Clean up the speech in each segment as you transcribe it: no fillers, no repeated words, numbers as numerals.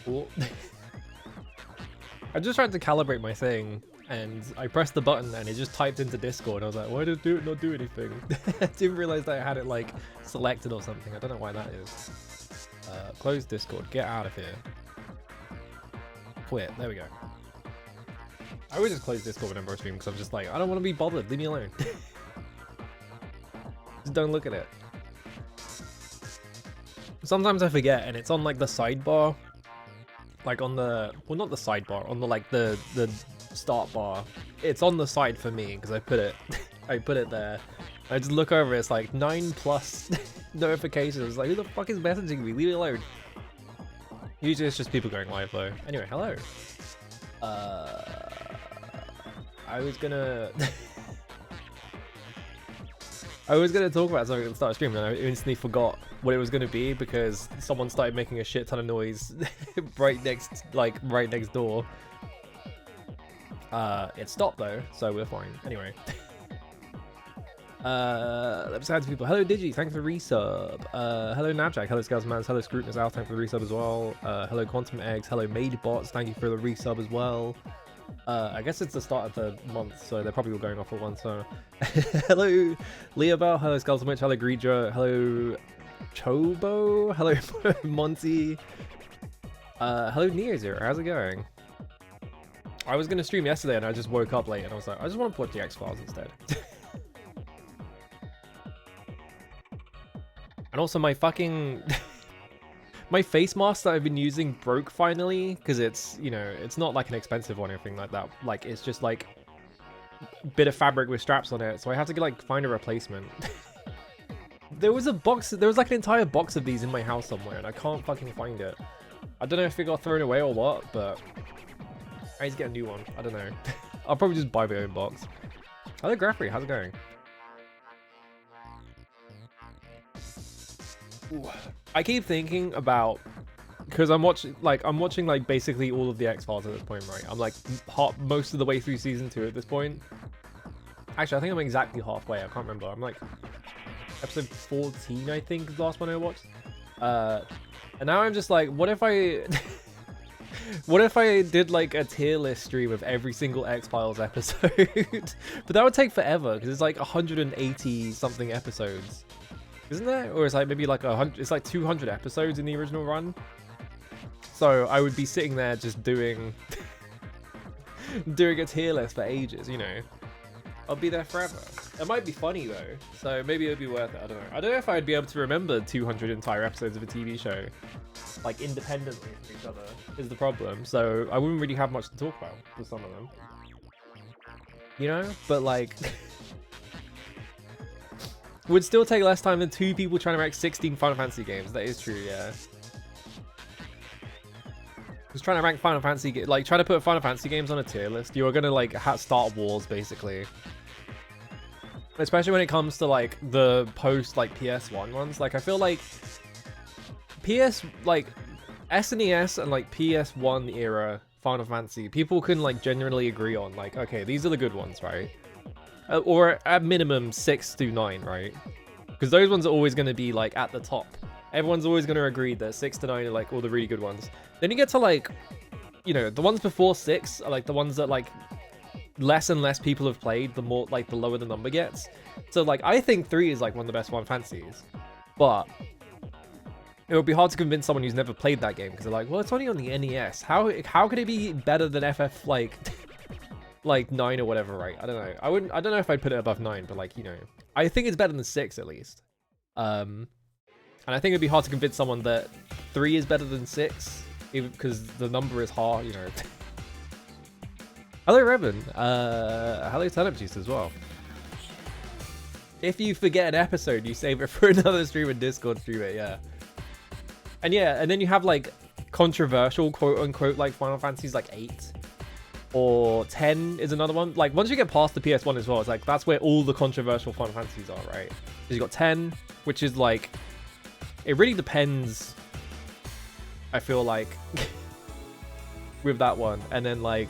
Cool. I just tried to calibrate my thing, and I pressed the button, and it just typed into Discord. I was like, why did it not do anything? I didn't realize that I had it like selected or something. I don't know why that is. Close Discord. Get out of here. Quit. There we go. I always just close Discord whenever I stream because I'm just like, I don't want to be bothered. Leave me alone. Just don't look at it. Sometimes I forget, and it's on like the sidebar. Like on the, well, not the sidebar, on the like the start bar. It's on the side for me because I put it I put it there. I just look over, it's like 9+ notifications. Like, who the fuck is messaging me? Leave me alone. Usually it's just people going live though. Anyway, hello. I was gonna talk about something at the start of stream, and I instantly forgot what it was gonna be because someone started making a shit ton of noise right next door. It stopped though, so we're fine. Anyway. Let's add to people. Hello Digi, thanks for resub. Hello Nabjack, hello Scoutsmans, hello Scrutinous Al, thanks for the resub as well. Hello Quantum Eggs, hello Madebots, thank you for the resub as well. I guess it's the start of the month, so they're probably all going off at once. So, hello Leobel, hello Skeleton hello Greedra, hello Chobo, hello Monty, hello Neo0, how's it going? I was gonna stream yesterday and I just woke up late and I was like, I just want to watch the X-Files instead. And also my fucking my face mask that I've been using broke finally, because it's, you know, it's not like an expensive one or anything like that. Like, it's just like a bit of fabric with straps on it, so I have to like find a replacement. There was like an entire box of these in my house somewhere and I can't fucking find it. I don't know if it got thrown away or what, but I need to get a new one. I don't know. I'll probably just buy my own box. Hello Graffrey, how's it going? Ooh. I keep thinking about, because I'm watching like basically all of the X-Files at this point, right? I'm like most of the way through season 2 at this point. Actually, I think I'm exactly halfway. I can't remember. I'm like episode 14, I think, is the last one I watched. And now I'm just like, what if I What if I did like a tier list stream of every single X-Files episode? But that would take forever because it's like 180 something episodes, isn't there? Or it's like maybe like 100. It's like 200 episodes in the original run. So I would be sitting there just doing doing a tier list for ages, you know. I'll be there forever. It might be funny though, so maybe it would be worth it. I don't know. I don't know if I'd be able to remember 200 entire episodes of a TV show, like independently from each other, is the problem. So I wouldn't really have much to talk about for some of them, you know. But like, would still take less time than 2 people trying to rank 16 Final Fantasy games. That is true, yeah. Just trying to rank Final Fantasy, like trying to put Final Fantasy games on a tier list, you're gonna like start wars basically. Especially when it comes to like the post like PS1 ones. Like I feel like like SNES and like PS1 era Final Fantasy, people can like genuinely agree on like, okay, these are the good ones, right? Or at minimum 6 through 9, right? Because those ones are always going to be like at the top. Everyone's always going to agree that 6 to 9 are like all the really good ones. Then you get to like, you know, the ones before 6 are like the ones that like less and less people have played, the more like the lower the number gets. So like I think 3 is like one of the best Final Fantasies, but it would be hard to convince someone who's never played that game because they're like, well, it's only on the NES. How could it be better than FF like like 9 or whatever, right? I don't know. I don't know if I'd put it above 9, but like, you know, I think it's better than 6 at least. And I think it'd be hard to convince someone that 3 is better than 6 because the number is hard, you know. Hello, Revan. Hello, Turnip Juice as well. If you forget an episode, you save it for another stream and Discord stream it, yeah. And yeah, and then you have like controversial quote unquote like Final Fantasies like 8 or 10 is another one. Like once you get past the PS1 as well, it's like that's where all the controversial Final Fantasies are, right? Because you got 10, which is like, it really depends, I feel like, with that one. And then like,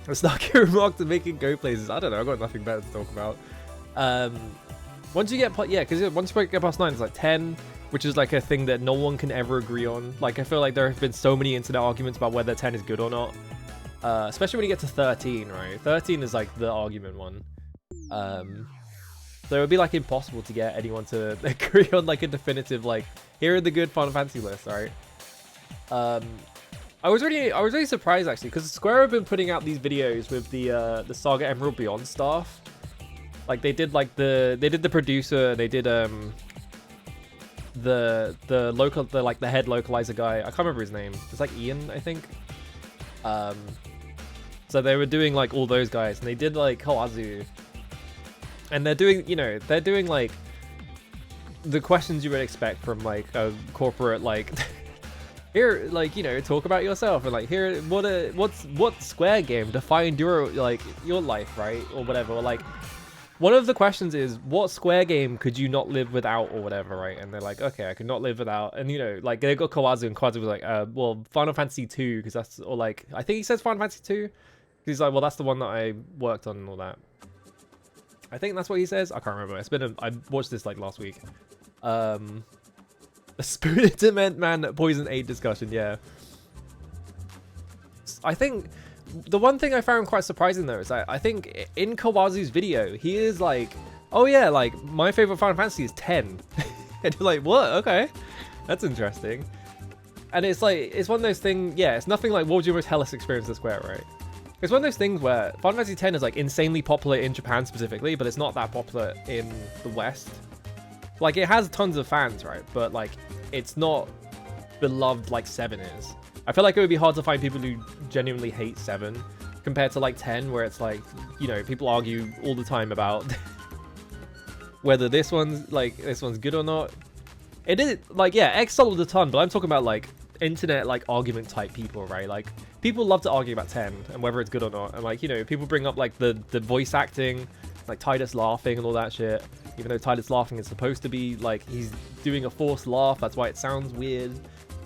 a snarky remark to making go places. I don't know, I've got nothing better to talk about. Once you get because once you get past 9, it's like 10, which is like a thing that no one can ever agree on. Like I feel like there have been so many internet arguments about whether 10 is good or not, especially when you get to 13, right? 13 is like the argument one. So it would be like impossible to get anyone to agree on like a definitive like, here are the good Final Fantasy lists, right? I was really surprised actually, because Square have been putting out these videos with the Saga Emerald Beyond staff. Like they did like they did the producer, they did the head localizer guy. I can't remember his name. It's like Ian, I think. So they were doing like all those guys, and they did like Kawazu. And they're doing, you know, they're doing like the questions you would expect from like a corporate like here, like, you know, talk about yourself, and like here, what Square game defined your like your life, right, or whatever. Or, like one of the questions is, what Square game could you not live without, or whatever, right? And they're like, okay, I could not live without, and you know, like they got Kawazu, and Kawazu was like, well, Final Fantasy 2, because that's, or like I think he says Final Fantasy 2. He's like, well, that's the one that I worked on and all that. I think that's what he says. I can't remember. It's been I watched this like last week. The Spirit Dement Man Poison 8 discussion, yeah. I think the one thing I found quite surprising though is that I think in Kawazu's video, he is like, oh yeah, like my favorite Final Fantasy is 10. And you're like, what? Okay. That's interesting. And it's like, it's one of those things, yeah, it's nothing like what was your most hellish experience at Square, right? It's one of those things where Final Fantasy X is like insanely popular in Japan specifically, but it's not that popular in the West. Like it has tons of fans, right? But like it's not beloved like 7 is. I feel like it would be hard to find people who genuinely hate 7 compared to like 10, where it's like, you know, people argue all the time about whether this one's good or not. It is like, yeah, X sold a ton, but I'm talking about like internet like argument type people, right? Like people love to argue about 10 and whether it's good or not, and like, you know, people bring up like the voice acting, like Titus laughing and all that shit, even though Titus laughing is supposed to be like he's doing a forced laugh, that's why it sounds weird.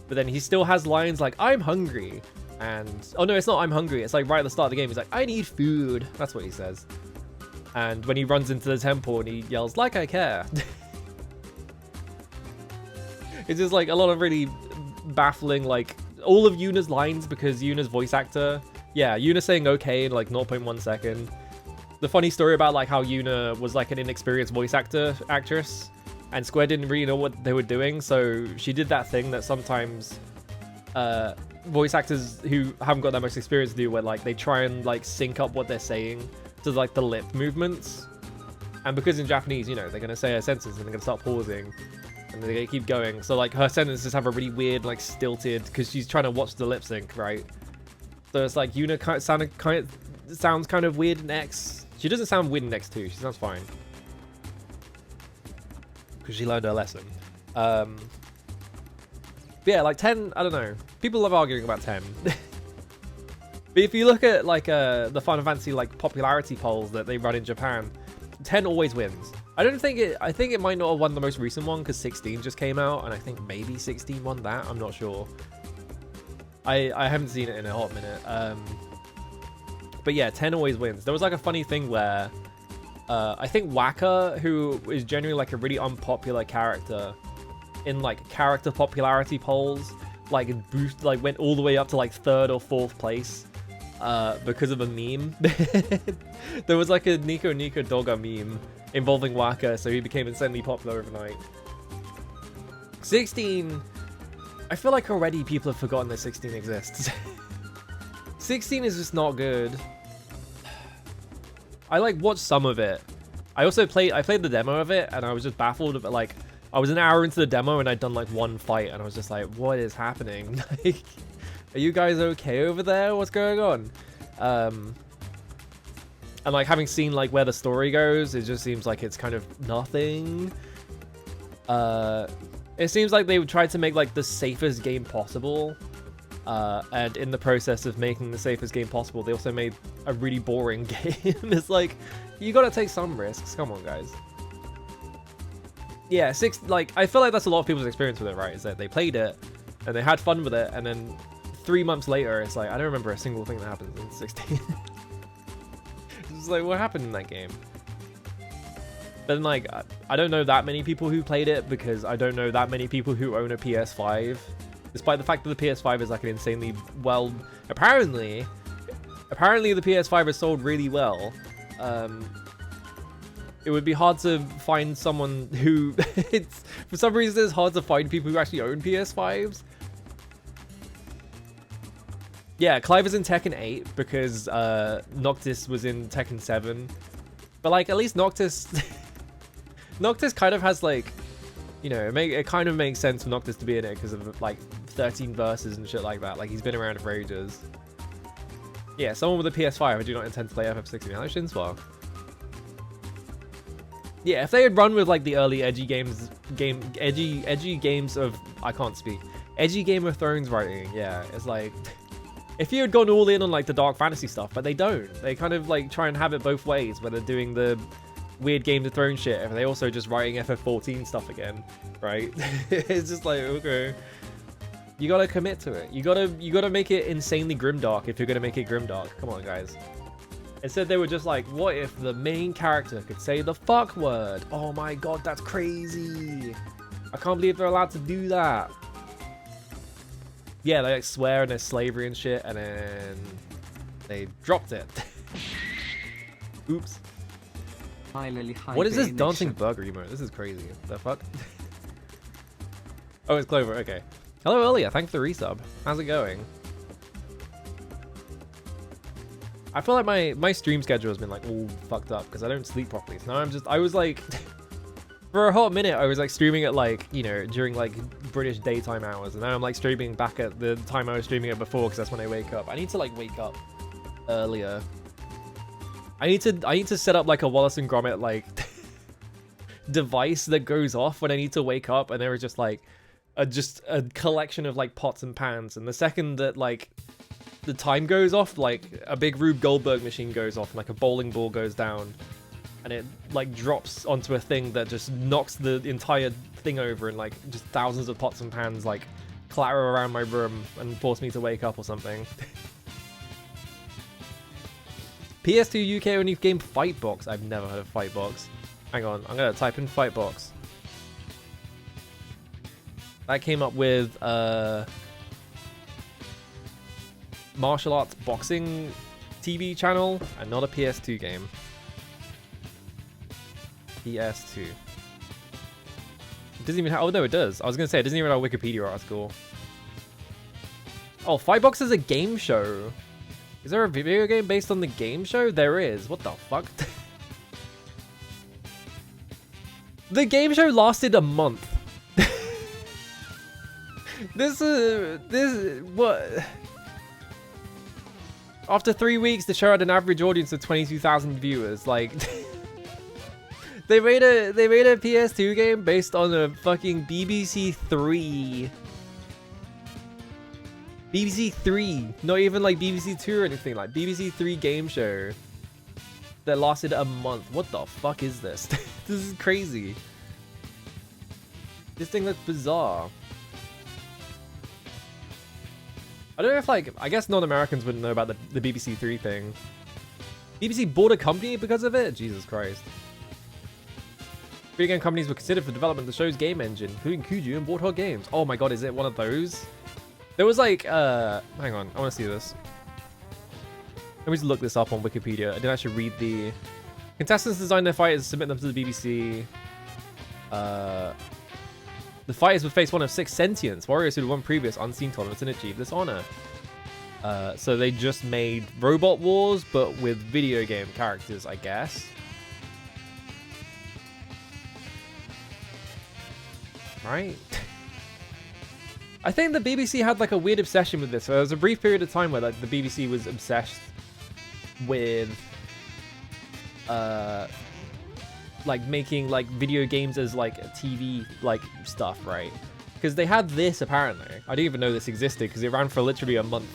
But then he still has lines like, I'm hungry, and oh no, it's not I'm hungry, it's like right at the start of the game he's like, I need food, that's what he says. And when he runs into the temple and he yells like I care. It's just like a lot of really baffling like all of Yuna's lines, because Yuna's voice actor, yeah, Yuna saying okay in like 0.1 second. The funny story about like how Yuna was like an inexperienced voice actress, and Square didn't really know what they were doing, so she did that thing that sometimes voice actors who haven't got that much experience do, where like they try and like sync up what they're saying to like the lip movements. And because in Japanese, you know, they're gonna say a sentence and they're gonna start pausing, and they keep going. So like her sentences have a really weird, like stilted, because she's trying to watch the lip sync, right? So it's like Yuna sounds kind of weird in X. She doesn't sound weird in X2. She sounds fine because she learned her lesson. But yeah, like 10. I don't know. People love arguing about 10. But if you look at like the Final Fantasy like popularity polls that they run in Japan, 10 always wins. I think it might not have won the most recent one because 16 just came out, and I think maybe 16 won that. I'm not sure. I haven't seen it in a hot minute. But yeah, 10 always wins. There was like a funny thing where I think Waka, who is generally like a really unpopular character in like character popularity polls, like went all the way up to like 3rd or 4th place because of a meme. There was like a Nico Doga meme involving Waka, so he became insanely popular overnight. 16, I feel like already people have forgotten that 16 exists. 16 is just not good. I like watched some of it. I played the demo of it, and I was just baffled. But like, I was an hour into the demo and I'd done like one fight, and I was just like, what is happening? Like, are you guys okay over there? What's going on? And like having seen like where the story goes, it just seems like it's kind of nothing. It seems like they tried to make like the safest game possible. And in the process of making the safest game possible, they also made a really boring game. It's like, you gotta take some risks. Come on, guys. Yeah, I feel like that's a lot of people's experience with it, right? Is that they played it, and they had fun with it, and then 3 months later, it's like, I don't remember a single thing that happens in 16. It's like, what happened in that game? Then, like, I don't know that many people who played it, because I don't know that many people who own a PS5. Despite the fact that the PS5 is like an insanely well... Apparently the PS5 is sold really well. It would be hard to find someone who... For some reason, it's hard to find people who actually own PS5s. Yeah, Clive is in Tekken 8 because Noctis was in Tekken 7. But like, at least Noctis... Noctis kind of has like... You know, it kind of makes sense for Noctis to be in it because of like 13 verses and shit like that. Like, he's been around for ages. Yeah, someone with a PS5, I do not intend to play FF16. Hello, Shinspark. Yeah, if they had run with like the early edgy games of... I can't speak. Edgy Game of Thrones writing, yeah. It's like... If you had gone all in on like the dark fantasy stuff, but they don't. They kind of like try and have it both ways, where they're doing the weird Game of Thrones shit, and they also just writing FF14 stuff again, right? It's just like, okay, you gotta commit to it. You gotta make it insanely grimdark if you're gonna make it grimdark. Come on, guys. Instead, they were just like, what if the main character could say the fuck word? Oh my god, that's crazy. I can't believe they're allowed to do that. Yeah, they like swear and there's slavery and shit, and then they dropped it. Oops. What is this dancing burger emote? This is crazy. The fuck? Oh, it's Clover. Okay. Hello, Earlier. Thanks for the resub. How's it going? I feel like my stream schedule has been like all fucked up because I don't sleep properly. So now I was like, for a hot minute, I was like streaming at like, you know, during like British daytime hours. And now I'm like streaming back at the time I was streaming it before because that's when I wake up. I need to like wake up earlier. I need to set up like a Wallace and Gromit like device that goes off when I need to wake up, and there is just like just a collection of like pots and pans, and the second that like the time goes off, like a big Rube Goldberg machine goes off and like a bowling ball goes down, and it like drops onto a thing that just knocks the entire thing over, and like just thousands of pots and pans like clatter around my room and force me to wake up or something. PS2 UK only game Fightbox. I've never heard of Fightbox. Hang on, I'm gonna type in Fightbox. That came up with martial arts boxing TV channel and not a PS2 game. PS2. It doesn't even have... Oh, no, it does. I was going to say, it doesn't even have a Wikipedia article. Oh, Firebox is a game show. Is there a video game based on the game show? There is. What the fuck? The game show lasted a month. What? After 3 weeks, the show had an average audience of 22,000 viewers. Like, they made a PS2 game based on a fucking BBC 3. BBC 3, not even like BBC 2 or anything, like BBC 3 game show that lasted a month. What the fuck is this? This is crazy. This thing looks bizarre. I don't know if, like, I guess non-Americans wouldn't know about the BBC 3 thing. BBC bought a company because of it? Jesus Christ. Video game companies were considered for development of the show's game engine, including Kuju and Warthog Games. Oh my god, is it one of those? There was like, hang on, I want to see this. Let me just look this up on Wikipedia. I didn't actually read the... Contestants design their fighters and submit them to the BBC. The fighters would face one of 6 sentients, warriors who had won previous unseen tournaments and achieved this honor. So they just made Robot Wars, but with video game characters, I guess. Right? I think the BBC had like a weird obsession with this. So there was a brief period of time where like the BBC was obsessed with like making like video games as like TV like stuff, right? Because they had this apparently. I didn't even know this existed because it ran for literally a month.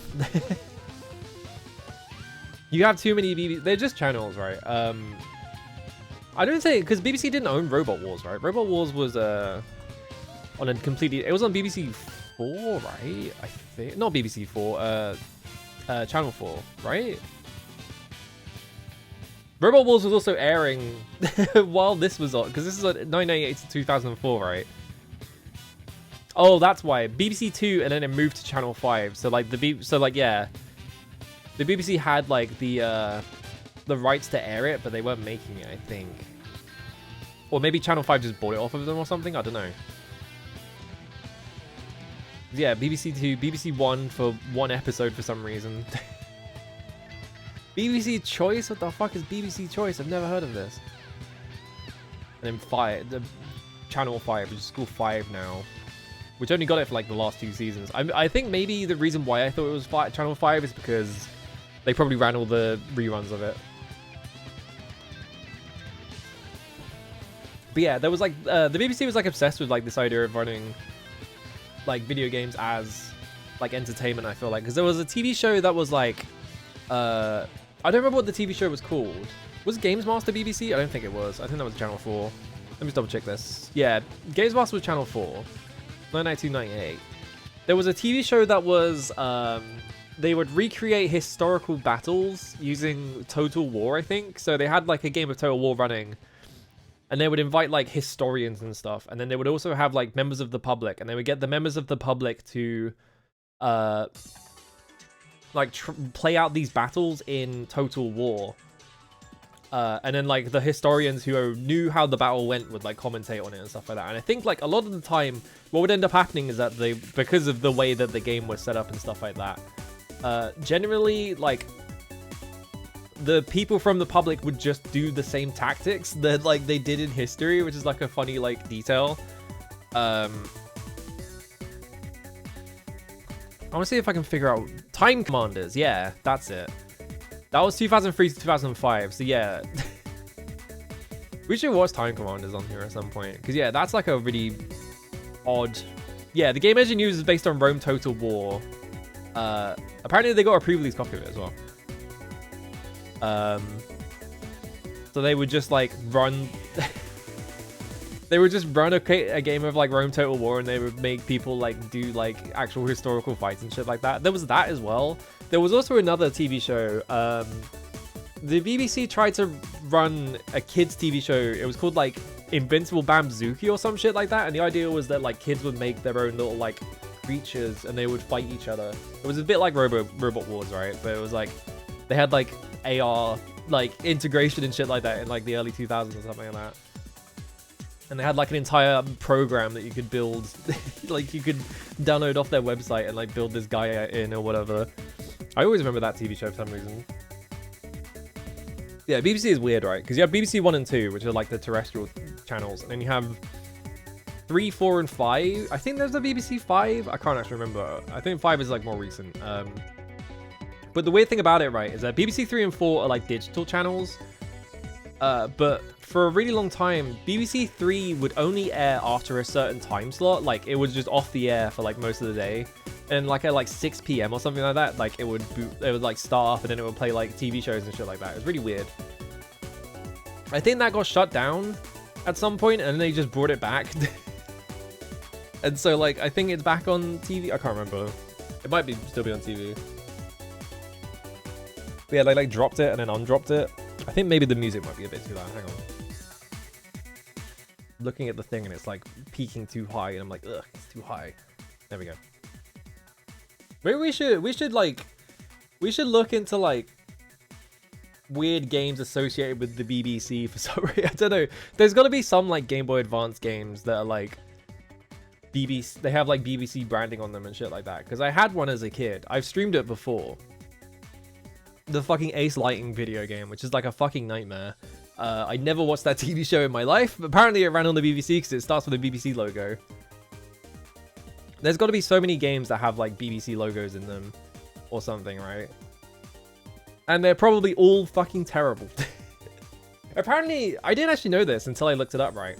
You have too many BBC. They're just channels, right? I don't think because BBC didn't own Robot Wars, right? Robot Wars was on a completely. It was on BBC 4, right? I think not BBC 4. Channel 4, right? Robot Wars was also airing while this was on, because this is like 1998 to 2004, right? Oh, that's why BBC 2, and then it moved to Channel 5. So like yeah, the BBC had like the rights to air it, but they weren't making it, I think. Or maybe Channel 5 just bought it off of them or something. I don't know. Yeah, BBC 2, BBC 1 for one episode for some reason. BBC Choice? What the fuck is BBC Choice? I've never heard of this. And then the Channel 5, which is called 5 now. Which only got it for like the last 2 seasons. I think maybe the reason why I thought it was Channel 5 is because they probably ran all the reruns of it. But yeah, there was like, the BBC was like obsessed with like this idea of running like video games as like entertainment, I feel like. Because there was a TV show that was like, I don't remember what the TV show was called. Was Games Master BBC? I don't think it was. I think that was Channel 4. Let me just double check this. Yeah, Games Master was Channel 4. 1992, 98. There was a TV show that was, they would recreate historical battles using Total War, I think. So they had like a game of Total War running. And they would invite like historians and stuff. And then they would also have like members of the public. And they would get the members of the public to like play out these battles in Total War. And then like the historians who knew how the battle went would like commentate on it and stuff like that. And I think like a lot of the time what would end up happening is that because of the way that the game was set up and stuff like that, generally like the people from the public would just do the same tactics that like they did in history, which is like a funny like detail. I want to see if I can figure out Time Commanders. Yeah, that's it. That was 2003 to 2005. So yeah, we should watch Time Commanders on here at some point. Because yeah, that's like a really odd. Yeah, the game engine used is based on Rome Total War. Apparently they got a pre-release copy of it as well. So they would just like run. They would just run a game of like Rome Total War, and they would make people like do like actual historical fights and shit like that. There was that as well. There was also another TV show. The BBC tried to run a kids TV show. It was called like Invincible Bamzooki or some shit like that. And the idea was that like kids would make their own little like creatures and they would fight each other. It was a bit like Robot Wars, right? But it was like they had like AR like integration and shit like that in like the early 2000s or something like that. And they had like an entire program that you could build, like you could download off their website and like build this guy in or whatever. I always remember that TV show for some reason. Yeah, BBC is weird, right? Because you have BBC 1 and 2, which are like the terrestrial channels, and then you have 3, 4, and 5. I think there's a BBC 5. I can't actually remember. I think 5 is like more recent. But the weird thing about it, right, is that BBC 3 and 4 are like digital channels. But for a really long time, BBC 3 would only air after a certain time slot. Like it was just off the air for like most of the day. And like at like 6 p.m. or something like that, like it would like start up and then it would play like TV shows and shit like that. It was really weird. I think that got shut down at some point and then they just brought it back. And so like I think it's back on TV. I can't remember. It might be still be on TV. But yeah, they like dropped it and then undropped it. I think maybe the music might be a bit too loud. Hang on. Looking at the thing and it's like peaking too high and I'm like, ugh, it's too high. There we go. Maybe we should look into like weird games associated with the BBC for some reason. I don't know. There's got to be some like Game Boy Advance games that are like BBC. They have like BBC branding on them and shit like that. Because I had one as a kid. I've streamed it before. The fucking Ace Lighting video game, which is like a fucking nightmare. I never watched that TV show in my life. Apparently it ran on the BBC because it starts with a BBC logo. There's got to be so many games that have like BBC logos in them or something, right? And they're probably all fucking terrible. Apparently, I didn't actually know this until I looked it up, right?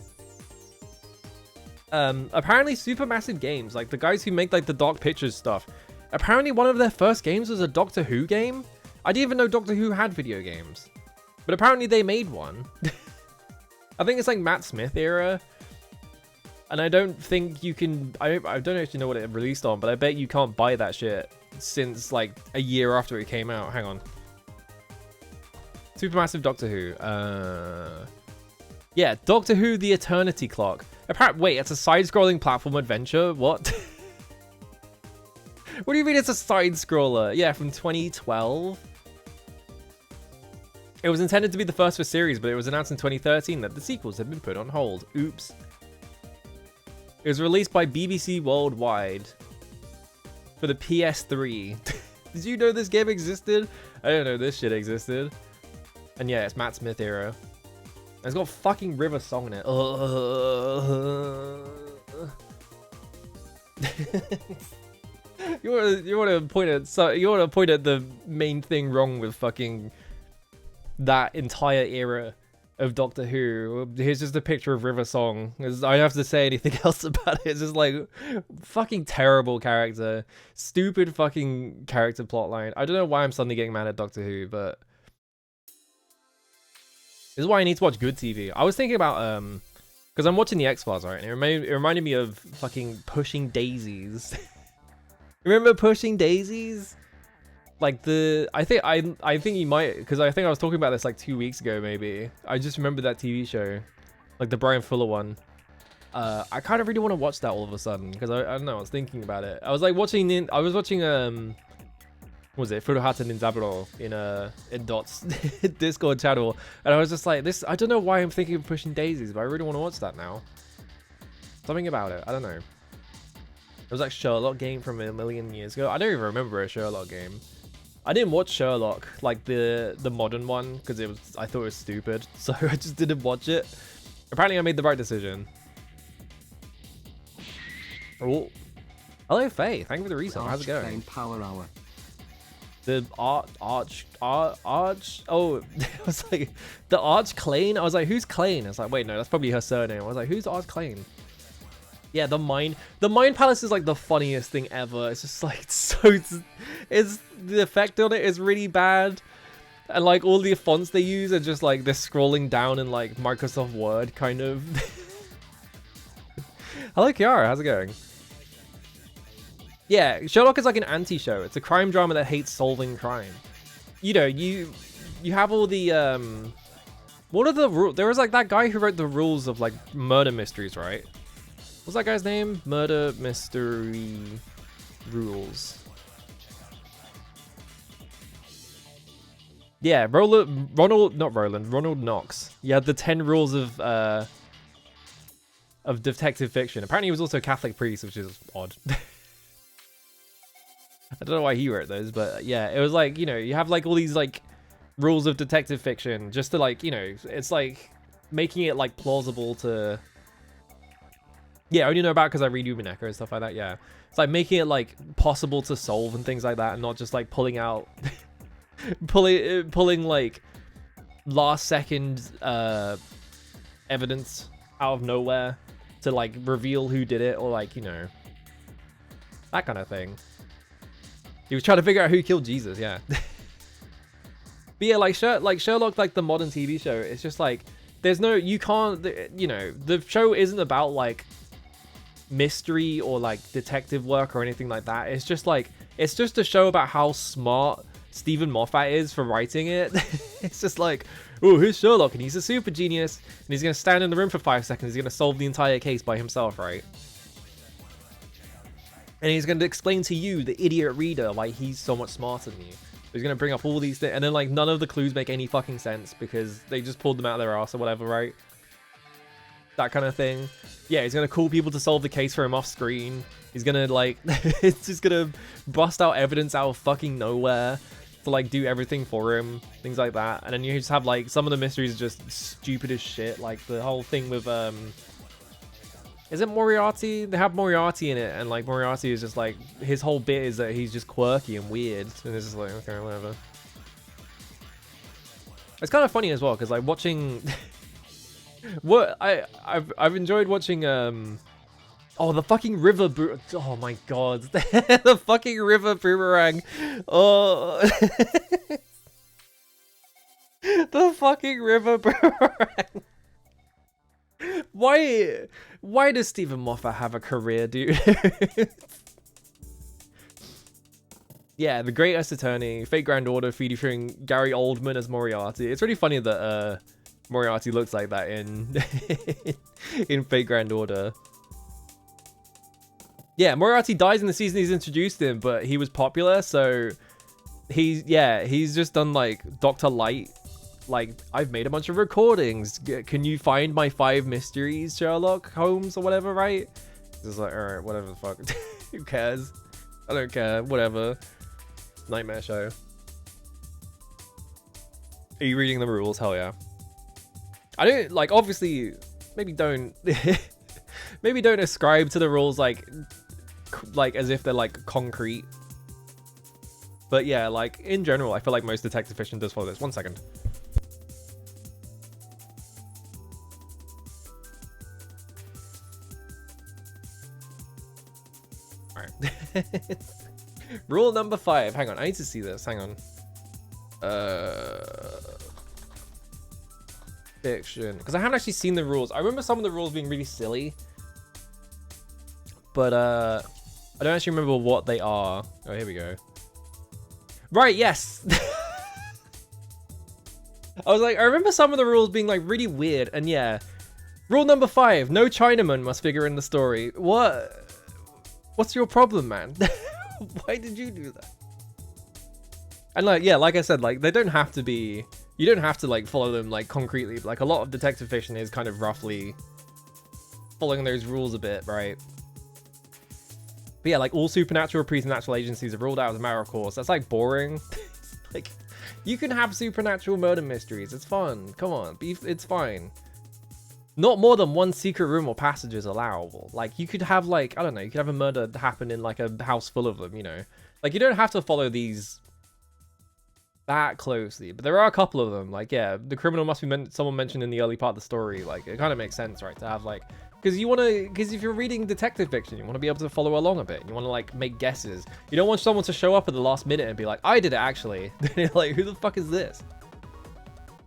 Apparently Supermassive Games, like the guys who make like the Dark Pictures stuff, apparently one of their first games was a Doctor Who game. I didn't even know Doctor Who had video games. But apparently they made one. I think it's like Matt Smith era. And I don't think you can... I don't actually know what it released on, but I bet you can't buy that shit since like a year after it came out. Hang on. Supermassive Doctor Who. Yeah, Doctor Who The Eternity Clock. Apparently, wait, it's a side-scrolling platform adventure? What? What do you mean it's a side-scroller? Yeah, from 2012. It was intended to be the first for series, but it was announced in 2013 that the sequels had been put on hold. Oops. It was released by BBC Worldwide for the PS3. Did you know this game existed? I didn't know this shit existed. And yeah, it's Matt Smith era. It's got fucking River Song in it. You want to point at the main thing wrong with fucking that entire era of Doctor Who. Here's just a picture of River Song. I don't have to say anything else about it. It's just like fucking terrible character, stupid fucking character plotline. I don't know why I'm suddenly getting mad at Doctor Who, but this is why I need to watch good TV. I was thinking about because I'm watching the X-Files, right? And it reminded me of fucking Pushing Daisies. Remember Pushing Daisies? Like I think you might, because I think I was talking about this like 2 weeks ago maybe. I just remember that TV show, like the Brian Fuller one. I kind of really want to watch that all of a sudden because I don't know, I was thinking about it. I was like watching what was it, Furuhata Ninzaburo in Dot's Discord channel, and I was just like, this, I don't know why I'm thinking of Pushing Daisies, but I really want to watch that now. Something about it, I don't know. It was like Sherlock game from a million years ago. I don't even remember a Sherlock game. I didn't watch Sherlock, like the modern one, because I thought it was stupid, so I just didn't watch it. Apparently I made the right decision. Oh, hello Faye, thank you for the resub. How's it going? Power Hour. The Arch. Oh, I was like, the Arch Clane. I was like, who's Clane? I was like, wait, no, that's probably her surname. I was like, who's Arch Clane? Yeah, the Mind Palace is like the funniest thing ever. It's just like it's the effect on it is really bad, and like all the fonts they use are just like they're scrolling down in like Microsoft Word kind of. Hello Kiara, how's it going? Yeah, Sherlock is like an anti-show. It's a crime drama that hates solving crime. You know, you have all the what are the rules? There was like that guy who wrote the rules of like murder mysteries, right? What's that guy's name? Murder Mystery. rules. Yeah, Ronald Knox. Yeah, the 10 rules of detective fiction. Apparently he was also a Catholic priest, which is odd. I don't know why he wrote those, but yeah, it was like, you know, you have like all these like rules of detective fiction just to like, you know, it's like making it like plausible to... Yeah, I only know about because I read Umineka and stuff like that, yeah. It's like making it like possible to solve and things like that, and not just like pulling out... pulling like last second evidence out of nowhere to like reveal who did it, or like, you know, that kind of thing. He was trying to figure out who killed Jesus, yeah. But yeah, like Sherlock, like the modern TV show, it's just like there's no, you can't, you know, the show isn't about like mystery or like detective work or anything like that. It's just like, it's just a show about how smart Stephen Moffat is for writing it. It's just like, oh, here's Sherlock and he's a super genius and he's gonna stand in the room for 5 seconds. He's gonna solve the entire case by himself, right? And he's gonna explain to you, the idiot reader, why he's so much smarter than you. He's gonna bring up all these things, and then like none of the clues make any fucking sense because they just pulled them out of their ass or whatever, right? That kind of thing. Yeah, he's gonna call people to solve the case for him off screen. He's gonna like, it's just gonna bust out evidence out of fucking nowhere to like do everything for him, things like that. And then you just have like some of the mysteries are just stupid as shit, like the whole thing with is it Moriarty? They have Moriarty in it, and like Moriarty is just like, his whole bit is that he's just quirky and weird, and it's just like, okay, whatever. It's kind of funny as well because like watching what I've enjoyed watching oh, the fucking river oh my god. The fucking river boomerang. Oh. The fucking river boomerang. Why does Stephen Moffat have a career, dude? Yeah, the Greatest Attorney, Fate Grand Order featuring Gary Oldman as Moriarty. It's really funny that Moriarty looks like that in in Fate Grand Order. Yeah, Moriarty dies in the season he's introduced in, but he was popular, so he's just done like Dr. Light. Like, I've made a bunch of recordings. Can you find my 5 mysteries, Sherlock Holmes, or whatever, right? It's like, alright, whatever the fuck. Who cares? I don't care. Whatever. Nightmare show. Are you reading the rules? Hell yeah. I don't, like, obviously, maybe don't... maybe don't ascribe to the rules, like as if they're, like, concrete. But yeah, like, in general, I feel like most detective fiction does follow this. 1 second. Rule number 5. Hang on, I need to see this. Hang on. Fiction. Because I haven't actually seen the rules. I remember some of the rules being really silly. But I don't actually remember what they are. Oh, here we go. Right, yes. I was like, I remember some of the rules being like really weird. And yeah. Rule number 5. No Chinaman must figure in the story. What? What's your problem, man? Why did you do that? And like, yeah, like I said, like they don't have to be, you don't have to like follow them like concretely. Like a lot of detective fiction is kind of roughly following those rules a bit, right? But yeah, like all supernatural or preternatural agencies are ruled out as a matter of course. That's like boring. Like, you can have supernatural murder mysteries. It's fun. Come on, it's fine. Not more than 1 secret room or passage is allowable. Like, you could have, like, I don't know, you could have a murder happen in, like, a house full of them, you know? Like, you don't have to follow these that closely. But there are a couple of them. Like, yeah, the criminal must be someone mentioned in the early part of the story. Like, it kind of makes sense, right? To have, like... Because you want to... Because if you're reading detective fiction, you want to be able to follow along a bit. You want to, like, make guesses. You don't want someone to show up at the last minute and be like, I did it, actually. Then you're like, who the fuck is this?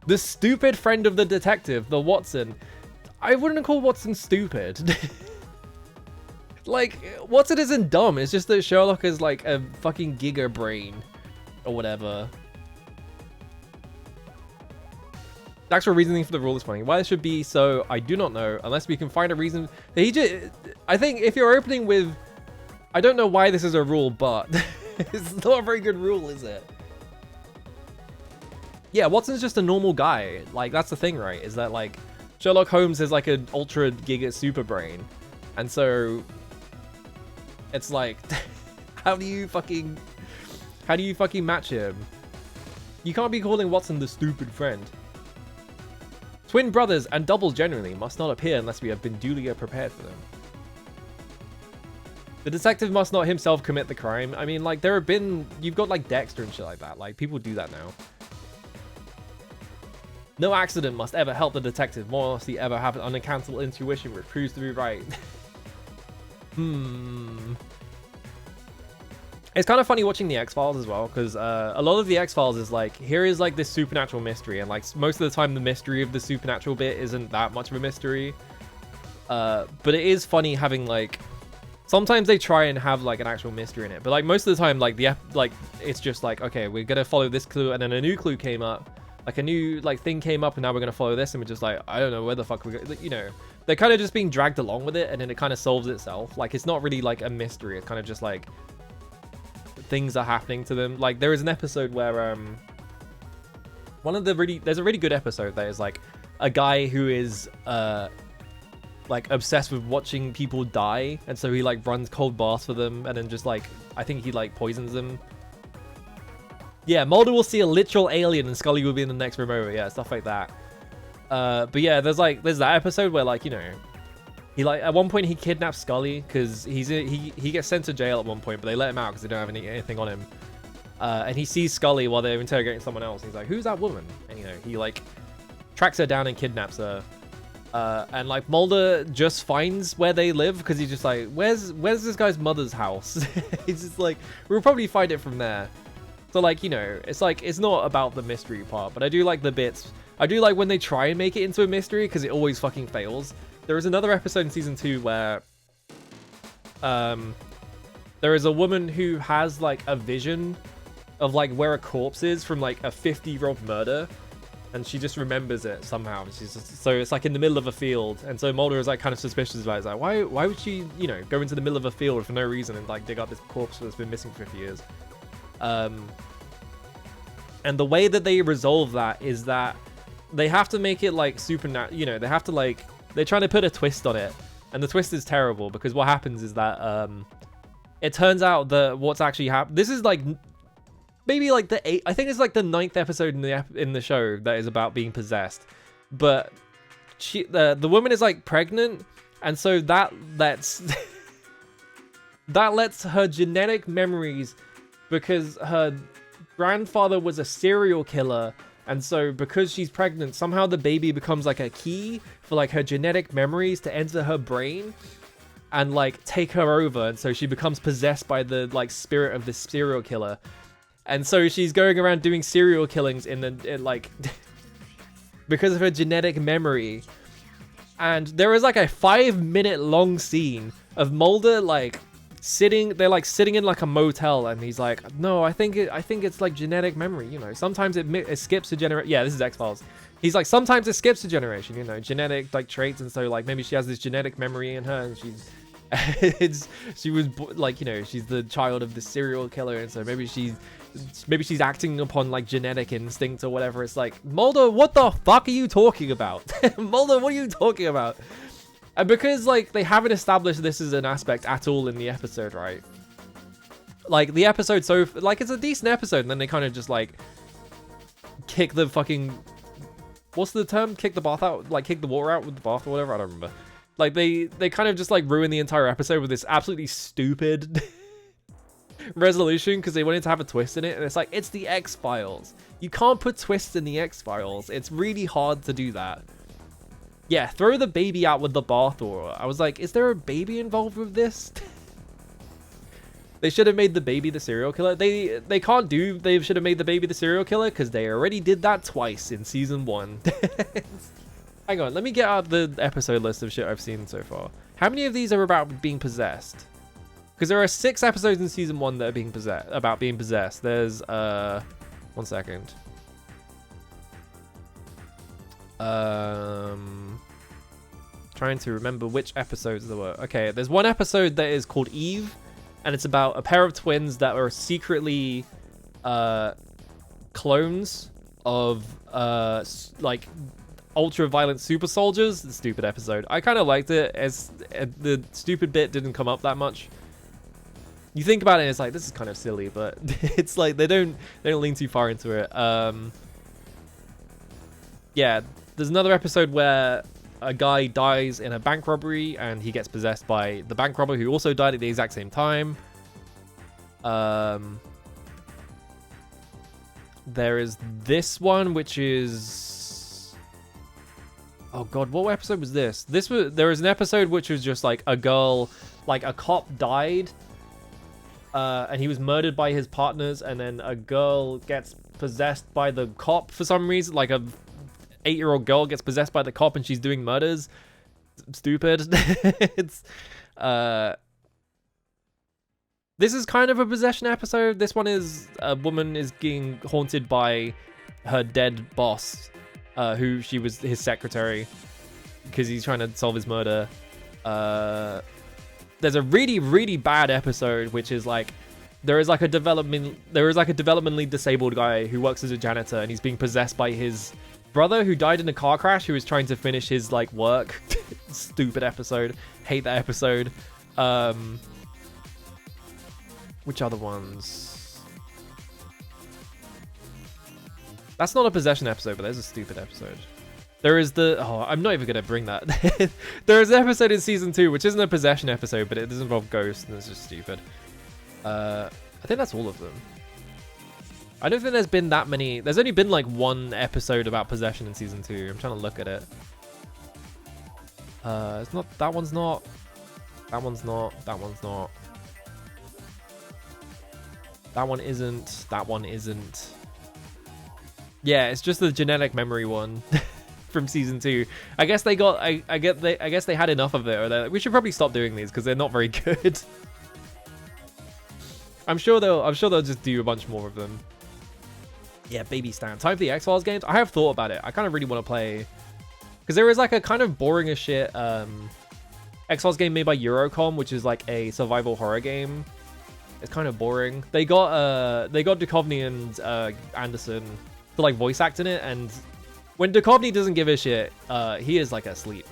The stupid friend of the detective, the Watson... I wouldn't call Watson stupid. Like, Watson isn't dumb. It's just that Sherlock is like a fucking giga brain or whatever. The actual reasoning for the rule is funny. Why it should be so, I do not know, unless we can find a reason. He just, I think if you're opening with I don't know why this is a rule, but it's not a very good rule, is it? Yeah, Watson's just a normal guy. Like, that's the thing, right? Is that, like, Sherlock Holmes is like an ultra giga super brain. And so it's like, how do you fucking match him? You can't be calling Watson the stupid friend. Twin brothers and doubles generally must not appear unless we have been duly prepared for them. The detective must not himself commit the crime. I mean, like, you've got like Dexter and shit like that. Like, people do that now. No accident must ever help the detective, more must he ever have an unaccountable intuition which proves to be right. It's kind of funny watching the X-Files as well, because a lot of the X-Files is like, here is like this supernatural mystery, and like most of the time the mystery of the supernatural bit isn't that much of a mystery. But it is funny having like, sometimes they try and have like an actual mystery in it, but like most of the time like it's just like, okay, we're gonna follow this clue, and then a new clue came up. Like a new like thing came up and now we're going to follow this, and we're just like, I don't know where the fuck we're going. You know, they're kind of just being dragged along with it, and then it kind of solves itself. Like, it's not really like a mystery. It's kind of just like things are happening to them. Like, there is an episode where there's a really good episode that is like a guy who is like obsessed with watching people die, and so he like runs cold baths for them, and then just like, I think he like poisons them. Yeah, Mulder will see a literal alien and Scully will be in the next room over. Yeah, stuff like that. But yeah, there's that episode where, like, you know, he like at one point he kidnaps Scully because he gets sent to jail at one point, but they let him out because they don't have anything on him. And he sees Scully while they're interrogating someone else. He's like, "Who's that woman?" And, you know, he like tracks her down and kidnaps her. And like Mulder just finds where they live because he's just like, "Where's this guy's mother's house?" He's just like, "We'll probably find it from there." So, like, you know, it's like, it's not about the mystery part, but I do like the bits. I do like when they try and make it into a mystery because it always fucking fails. There is another episode in season 2 where there is a woman who has like a vision of like where a corpse is from like a 50-year-old murder, and she just remembers it somehow. She's just, so it's like in the middle of a field, and so Mulder is like kind of suspicious about it. It's like, why would she, you know, go into the middle of a field for no reason and like dig up this corpse that's been missing for 50 years? And the way that they resolve that is that they have to make it like supernatural, you know, they have to like, they're trying to put a twist on it, and the twist is terrible because what happens is that it turns out that what's actually happened, this is like maybe like I think it's like the 9th episode in the show that is about being possessed, but the woman is like pregnant, and so that lets that lets her genetic memories, because her grandfather was a serial killer, and so because she's pregnant, somehow the baby becomes like a key for like her genetic memories to enter her brain and like take her over, and so she becomes possessed by the like spirit of this serial killer, and so she's going around doing serial killings in like because of her genetic memory. And there is like a 5-minute long scene of Mulder like they're like sitting in like a motel, and he's like, no, I think it's like genetic memory, you know, sometimes it skips a generation. Yeah, this is X-Files. He's like, sometimes it skips a generation, you know, genetic like traits, and so like maybe she has this genetic memory in her, and she was like, you know, she's the child of the serial killer, and so maybe she's acting upon like genetic instinct or whatever. It's like, Mulder, what the fuck are you talking about? Mulder, what are you talking about? And because, like, they haven't established this as an aspect at all in the episode, right? Like, the episode, so, like, it's a decent episode, and then they kind of just, like, kick the fucking... What's the term? Kick the bath out? Like, kick the water out with the bath or whatever? I don't remember. Like, they kind of just, like, ruin the entire episode with this absolutely stupid resolution because they wanted to have a twist in it, and it's like, it's the X-Files. You can't put twists in the X-Files. It's really hard to do that. Yeah, throw the baby out with the bathwater. I was like, is there a baby involved with this? They should have made the baby the serial killer. They should have made the baby the serial killer because they already did that twice in season 1. Hang on, let me get out the episode list of shit I've seen so far. How many of these are about being possessed? Because there are 6 episodes in season 1 that are about being possessed. There's one second. Trying to remember which episodes there were. Okay, there's one episode that is called Eve, and it's about a pair of twins that are secretly clones of like ultra-violent super soldiers. Stupid episode. I kind of liked it, as the stupid bit didn't come up that much. You think about it, and it's like, this is kind of silly, but it's like they don't lean too far into it. Yeah, there's another episode where a guy dies in a bank robbery, and he gets possessed by the bank robber, who also died at the exact same time. There is this one, which is... Oh god, what episode was this? There was an episode which was just like a girl, like a cop died, and he was murdered by his partners, and then a girl gets possessed by the cop for some reason. Like a 8-year-old girl gets possessed by the cop, and she's doing murders. Stupid. It's this is kind of a possession episode. This one is a woman is getting haunted by her dead boss, who she was his secretary, because he's trying to solve his murder. There's a really, really bad episode, which is like there is like a developmentally disabled guy who works as a janitor, and he's being possessed by his brother who died in a car crash, who was trying to finish his like work. Stupid episode. Hate that episode. Which other ones? That's not a possession episode, but there's a stupid episode. There is the... Oh, I'm not even going to bring that. There is an episode in season 2, which isn't a possession episode, but it does involve ghosts, and it's just stupid. I think that's all of them. I don't think there's been that many... There's only been like one episode about possession in season 2. I'm trying to look at it. It's not... That one's not. That one's not. That one's not. That one isn't. That one isn't. Yeah, it's just the genetic memory one from season 2. I guess they got. I guess they had enough of it, or like, we should probably stop doing these because they're not very good. I'm sure they'll just do a bunch more of them. Yeah, baby stand. Time for the X-Files games. I have thought about it. I kind of really want to play, because there is like a kind of boring as shit X-Files game made by Eurocom, which is like a survival horror game. It's kind of boring. They got Duchovny and Anderson to like voice act in it, and when Duchovny doesn't give a shit, he is like asleep.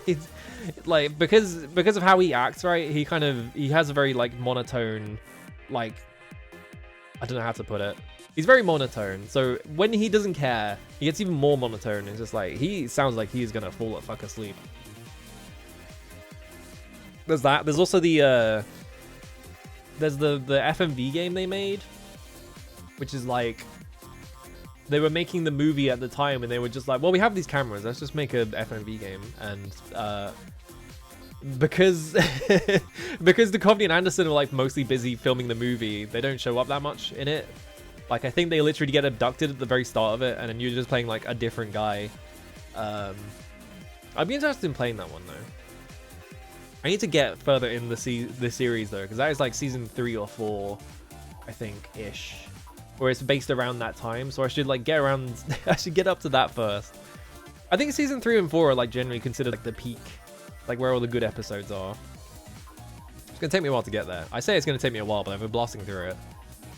It's, like because of how he acts, right? He has a very like monotone, like, I don't know how to put it. He's very monotone. So when he doesn't care, he gets even more monotone. It's just like he sounds like he's gonna fall the fuck asleep. There's that. There's also the there's the FMV game they made, which is like, they were making the movie at the time, and they were just like, well, we have these cameras, let's just make a FMV game. And because Duchovny and Anderson are like mostly busy filming the movie, they don't show up that much in it. Like, I think they literally get abducted at the very start of it, and then you're just playing like a different guy. I'd be interested in playing that one though. I need to get further in the series though, because that is like season 3 or 4, I think, ish, where it's based around that time. So I should like get around. I should get up to that first. I think season 3 and 4 are like generally considered like the peak, like where all the good episodes are. It's gonna take me a while to get there. I say it's gonna take me a while, but I've been blasting through it.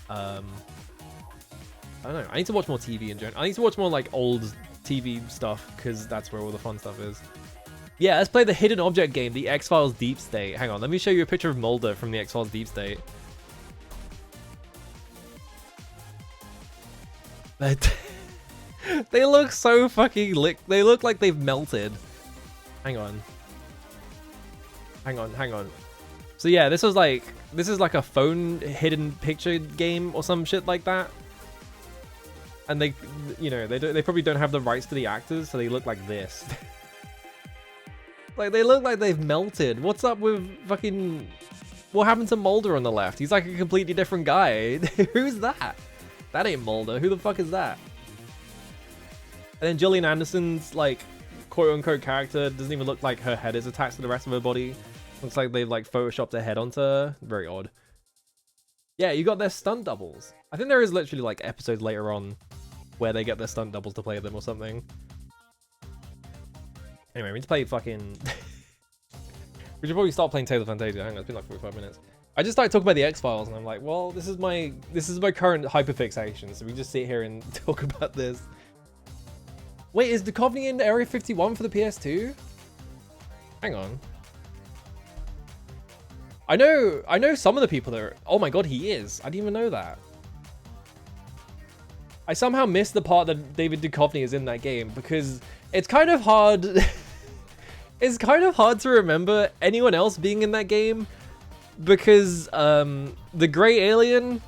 I don't know. I need to watch more TV in general. I need to watch more like old TV stuff, because that's where all the fun stuff is. Yeah, let's play the hidden object game, the X-Files Deep State. Hang on, let me show you a picture of Mulder from the X-Files Deep State. They look so fucking they look like they've melted. Hang on. Hang on. So yeah, this is like a phone hidden picture game or some shit like that. And they, you know, they probably don't have the rights to the actors, so they look like this. Like, they look like they've melted. What's up with fucking... What happened to Mulder on the left? He's like a completely different guy. Who's that? That ain't Mulder. Who the fuck is that? And then Gillian Anderson's, like, quote-unquote character doesn't even look like her head is attached to the rest of her body. Looks like they've, like, photoshopped her head onto her. Very odd. Yeah, you got their stunt doubles. I think there is literally, like, episodes later on where they get their stunt doubles to play them or something. Anyway, we need to play fucking... We should probably start playing Tales of Phantasia. Hang on, it's been like 45 minutes. I just started talking about the X-Files and I'm like, well, this is my current hyperfixation, so we just sit here and talk about this. Wait, is Duchovny in Area 51 for the PS2? Hang on. I know some of the people that are... Oh my god, he is. I didn't even know that. I somehow missed the part that David Duchovny is in that game because it's kind of hard... It's kind of hard to remember anyone else being in that game because the Grey Alien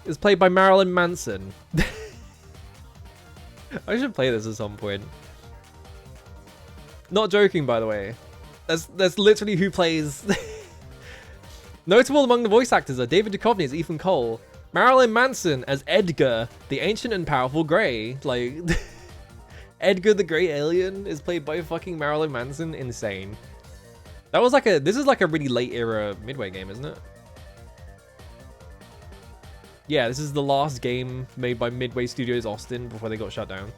is played by Marilyn Manson. I should play this at some point. Not joking, by the way. That's literally who plays... Notable among the voice actors are David Duchovny as Ethan Cole, Marilyn Manson as Edgar, the ancient and powerful Grey. Like... Edgar the Grey Alien is played by fucking Marilyn Manson. Insane. That was like a... This is like a really late era Midway game, isn't it? Yeah, this is the last game made by Midway Studios Austin before they got shut down.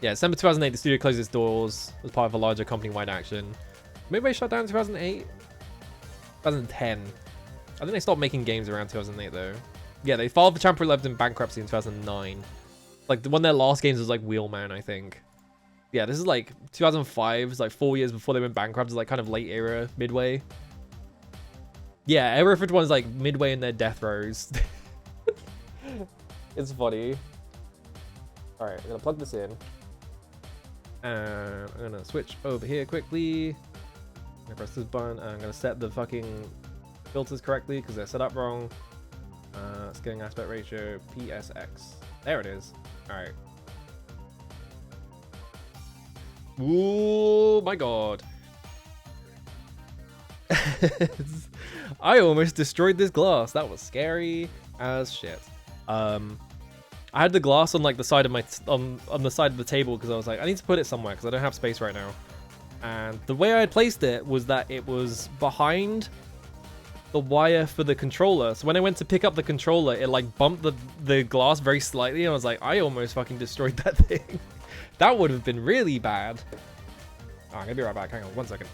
Yeah, December 2008, the studio closed its doors as part of a larger company-wide action. Midway shut down in 2008? 2010. I think they stopped making games around 2008 though. Yeah, they filed for Chapter 11 in bankruptcy in 2009. Like, one of their last games was like Wheelman, I think. Yeah, this is like 2005. It's like 4 years before they went bankrupt. It's like kind of late era Midway. Yeah, Area 51 is like Midway in their death rows. It's funny. Alright, I'm gonna plug this in. And I'm gonna switch over here quickly. I'm gonna press this button and I'm gonna set the fucking filters correctly because they're set up wrong. Scaling aspect ratio, PSX. There it is. Alright. Ooh, my god. I almost destroyed this glass. That was scary as shit. I had the glass on like the side of my on the side of the table because I was like, I need to put it somewhere because I don't have space right now. And the way I had placed it was that it was behind the wire for the controller. So when I went to pick up the controller, it like bumped the glass very slightly. And I was like, I almost fucking destroyed that thing. That would have been really bad. Oh, I'm gonna be right back. Hang on 1 second.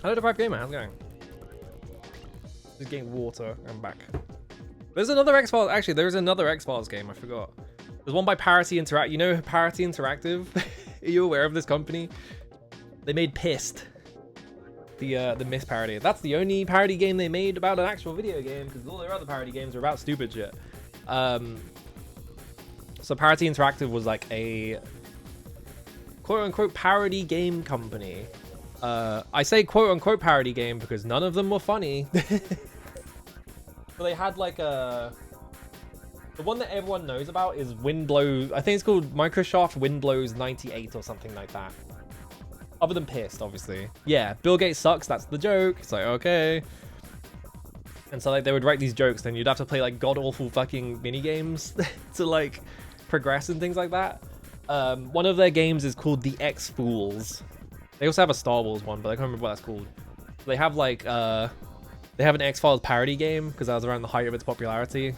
Hello, Deprived Gamer. How's it going? Just getting water. I'm back. There's another X-Files. Actually, there's another X-Files game. I forgot. There's one by Parity Interactive. You know Parity Interactive? Are you aware of this company? They made Pissed. The Myth parody. That's the only parody game they made about an actual video game because all their other parody games are about stupid shit. So Parity Interactive was like a quote-unquote parody game company. I say quote-unquote parody game because none of them were funny. But they had like the one that everyone knows about is Windblow. I think it's called Microsoft Windblows 98 or something like that. Other than Pissed, obviously. Yeah, Bill Gates sucks, that's the joke. It's like, okay. And so like they would write these jokes, then you'd have to play like god-awful fucking mini-games to like progress and things like that. One of their games is called The X-Fools. They also have a Star Wars one, but I can't remember what that's called. They have like, they have an X-Files parody game because that was around the height of its popularity.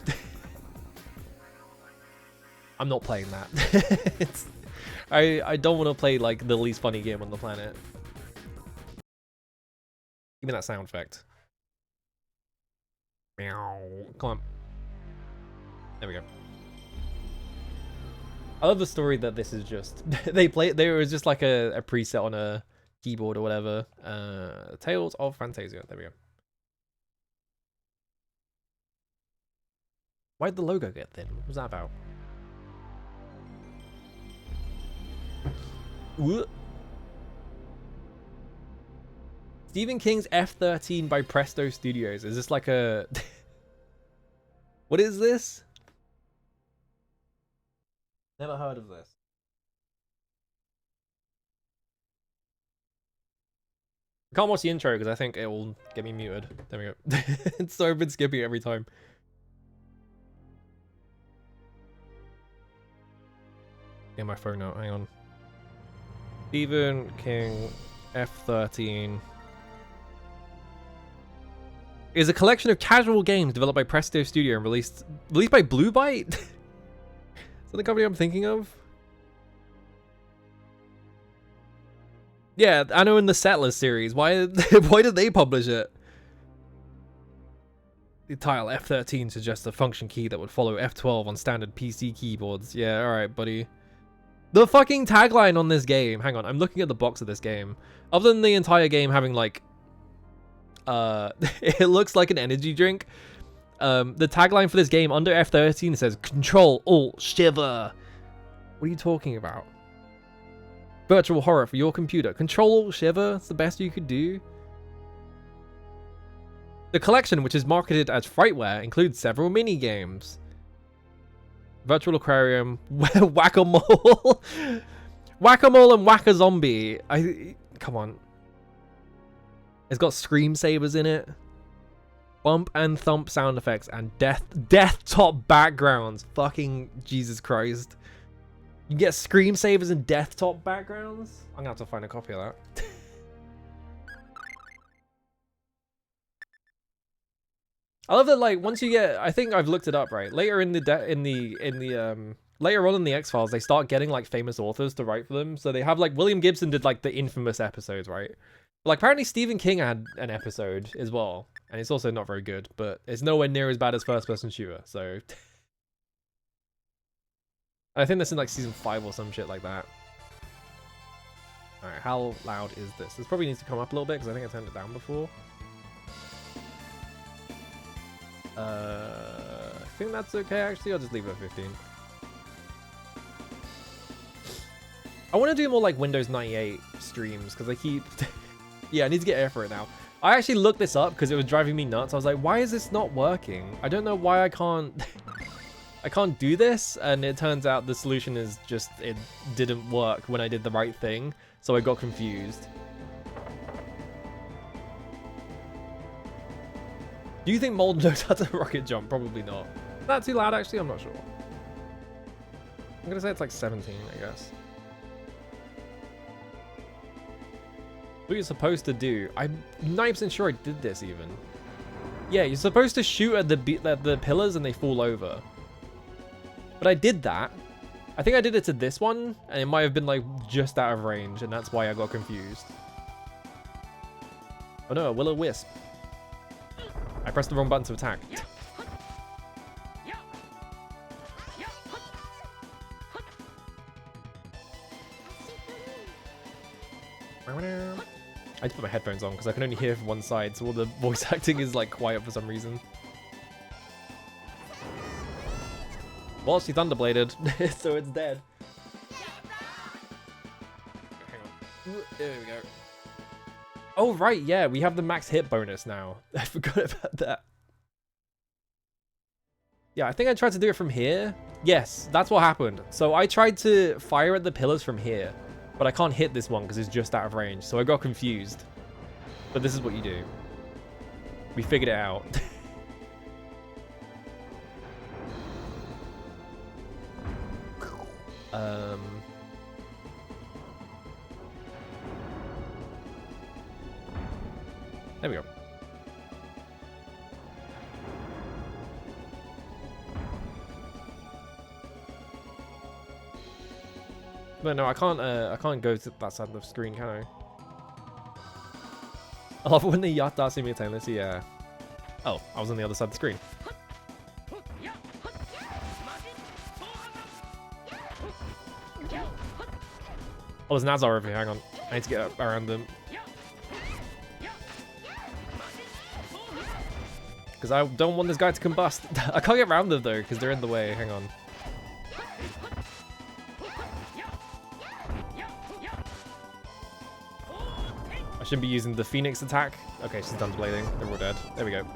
I'm not playing that. I don't want to play like the least funny game on the planet. Give me that sound effect. Meow. Come on. There we go. I love the story that this is just there was just like a preset on a keyboard or whatever. Tales of Phantasia. There we go. Why'd the logo get thin? What was that about? Stephen King's F-13 by Presto Studios. Is this like a... What is this? Never heard of this. I can't watch the intro because I think it will get me muted. There we go. So I've been skipping it every time. Get my phone out. Hang on. Stephen King F-13 is a collection of casual games developed by Presto Studio and released by Blue Byte. Is that the company I'm thinking of? Yeah, I know in the Settlers series. Why did they publish it? The title F13 suggests a function key that would follow F12 on standard PC keyboards. Yeah, alright, buddy. The fucking tagline on this game. Hang on, I'm looking at the box of this game. Other than the entire game having like... it looks like an energy drink. The tagline for this game under F13 says Control Alt Shiver. What are you talking about? Virtual horror for your computer. Control Alt Shiver? It's the best you could do. The collection, which is marketed as Frightware, includes several mini games. Virtual Aquarium, Whack-a-Mole, Whack-a-Mole and Whack-a-Zombie. Come on. It's got scream sabers in it. Bump and thump sound effects and death top backgrounds. Fucking Jesus Christ. You get scream sabers and death top backgrounds? I'm gonna have to find a copy of that. I love that, like, once you get, I think I've looked it up, right? Later in the later on in the X-Files, they start getting like famous authors to write for them. So they have like William Gibson did like the infamous episodes, right? But, like, apparently Stephen King had an episode as well, and it's also not very good, but it's nowhere near as bad as First Person Shooter. So I think that's in like season 5 or some shit like that. All right, how loud is this? This probably needs to come up a little bit because I think I turned it down before. I think that's okay, actually. I'll just leave it at 15. I want to do more like Windows 98 streams because I keep... Yeah, I need to get air for it now. I actually looked this up because it was driving me nuts. I was like, why is this not working? I don't know why I can't... I can't do this, and it turns out the solution is just it didn't work when I did the right thing, so I got confused. Do you think Mold knows how to rocket jump? Probably not. Is that too loud, actually? I'm not sure. I'm gonna say it's like 17, I guess. What you're supposed to do? I'm 90% sure I did this even. Yeah, you're supposed to shoot at the pillars and they fall over. But I did that. I think I did it to this one, and it might have been like just out of range, and that's why I got confused. Oh no, a will-o-wisp. I pressed the wrong button to attack. I had to put my headphones on because I can only hear from one side, so all the voice acting is like quiet for some reason. Well, she thunderbladed, so it's dead. Hang on. There we go. Oh, right, yeah, we have the max hit bonus now. I forgot about that. Yeah, I think I tried to do it from here. Yes, that's what happened. So I tried to fire at the pillars from here, but I can't hit this one because it's just out of range. So I got confused. But this is what you do. We figured it out. There we go. But no, I can't go to that side of the screen, can I? I love when the Yatta simultaneously, yeah. Oh, I was on the other side of the screen. Oh, there's Nazar over here, hang on. I need to get around them. Because I don't want this guy to combust. I can't get around them though, because they're in the way, hang on. I shouldn't be using the Phoenix attack. Okay, she's done blading. They're all dead. There we go.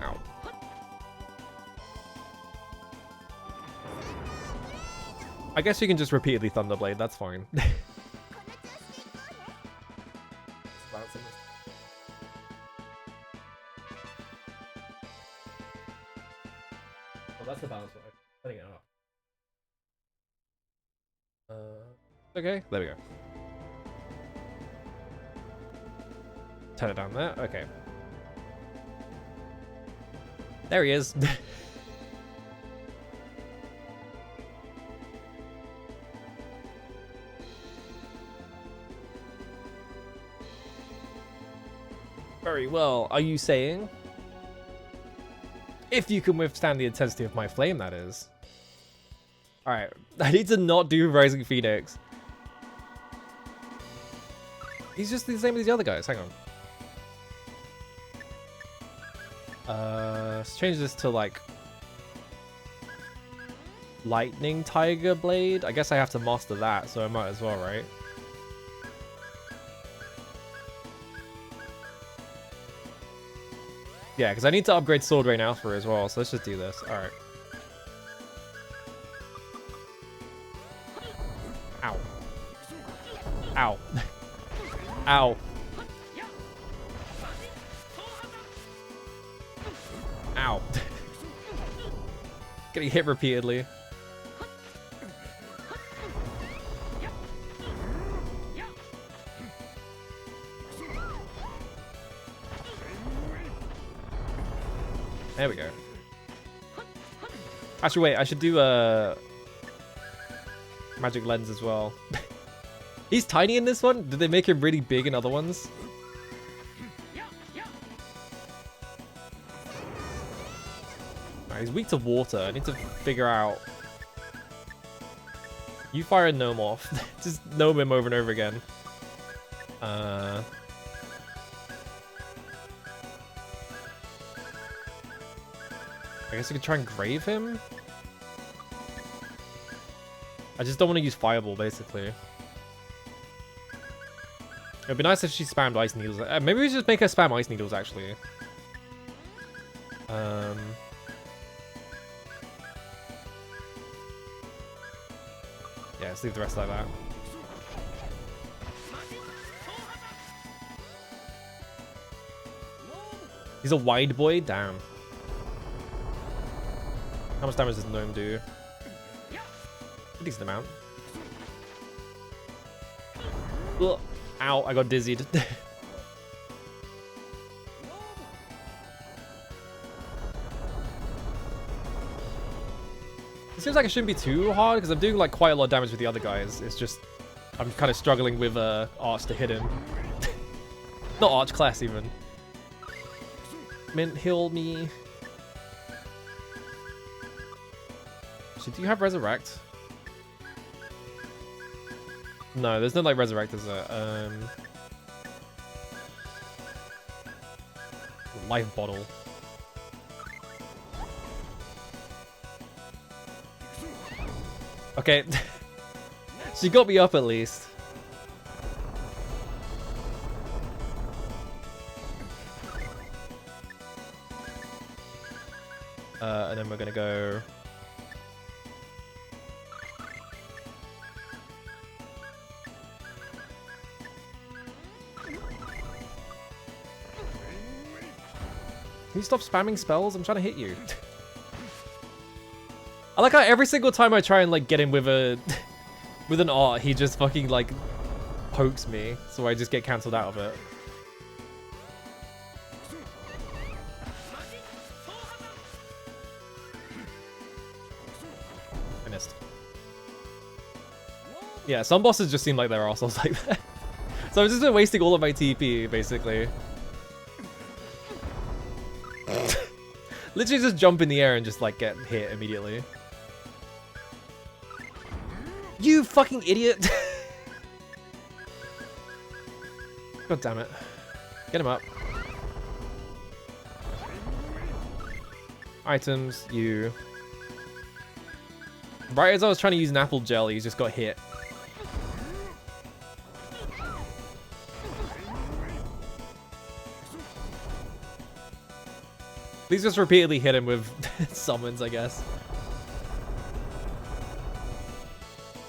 Ow. I guess you can just repeatedly Thunderblade, that's fine. Well, that's the balance one. Setting it up. Okay, there we go. Turn it down there. Okay. There he is. Very well. Are you saying? If you can withstand the intensity of my flame, that is. Alright. I need to not do Rising Phoenix. He's just the same as the other guys. Hang on. Let's change this to like Lightning Tiger Blade. I guess I have to master that, so I might as well, right? Yeah, because I need to upgrade Sword Rain Alpha as well, so let's just do this. Alright. Ow. Ow. Ow. Ow. Getting hit repeatedly. There we go. Actually, wait, I should do a magic lens as well. He's tiny in this one? Did they make him really big in other ones? Right, he's weak to water. I need to figure out. You fire a gnome off. Just gnome him over and over again. I guess I could try and grave him. I just don't want to use Fireball, basically. It'd be nice if she spammed Ice Needles. Maybe we just make her spam Ice Needles, actually. Yeah, let's leave the rest like that. He's a wide boy? Damn. How much damage does Gnome do? A decent amount. Ugh. Ow, I got dizzied. It seems like it shouldn't be too hard because I'm doing like quite a lot of damage with the other guys. It's just I'm kind of struggling with Arch to hit him. Not Arch class even. Mint, heal me. So do you have Resurrect? No, there's no like Resurrect, is there? Life Bottle. Okay. She got me up at least. And then we're gonna go. Can you stop spamming spells? I'm trying to hit you. I like how every single time I try and like get him with a with an art, he just fucking like pokes me, so I just get cancelled out of it. I missed. Yeah, some bosses just seem like they're assholes like that. So I've just been wasting all of my TP, basically. Literally just jump in the air and just like get hit immediately. You fucking idiot! God damn it. Get him up. Items, you. Right as I was trying to use an apple gel, he's just got hit. Please just repeatedly hit him with summons, I guess.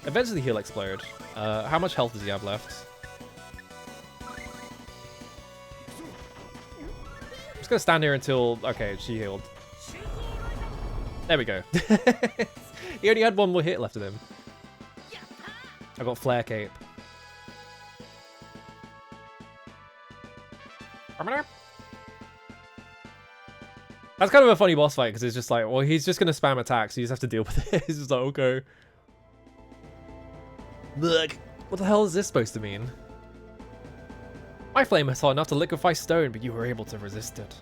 Eventually he'll explode. How much health does he have left? I'm just gonna stand here until... Okay, she healed. There we go. He only had one more hit left of him. I got Flare Cape. That's kind of a funny boss fight, because it's just like, well, he's just going to spam attacks, so you just have to deal with it. It's just like, okay. Look, what the hell is this supposed to mean? My flame is hot enough to liquefy stone, but you were able to resist it.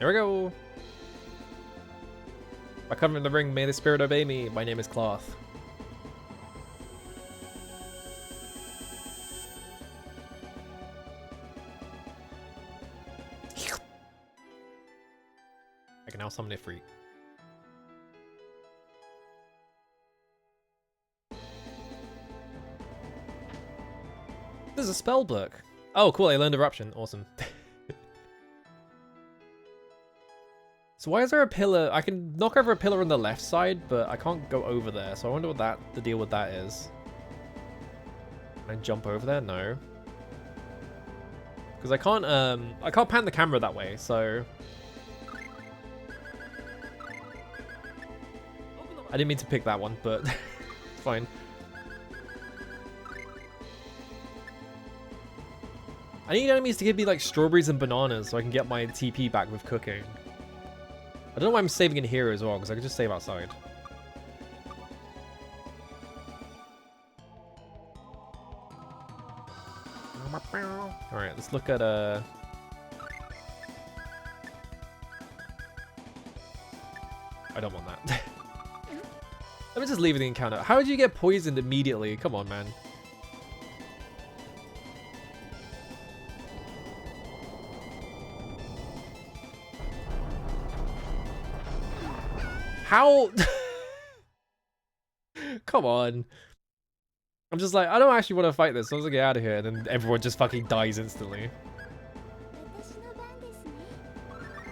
Here we go. By covering the ring, may the spirit obey me. My name is Cloth. I can now summon it free. There's a spell book. Oh, cool. I learned Eruption. Awesome. So why is there a pillar? I can knock over a pillar on the left side, but I can't go over there. So I wonder what the deal with that is. Can I jump over there? No. Because I can't pan the camera that way, so... I didn't mean to pick that one, but it's fine. I need enemies to give me like strawberries and bananas so I can get my TP back with cooking. I don't know why I'm saving in here as well, because I could just save outside. Alright, let's look at I don't want that. Let me just leave the encounter. How did you get poisoned immediately? Come on, man. How? Come on. I'm just like, I don't actually want to fight this, so I was gonna get out of here, and then everyone just fucking dies instantly.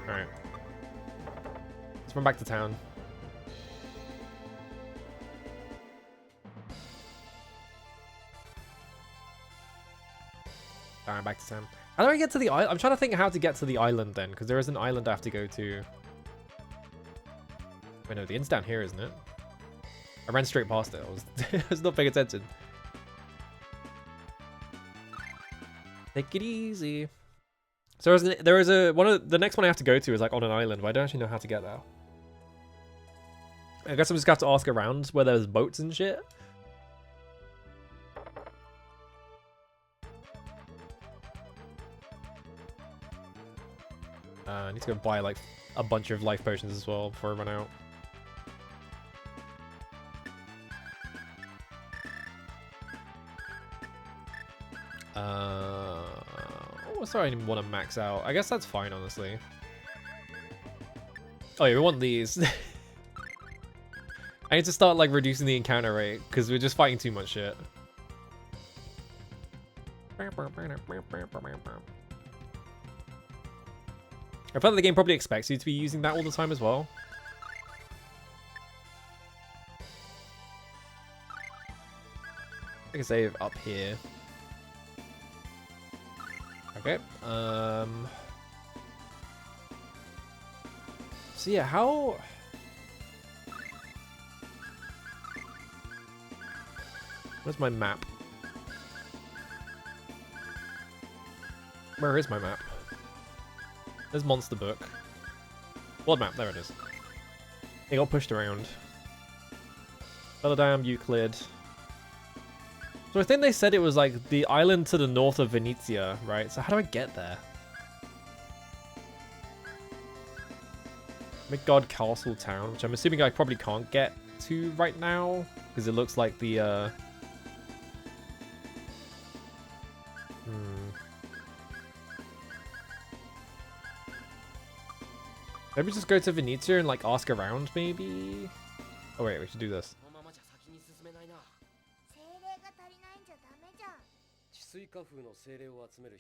Alright. Let's run back to town. Alright, back to town. How do I get to the island? I'm trying to think how to get to the island then, because there is an island I have to go to. Wait, no, the inn's down here, isn't it? I ran straight past it. I was not paying attention. Take it easy. So there is the next one I have to go to is like on an island, but I don't actually know how to get there. I guess I'm just gonna have to ask around where there's boats and shit. I need to go buy like a bunch of life potions as well before I run out. Sorry, I didn't want to max out. I guess that's fine, honestly. Oh yeah, we want these. I need to start like reducing the encounter rate because we're just fighting too much shit. I feel like the game probably expects you to be using that all the time as well. I can save up here. Okay. So yeah, how... Where's my map? Where is my map? There's Monster Book. World map, there it is. It got pushed around. Belladam, Euclid. So I think they said it was like the island to the north of Venezia, right? So how do I get there? Midgard Castle Town, which I'm assuming I probably can't get to right now, because it looks like the, Maybe just go to Venezia and, like, ask around, maybe? Oh, wait, we should do this.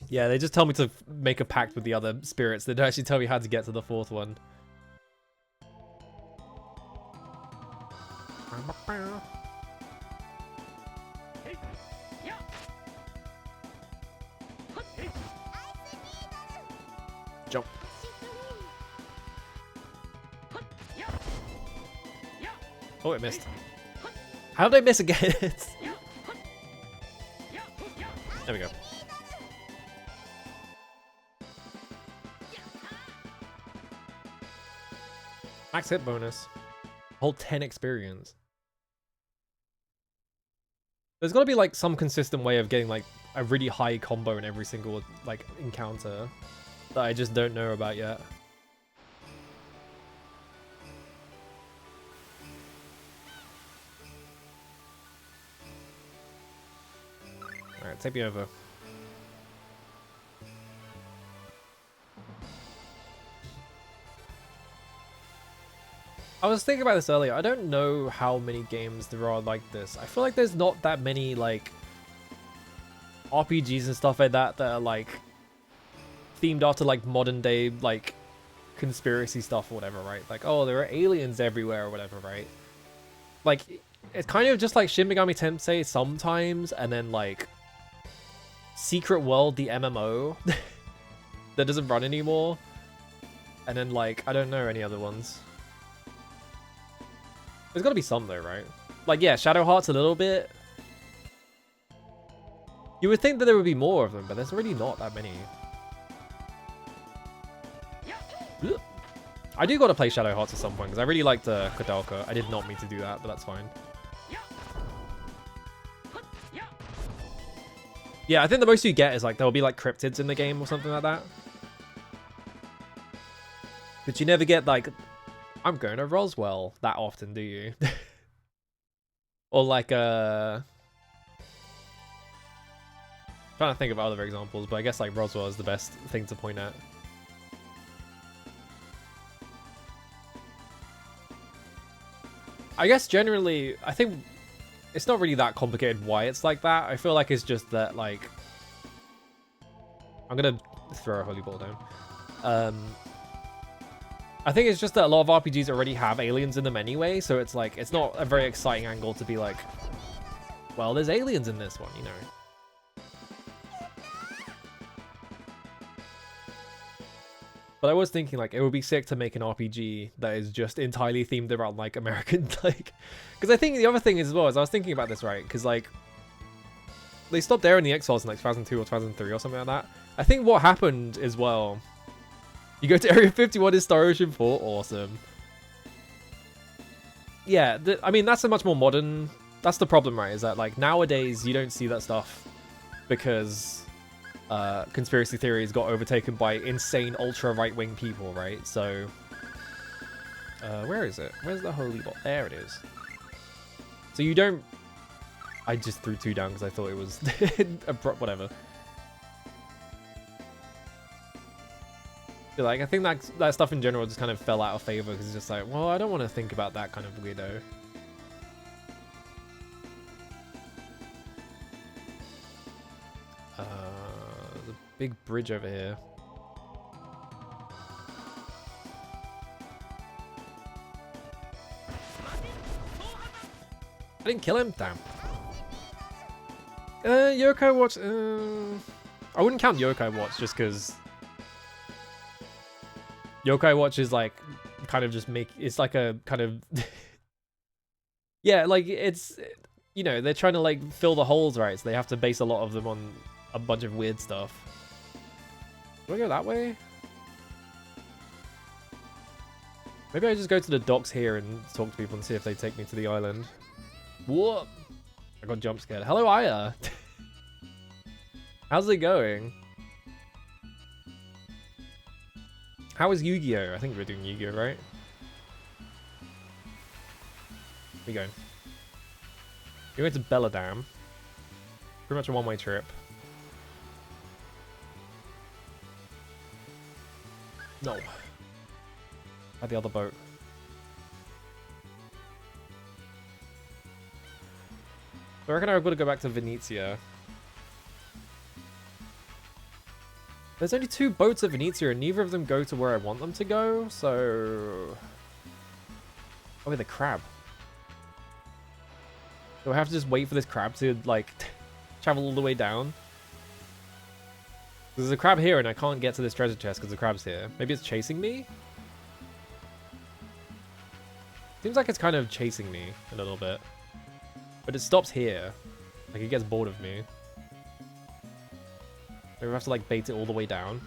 Yeah, they just tell me to make a pact with the other spirits. They don't actually tell me how to get to the fourth one. Jump. Oh, it missed. How did I miss again? There we go. Max hit bonus. Whole 10 experience. There's got to be like some consistent way of getting like a really high combo in every single like encounter that I just don't know about yet. Alright, take me over. I was thinking about this earlier. I don't know how many games there are like this. I feel like there's not that many like RPGs and stuff like that that are like themed after like modern day like conspiracy stuff or whatever, right? Like, oh, there are aliens everywhere or whatever, right? Like, it's kind of just like Shin Megami Tensei sometimes, and then like Secret World, the MMO that doesn't run anymore, and then like I don't know any other ones. There's got to be some though, right? Like, yeah, Shadow Hearts a little bit. You would think that there would be more of them, but there's really not that many. I do got to play Shadow Hearts at some point, because I really liked Kodalka. I did not mean to do that, but that's fine. Yeah, I think the most you get is like, there will be like cryptids in the game or something like that. But you never get like, I'm going to Roswell that often, do you? Or like, trying to think of other examples, but I guess like Roswell is the best thing to point at. I guess generally, I think it's not really that complicated why it's like that. I feel like it's just that, like, I'm gonna throw a holy ball down. I think it's just that a lot of RPGs already have aliens in them anyway, so it's like, it's not a very exciting angle to be like, well, there's aliens in this one, you know. But I was thinking, like, it would be sick to make an RPG that is just entirely themed around, like, American, like... Because I think the other thing is, as well, is I was thinking about this, right? Because, like, they stopped airing the X-Files in, like, 2002 or 2003 or something like that. I think what happened as well... You go to Area 51 in Star Ocean 4, awesome. Yeah, I mean, that's a much more modern... That's the problem, right? Is that, like, nowadays, you don't see that stuff because... conspiracy theories got overtaken by insane ultra right-wing people, right? So, where is it? Where's the holy ball? There it is. So you don't... I just threw 2 down because I thought it was... whatever. Like, I think that stuff in general just kind of fell out of favor because it's just like, well, I don't want to think about that kind of weirdo. Big bridge over here. I didn't kill him? Damn. Yokai Watch. I wouldn't count Yokai Watch just because Yokai Watch is like kind of just it's like a kind of yeah, like it's, you know, they're trying to like fill the holes, right? So they have to base a lot of them on a bunch of weird stuff. Do I go that way? Maybe I just go to the docks here and talk to people and see if they take me to the island. Whoa! I got jump scared. Hello, Aya! How's it going? How is Yu-Gi-Oh? I think we're doing Yu-Gi-Oh, right? Where we going? We're going to Belladam. Pretty much a one-way trip. No. At the other boat. So I reckon I've got to go back to Venezia. There's only 2 boats at Venezia and neither of them go to where I want them to go, so... Oh, wait, the crab. Do I have to just wait for this crab to, like, travel all the way down? There's a crab here and I can't get to this treasure chest because the crab's here. Maybe it's chasing me? Seems like it's kind of chasing me a little bit. But it stops here. Like, it gets bored of me. Maybe we have to, like, bait it all the way down.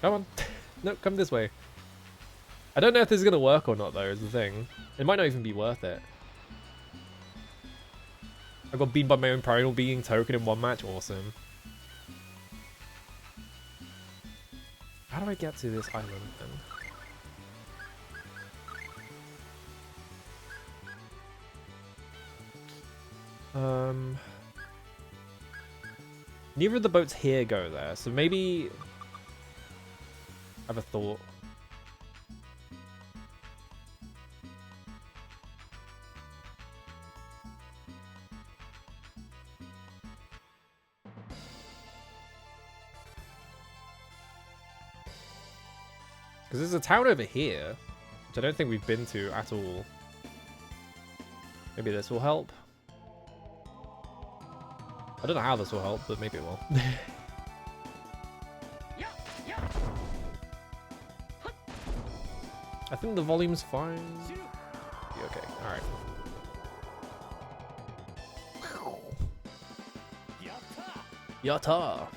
Come on. No, come this way. I don't know if this is going to work or not, though, is the thing. It might not even be worth it. I got beaten by my own primal being token in one match. Awesome. How do I get to this island, then? Neither of the boats here go there, so maybe... I have a thought. Because there's a town over here, which I don't think we've been to at all. Maybe this will help. I don't know how this will help, but maybe it will. I think the volume's fine. Yeah, okay, alright. Yatta!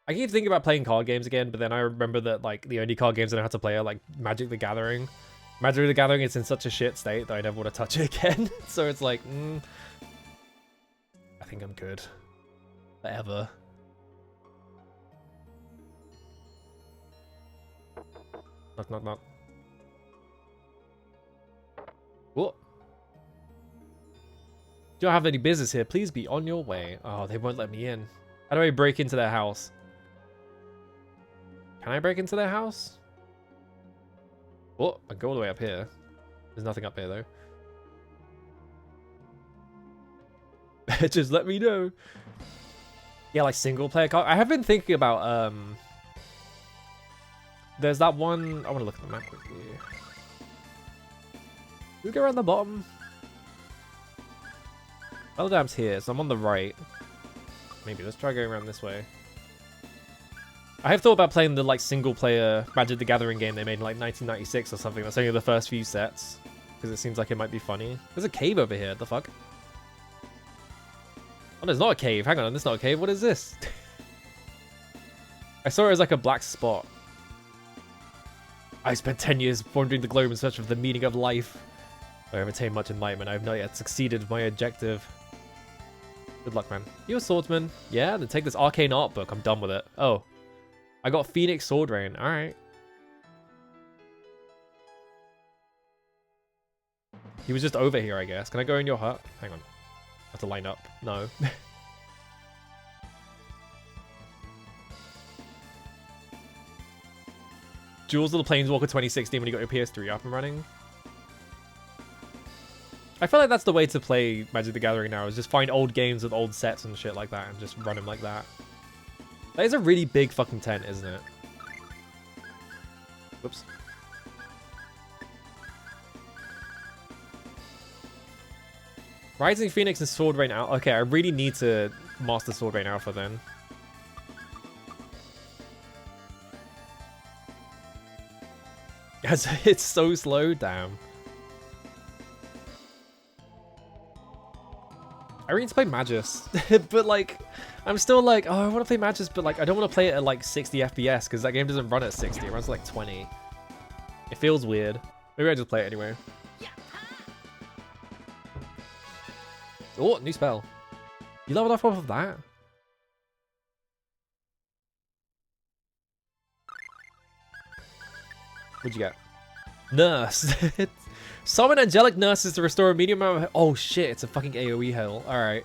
I keep thinking about playing card games again, but then I remember that, like, the only card games I know how to play are, like, Magic the Gathering. Magic the Gathering is in such a shit state that I never want to touch it again. So it's like, I think I'm good. Forever. Knock. What? Do you have any business here? Please be on your way. Oh, they won't let me in. How do I break into their house? Can I break into their house? Oh, I go all the way up here. There's nothing up here, though. Just let me know. Yeah, like single player card. I have been thinking about, there's that one... I want to look at the map quickly. Do we go around the bottom? Belladam's here, so I'm on the right. Maybe, let's try going around this way. I have thought about playing the, like, single-player Magic the Gathering game they made in, like, 1996 or something. That's only the first few sets. Because it seems like it might be funny. There's a cave over here. The fuck? Oh, there's not a cave. Hang on, there's not a cave. What is this? I saw it as, like, a black spot. I spent 10 years wandering the globe in search of the meaning of life. I have attained much enlightenment. I have not yet succeeded with my objective. Good luck, man. You a swordsman? Yeah, then take this arcane art book. I'm done with it. Oh. I got Phoenix Sword Rain. Alright. He was just over here, I guess. Can I go in your hut? Hang on. I have to line up. No. Jules of the Planeswalker 2016 when you got your PS3 up and running. I feel like that's the way to play Magic the Gathering now, is just find old games with old sets and shit like that and just run them like that. That is a really big fucking tent, isn't it? Whoops. Rising Phoenix and Sword Rain Alpha. Okay, I really need to master Sword Rain Alpha then. It's so slow, damn. I really need to play Magus, but like, I'm still like, oh, I want to play Magus, but like, I don't want to play it at like 60 FPS because that game doesn't run at 60. It runs like 20. It feels weird. Maybe I just play it anyway. Oh, new spell. You leveled up off of that? What'd you get? Nurse. Summon angelic nurses to restore a medium amount of... Oh shit, it's a fucking AoE heal. Alright.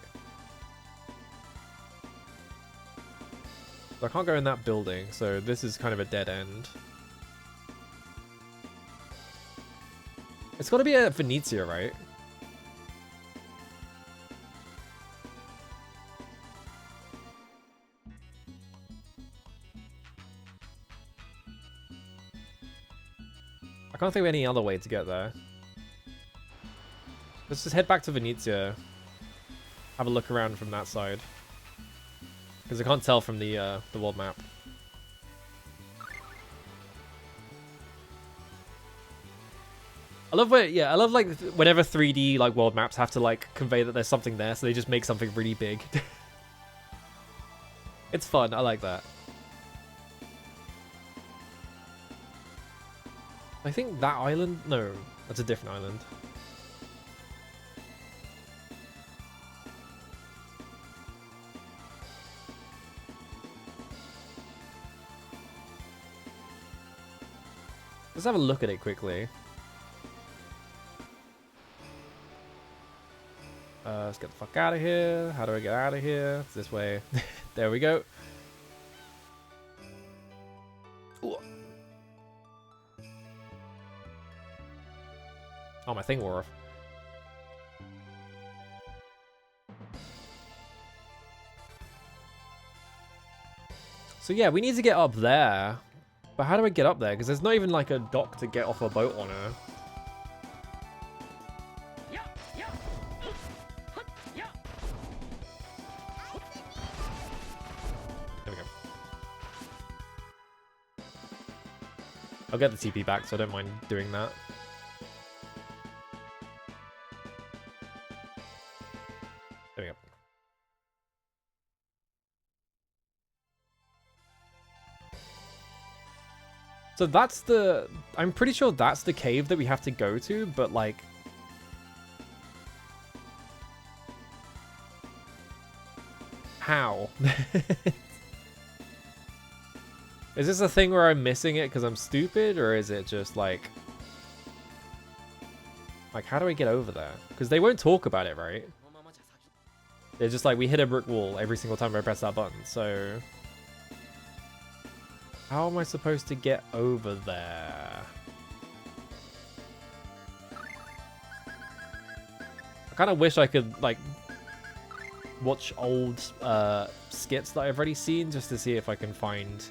So I can't go in that building, so this is kind of a dead end. It's gotta be at Venezia, right? I can't think of any other way to get there. Let's just head back to Venezia. Have a look around from that side. Because I can't tell from the world map. I love where, yeah, I love like whenever 3D like world maps have to like convey that there's something there, so they just make something really big. It's fun, I like that. I think that island, no, that's a different island. Let's have a look at it quickly. Let's get the fuck out of here. How do I get out of here? It's this way. There we go. Ooh. Oh, my thing wore off. So yeah, we need to get up there. But how do I get up there? Because there's not even like a dock to get off a boat on her. There we go. I'll get the TP back, so I don't mind doing that. There we go. So that's the... I'm pretty sure that's the cave that we have to go to, but like... How? Is this a thing where I'm missing it because I'm stupid, or is it just like... Like, how do I get over there? Because they won't talk about it, right? They're just like, we hit a brick wall every single time I press that button, so... How am I supposed to get over there? I kind of wish I could, like, watch old skits that I've already seen just to see if I can find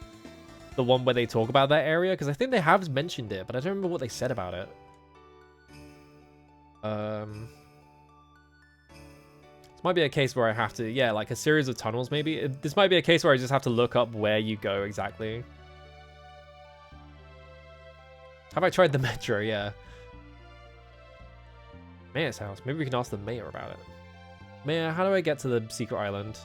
the one where they talk about that area, because I think they have mentioned it, but I don't remember what they said about it. This might be a case where I have to, yeah, like a series of tunnels maybe. This might be a case where I just have to look up where you go exactly. Have I tried the metro? Yeah. Mayor's house. Maybe we can ask the mayor about it. Mayor, how do I get to the secret island?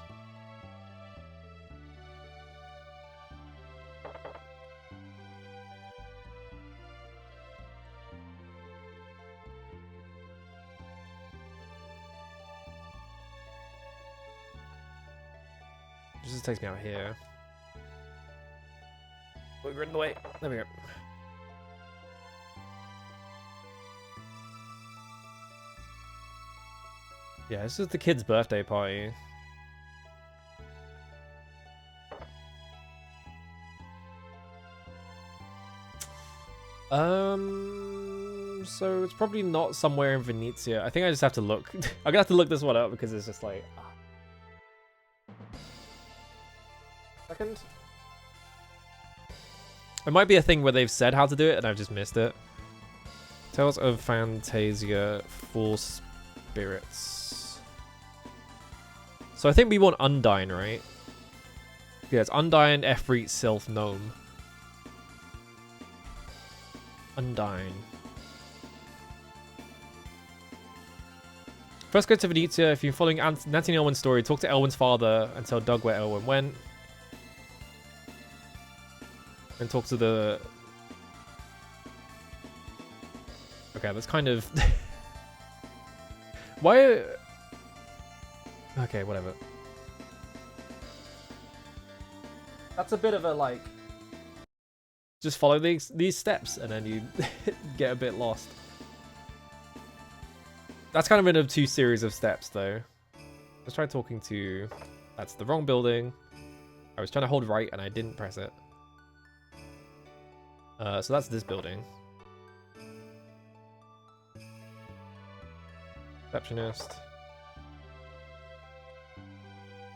It just takes me out here. Oh, we're in the way. There we go. Yeah, this is the kid's birthday party. So it's probably not somewhere in Venezia. I think I just have to look. I'm gonna have to look this one up because it's just like... Second? It might be a thing where they've said how to do it and I've just missed it. Tales of Phantasia, Four Spirits. So I think we want Undyne, right? Yeah, it's Undyne, Efreet, Sylph, Gnome. Undyne. First go to Venetia. If you're following Nancy and Elwin's story, talk to Elwin's father and tell Doug where Elwin went. And talk to the... Okay, that's kind of... Why... Okay, whatever. That's a bit of a, like... Just follow these steps, and then you get a bit lost. That's kind of an obtuse series of steps, though. Let's try talking to... That's the wrong building. I was trying to hold right, and I didn't press it. So that's this building. Receptionist.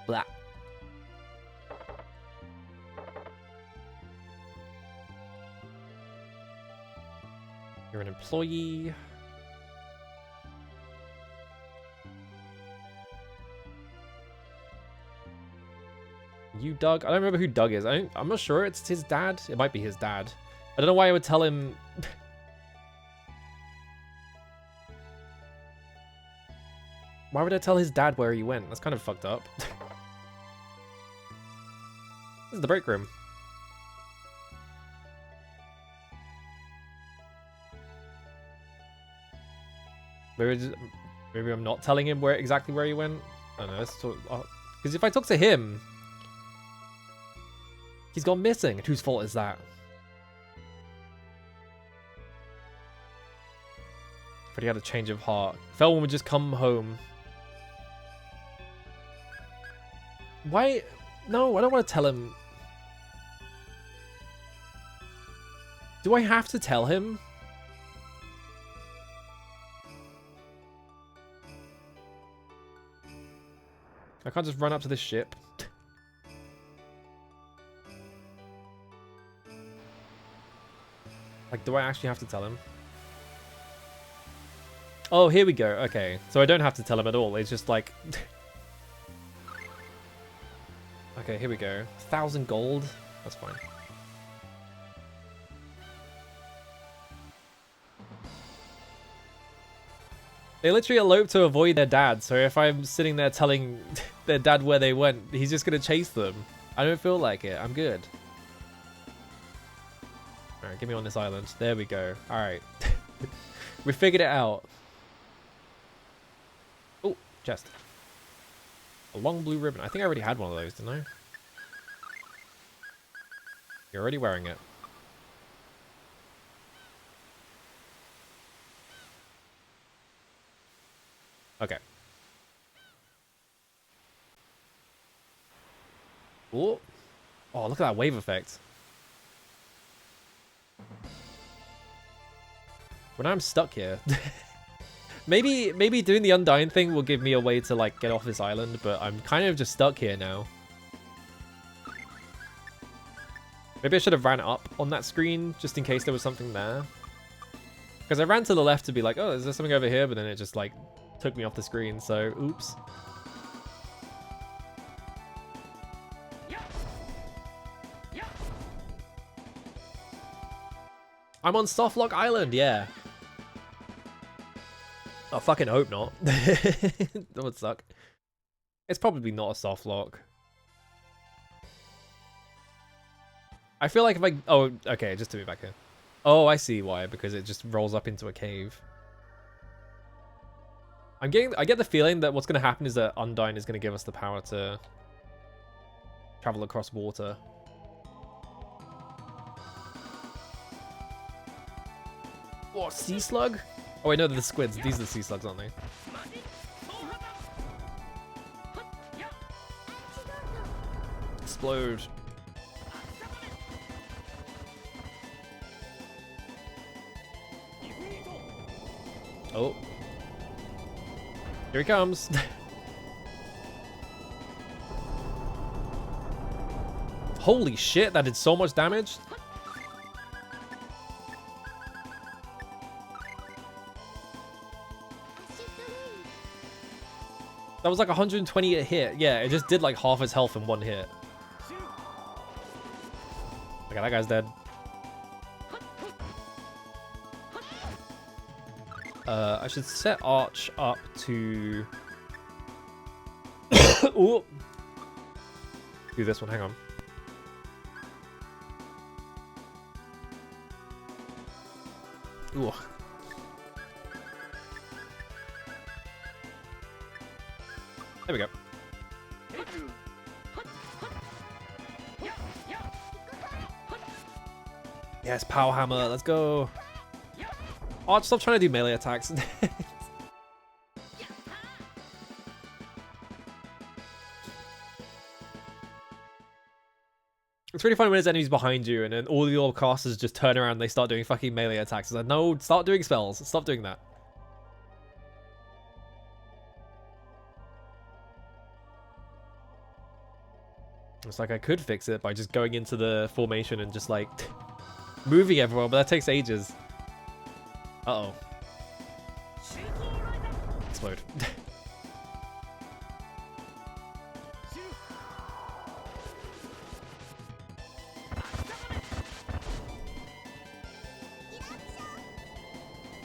Blah. You're an employee. You, Doug? I don't remember who Doug is. I'm not sure it's his dad. It might be his dad. I don't know why I would tell him... Why would I tell his dad where he went? That's kind of fucked up. This is the break room. Maybe I'm not telling him exactly where he went. I don't know. Because if I talk to him, he's gone missing. Whose fault is that? But he had a change of heart. Felwyn would just come home. Why? No, I don't want to tell him. Do I have to tell him? I can't just run up to this ship. Like, do I actually have to tell him? Oh, here we go. Okay, so I don't have to tell him at all. It's just like... Okay, here we go. 1,000 gold. That's fine. They literally eloped to avoid their dad, so if I'm sitting there telling their dad where they went, he's just gonna chase them. I don't feel like it. I'm good. Alright, get me on this island. There we go. Alright. We figured it out. Oh, chest. A long blue ribbon. I think I already had one of those, didn't I? You're already wearing it. Okay. Oh, look at that wave effect. When I'm stuck here. maybe doing the Undying thing will give me a way to like get off this island, but I'm kind of just stuck here now. Maybe I should have ran up on that screen just in case there was something there. Because I ran to the left to be like, oh, is there something over here? But then it just like took me off the screen, so oops. I'm on Softlock Island, yeah. I fucking hope not. That would suck. It's probably not a softlock. I feel like if I... Oh, okay, just to be back here. Oh, I see why, because it just rolls up into a cave. I get the feeling that what's going to happen is that Undyne is going to give us the power to travel across water. What, sea slug? Oh wait, no, they're the squids. These are the sea slugs, aren't they? Explode. Oh. Here he comes. Holy shit, that did so much damage. That was like 120 a hit. Yeah, it just did like half his health in one hit. Okay, that guy's dead. I should set Arch up to... Ooh. Do this one, hang on. Ooh. There we go. Yes, Power Hammer, let's go. Arch, stop trying to do melee attacks. It's really funny when there's enemies behind you and then all your casters just turn around and they start doing fucking melee attacks. It's like, no, start doing spells. Stop doing that. It's like I could fix it by just going into the formation and just like moving everyone, but that takes ages. Uh-oh. Explode.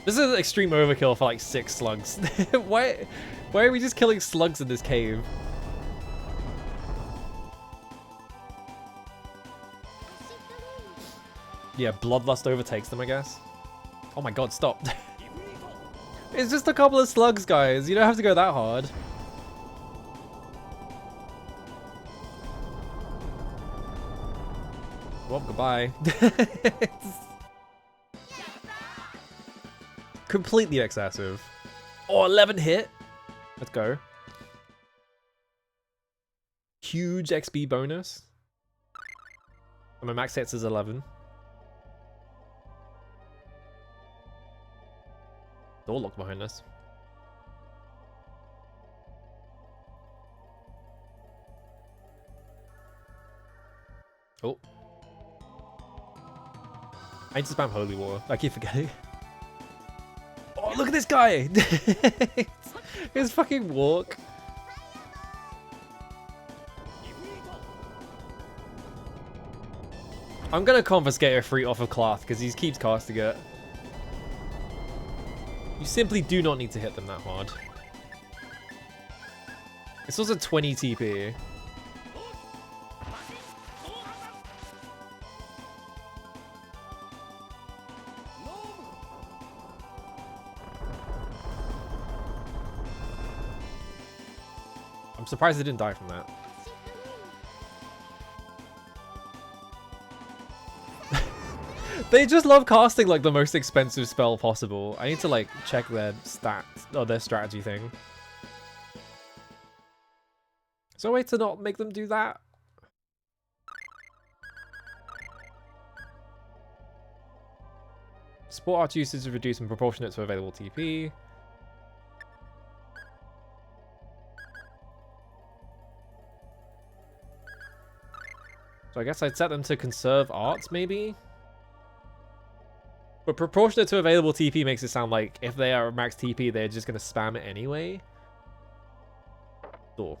This is an extreme overkill for like 6 slugs. Why are we just killing slugs in this cave? Yeah, bloodlust overtakes them, I guess. Oh my god, stop. It's just a couple of slugs, guys. You don't have to go that hard. Well, goodbye. Completely excessive. Oh, 11 hit. Let's go. Huge XP bonus. And my max hits is 11. Door locked behind us. Oh. I need to spam Holy War. I keep forgetting. Oh, look at this guy! His fucking walk. I'm gonna confiscate a free off of Cloth because he keeps casting it. You simply do not need to hit them that hard. It's also 20 TP. I'm surprised they didn't die from that. They just love casting like the most expensive spell possible. I need to like check their stats or their strategy thing. Is there a way to not make them do that? Support arch usage is reduced and proportionate to available TP. So I guess I'd set them to conserve arts, maybe? But proportionate to available TP makes it sound like if they are max TP, they're just going to spam it anyway. Door.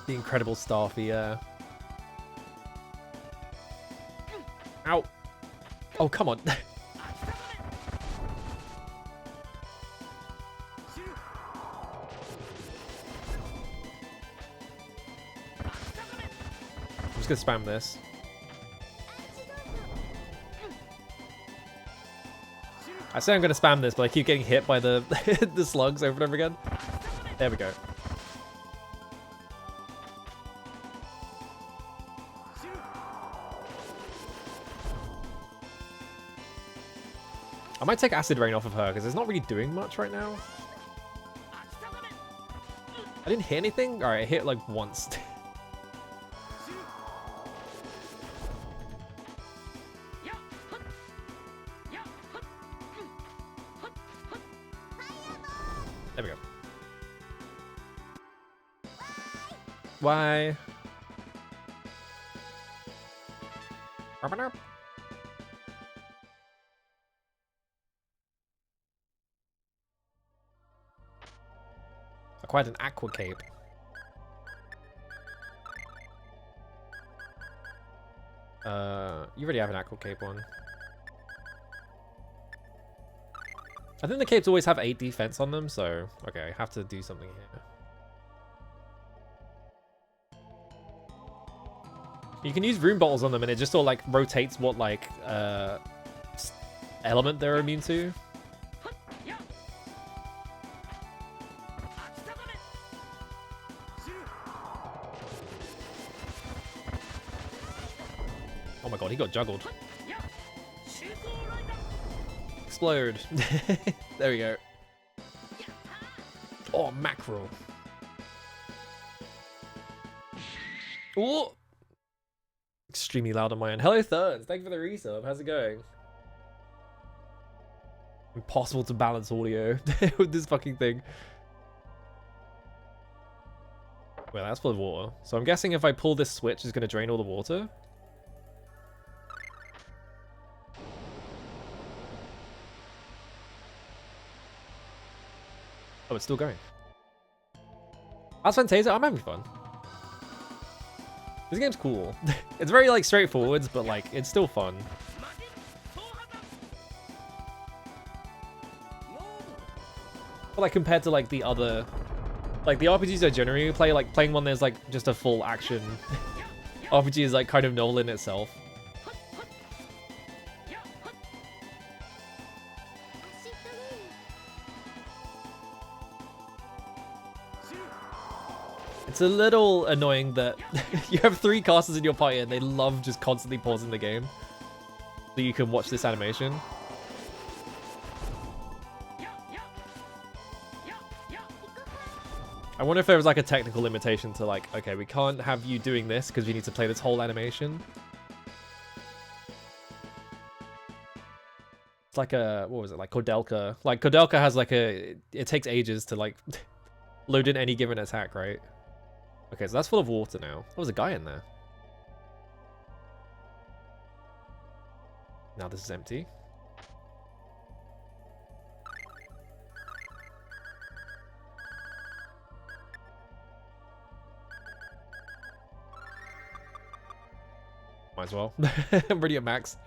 The incredible Starfy, yeah. Ow. Oh, come on. I'm just gonna spam this. I say I'm gonna spam this, but I keep getting hit by the the slugs over and over again. There we go. I might take Acid Rain off of her because it's not really doing much right now. I didn't hit anything? Alright, I hit like once. There we go. Why? Acquired an Aqua Cape. You already have an Aqua Cape one. I think the capes always have 8 defense on them, so okay, I have to do something here. You can use rune bottles on them and it just sort of like rotates what like element they're immune to. Oh my god, he got juggled. Explode. There we go. Oh, mackerel. Oh! Extremely loud on my end. Hello, Thurns. Thank you for the resub. How's it going? Impossible to balance audio with this fucking thing. Well, that's full of water. So I'm guessing if I pull this switch, it's going to drain all the water. Oh, it's still going. That's Phantasia. I'm having fun. This game's cool. It's very like straightforward, but like it's still fun. But like compared to like the other, like the RPGs I generally play, like playing one there's like just a full action RPG is like kind of novel in itself. It's a little annoying that you have 3 casters in your party and they love just constantly pausing the game so you can watch this animation. I wonder if there was like a technical limitation to like, okay, we can't have you doing this because we need to play this whole animation. It's like a, what was it, like Kodelka. Like Kodelka has like a, it takes ages to like load in any given attack, right? Okay, so that's full of water now. Oh, there's a guy in there. Now this is empty. Might as well. I'm already at max.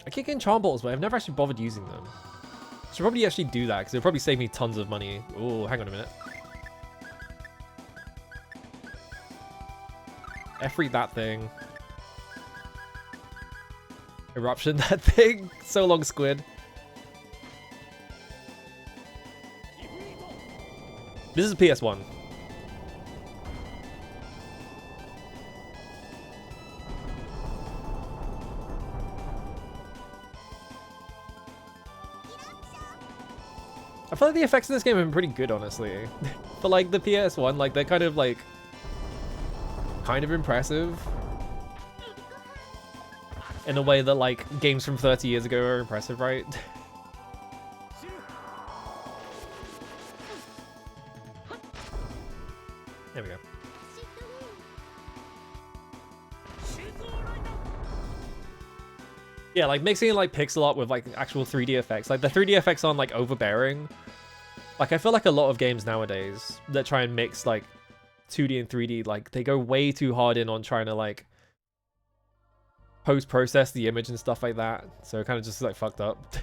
I keep getting charm bottles, but I've never actually bothered using them. Should probably actually do that because it'll probably save me tons of money. Oh, hang on a minute. F-read that thing. Eruption that thing. So long, squid. This is PS1. I feel like the effects in this game have been pretty good, honestly. But like the PS1, like they're kind of impressive. In a way that like games from 30 years ago are impressive, right? There we go. Yeah, like mixing like pixel art with like actual 3D effects. Like the 3D effects on like overbearing. Like I feel like a lot of games nowadays that try and mix like 2D and 3D, like they go way too hard in on trying to like post-process the image and stuff like that. So it kind of just like fucked up.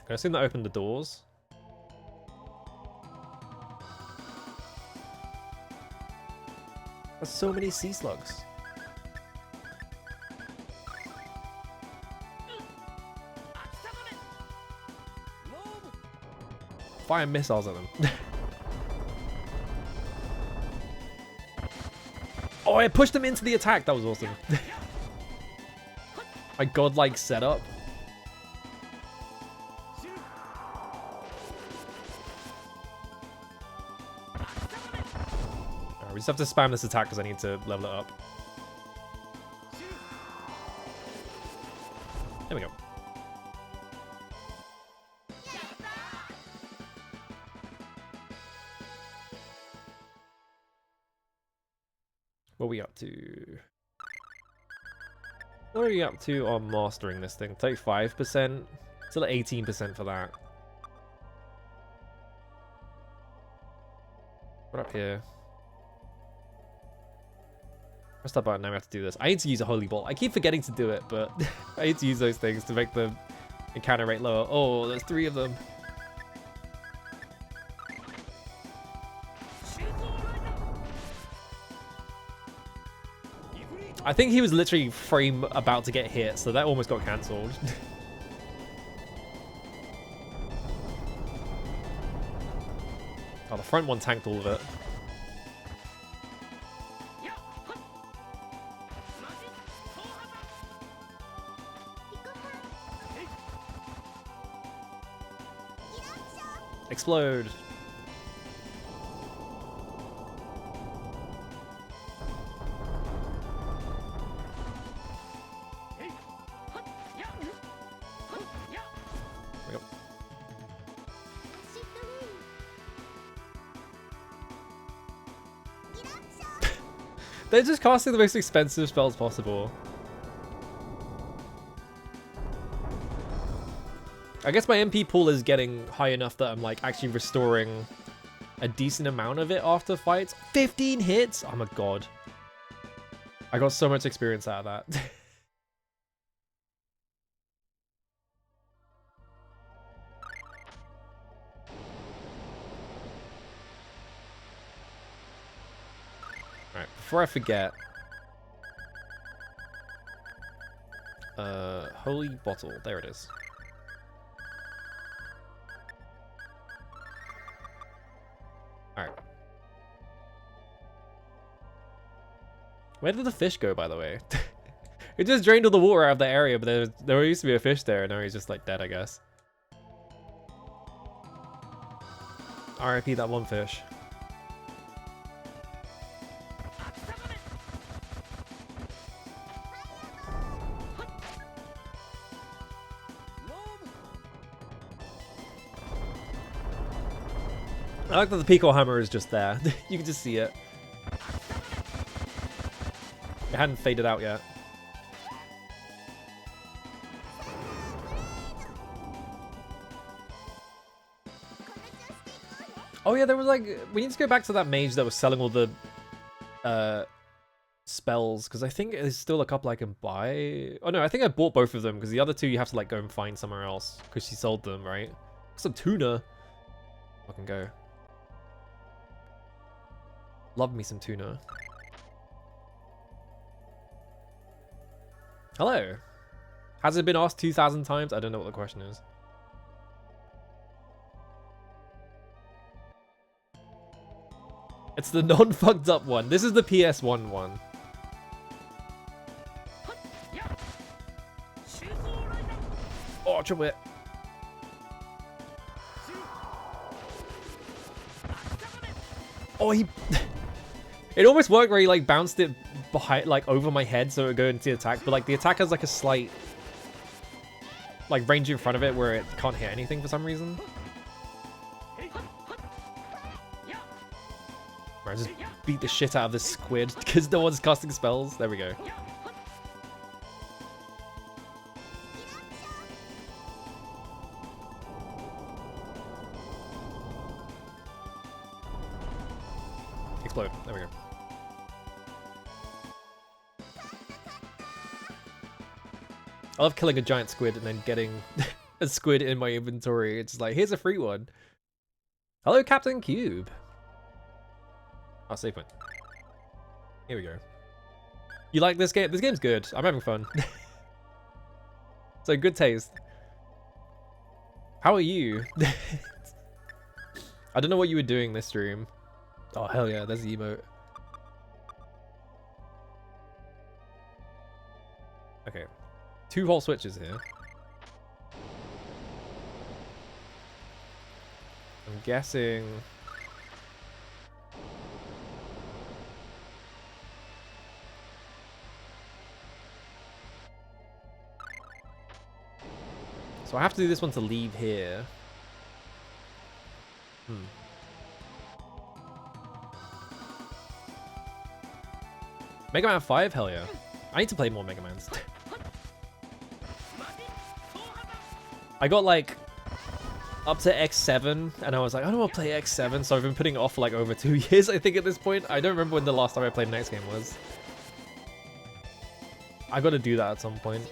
I assume that opened the doors. There's so many sea slugs. Fire missiles at them. Oh, I pushed them into the attack. That was awesome. My godlike setup. Alright, we just have to spam this attack because I need to level it up. There we go. What are we up to? What are we up to on mastering this thing? 35%. Still at 18% for that. What up here? Press that button, now we have to do this. I need to use a holy bolt. I keep forgetting to do it, but I need to use those things to make the encounter rate lower. Oh, there's 3 of them. I think he was literally frame about to get hit, so that almost got cancelled. Oh, the front one tanked all of it. Explode. They're just casting the most expensive spells possible. I guess my MP pool is getting high enough that I'm like actually restoring a decent amount of it after fights. 15 hits? Oh my god. I got so much experience out of that. Alright, before I forget. Holy bottle. There it is. Alright. Where did the fish go, by the way? It just drained all the water out of the area, but there used to be a fish there, and now he's just like dead, I guess. RIP that one fish. I like that the Pico Hammer is just there. You can just see it. It hadn't faded out yet. Oh yeah, there was like... We need to go back to that mage that was selling all the spells, because I think there's still a couple I can buy. Oh no, I think I bought both of them, because the other 2 you have to like go and find somewhere else, because she sold them, right? Some tuna. Fucking go. Love me some tuna. Hello. Has it been asked 2,000 times? I don't know what the question is. It's the non-fucked up one. This is the PS1 one. Oh, triple hit. Oh, he... It almost worked where he like bounced it behind, like over my head, so it would go into the attack. But like the attack has like a slight, like range in front of it where it can't hit anything for some reason. I just beat the shit out of this squid because no one's casting spells. There we go. Explode. There we go. I love killing a giant squid and then getting a squid in my inventory. It's like, here's a free one. Hello, Captain Cube. Oh, save point. Here we go. You like this game? This game's good. I'm having fun. So, good taste. How are you? I don't know what you were doing this stream. Oh, hell yeah, there's the emote. Okay. 2 whole switches here. I'm guessing... So I have to do this one to leave here. Mega Man 5? Hell yeah. I need to play more Mega Mans. I got like up to X7 and I was like, I don't want to play X7, so I've been putting it off for like over 2 years, I think, at this point. I don't remember when the last time I played an X game was. I gotta do that at some point.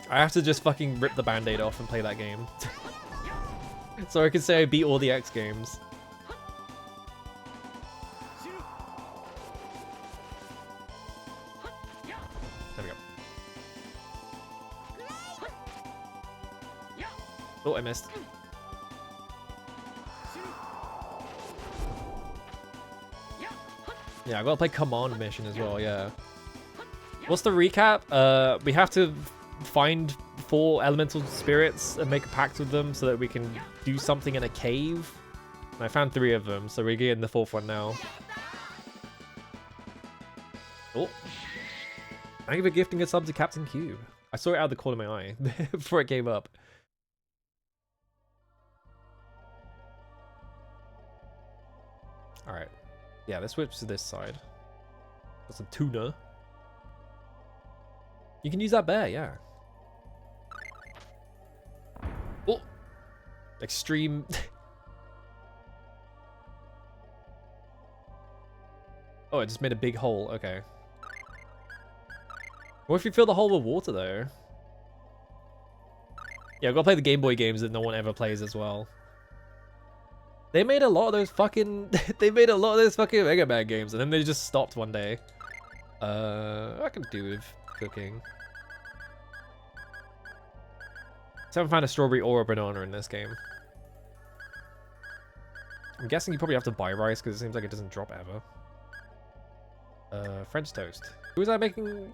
I have to just fucking rip the band-aid off and play that game. So I can say I beat all the X games. There we go. Oh, I missed. Yeah, I gotta play Command Mission as well, yeah. What's the recap? We have to find 4 elemental spirits and make a pact with them so that we can do something in a cave. And I found 3 of them, so we're getting the 4th one now. Oh. Thank you for gifting a sub to Captain Cube. I saw it out of the corner of my eye before it came up. Alright. Yeah, let's switch to this side. That's a tuna. You can use that bear, yeah. Oh! Extreme... Oh, it just made a big hole. Okay. What if you fill the hole with water, though? Yeah, I've got to play the Game Boy games that no one ever plays as well. They made a lot of those fucking... they made a lot of those fucking Mega Man games, and then they just stopped one day. I can do with cooking. So I haven't found a strawberry or a banana in this game. I'm guessing you probably have to buy rice, because it seems like it doesn't drop ever. French toast. Who was I making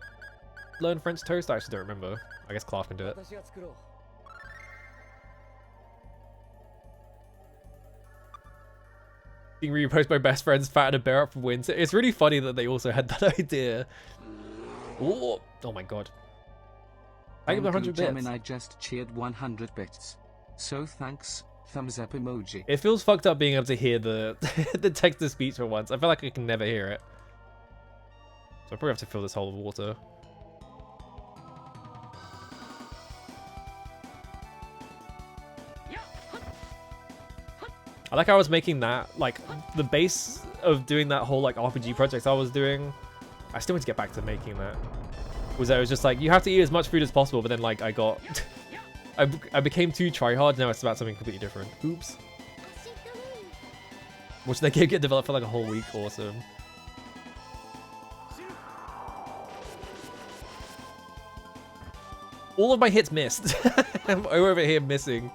learn French toast? I actually don't remember. I guess Clark can do it. Being reposted by best friends, fatten a bear up for wins. It's really funny that they also had that idea. Oh my god. I give 100 bits. Gemini just cheered 100 bits. So thanks. Thumbs up emoji. It feels fucked up being able to hear the the text to speech for once. I feel like I can never hear it. So I probably have to fill this hole with water. I like how I was making that, like, the base of doing that whole, like, RPG project I was doing. I still need to get back to making that. Was that it was just like, you have to eat as much food as possible, but then, like, I got... I became too try-hard, now it's about something completely different. Oops. Watching that game get developed for, like, a whole week. Awesome. All of my hits missed. I'm over here missing.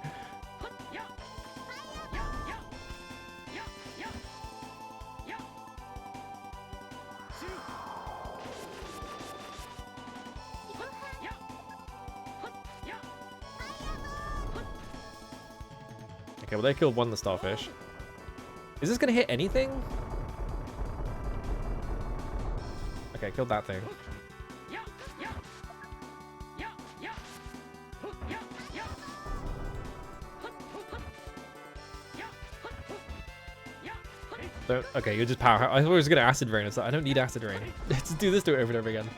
Okay, well they killed one of the starfish. Is this gonna hit anything? Okay, killed that thing. Don't, okay, you're just power. I thought I was gonna acid rain. It's like, I don't need acid rain. Let's do this to it over and over again.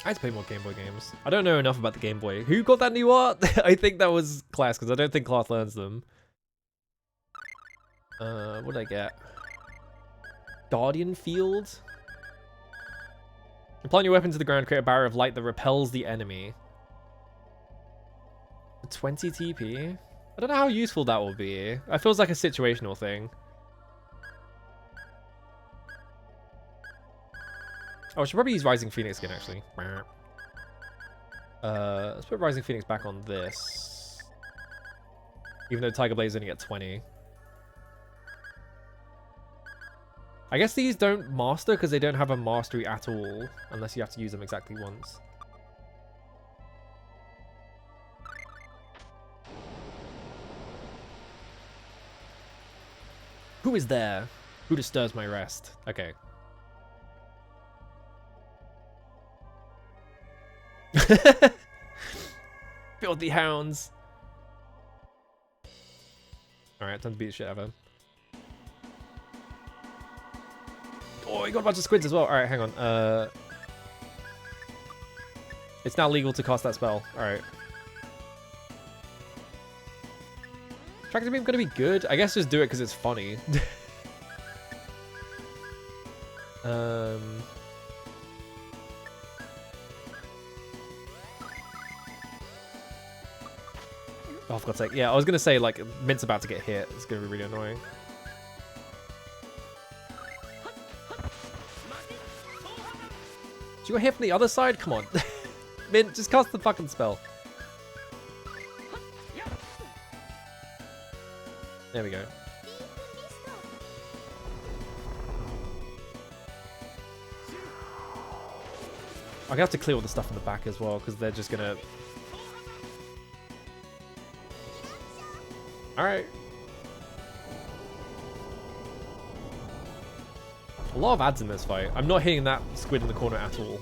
I had to play more Game Boy games. I don't know enough about the Game Boy. Who got that new art? I think that was Class, because I don't think Class learns them. What did I get? Guardian Field? Applying your weapon to the ground, create a barrier of light that repels the enemy. 20 TP? I don't know how useful that will be. It feels like a situational thing. Oh, I should probably use Rising Phoenix again, actually. Let's put Rising Phoenix back on this. Even though Tiger Blaze only get 20. I guess these don't master because they don't have a mastery at all. Unless you have to use them exactly once. Who is there? Who disturbs my rest? Okay. Filthy hounds. Alright, time to beat the shit out of him. Oh, you got a bunch of squids as well. All right, hang on. It's now legal to cast that spell. All right. Tractor beam gonna be good. I guess just do it because it's funny. Oh, for God's sake. Yeah, I was gonna say, like, Mint's about to get hit. It's gonna be really annoying. You got hit from the other side? Come on. Mint, just cast the fucking spell. There we go. I'm gonna have to clear all the stuff in the back as well, because they're just gonna... Alright. A lot of ads in this fight. I'm not hitting that squid in the corner at all.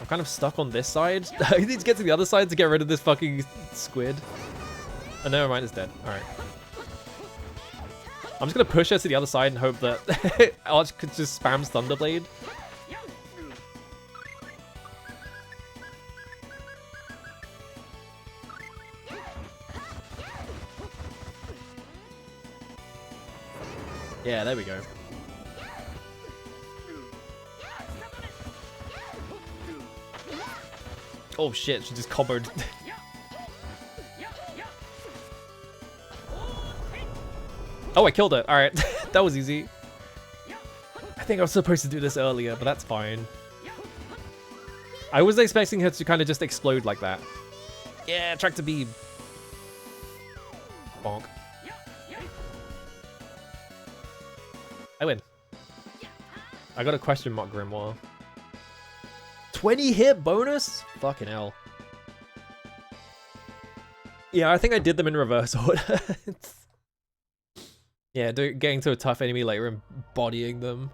I'm kind of stuck on this side. I need to get to the other side to get rid of this fucking squid. Oh, never mind, it's dead. Alright. I'm just gonna push her to the other side and hope that Arch could just spams Thunderblade. Yeah, there we go. Oh shit, she just comboed. Oh, I killed it. Alright, that was easy. I think I was supposed to do this earlier, but that's fine. I was expecting her to kind of just explode like that. Yeah, tractor beam. Bonk. I win. I got a question mark Grimoire. 20 hit bonus? Fucking hell. Yeah, I think I did them in reverse order. Yeah, getting to a tough enemy later and bodying them.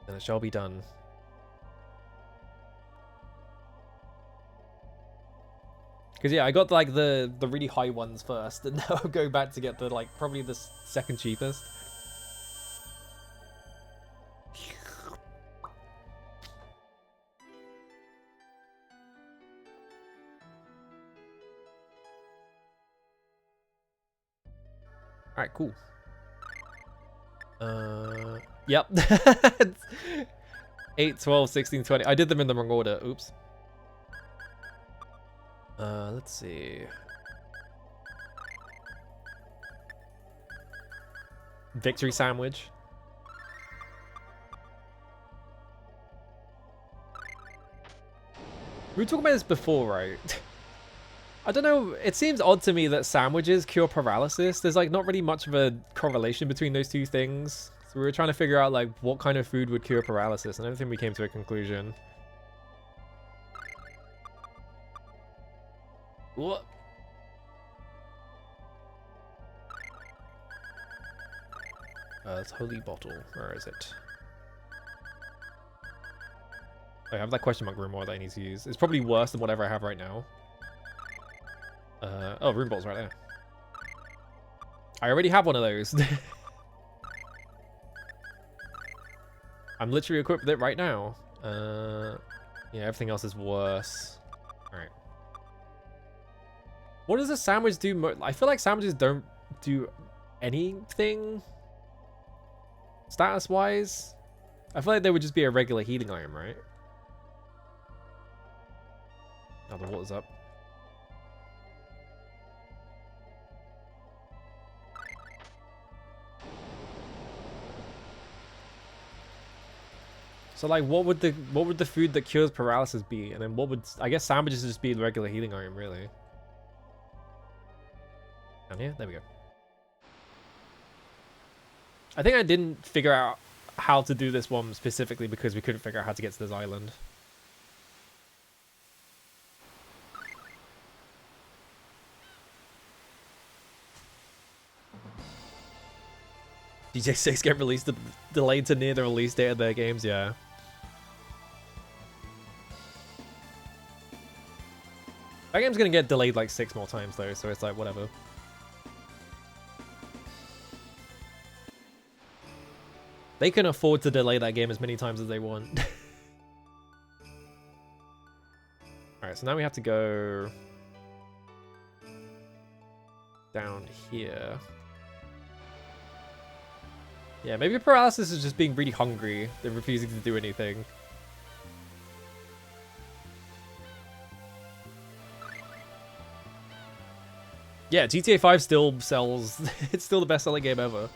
And it shall be done. Because yeah, I got like the really high ones first, and now I'm going back to get the like probably the second cheapest. Alright, cool. Yep. 8, 12, 16, 20. I did them in the wrong order. Oops. Let's see. Victory sandwich. We were talking about this before, right? I don't know, it seems odd to me that sandwiches cure paralysis. There's like not really much of a correlation between those two things. So we were trying to figure out like what kind of food would cure paralysis, and I don't think we came to a conclusion. What? It's holy bottle. Where is it? I have that question mark Grimoire that I need to use. It's probably worse than whatever I have right now. Oh, rune bolt's right there. I already have one of those. I'm literally equipped with it right now. Yeah, everything else is worse. Alright. What does a sandwich do? I feel like sandwiches don't do anything status-wise. I feel like they would just be a regular healing item, right? Now the water's up. So like, what would the food that cures paralysis be? And then what would, I guess sandwiches just be the regular healing item, really. Down here? There we go. I think I didn't figure out how to do this one specifically because we couldn't figure out how to get to this island. DJ6 get released delayed to near the release date of their games, yeah. game's gonna get delayed like 6 more times though, so it's like whatever. They can afford to delay that game as many times as they want. Alright, so now we have to go down here. Yeah, maybe Paralysis is just being really hungry. They're refusing to do anything. Yeah, GTA 5 still sells. It's still the best-selling game ever.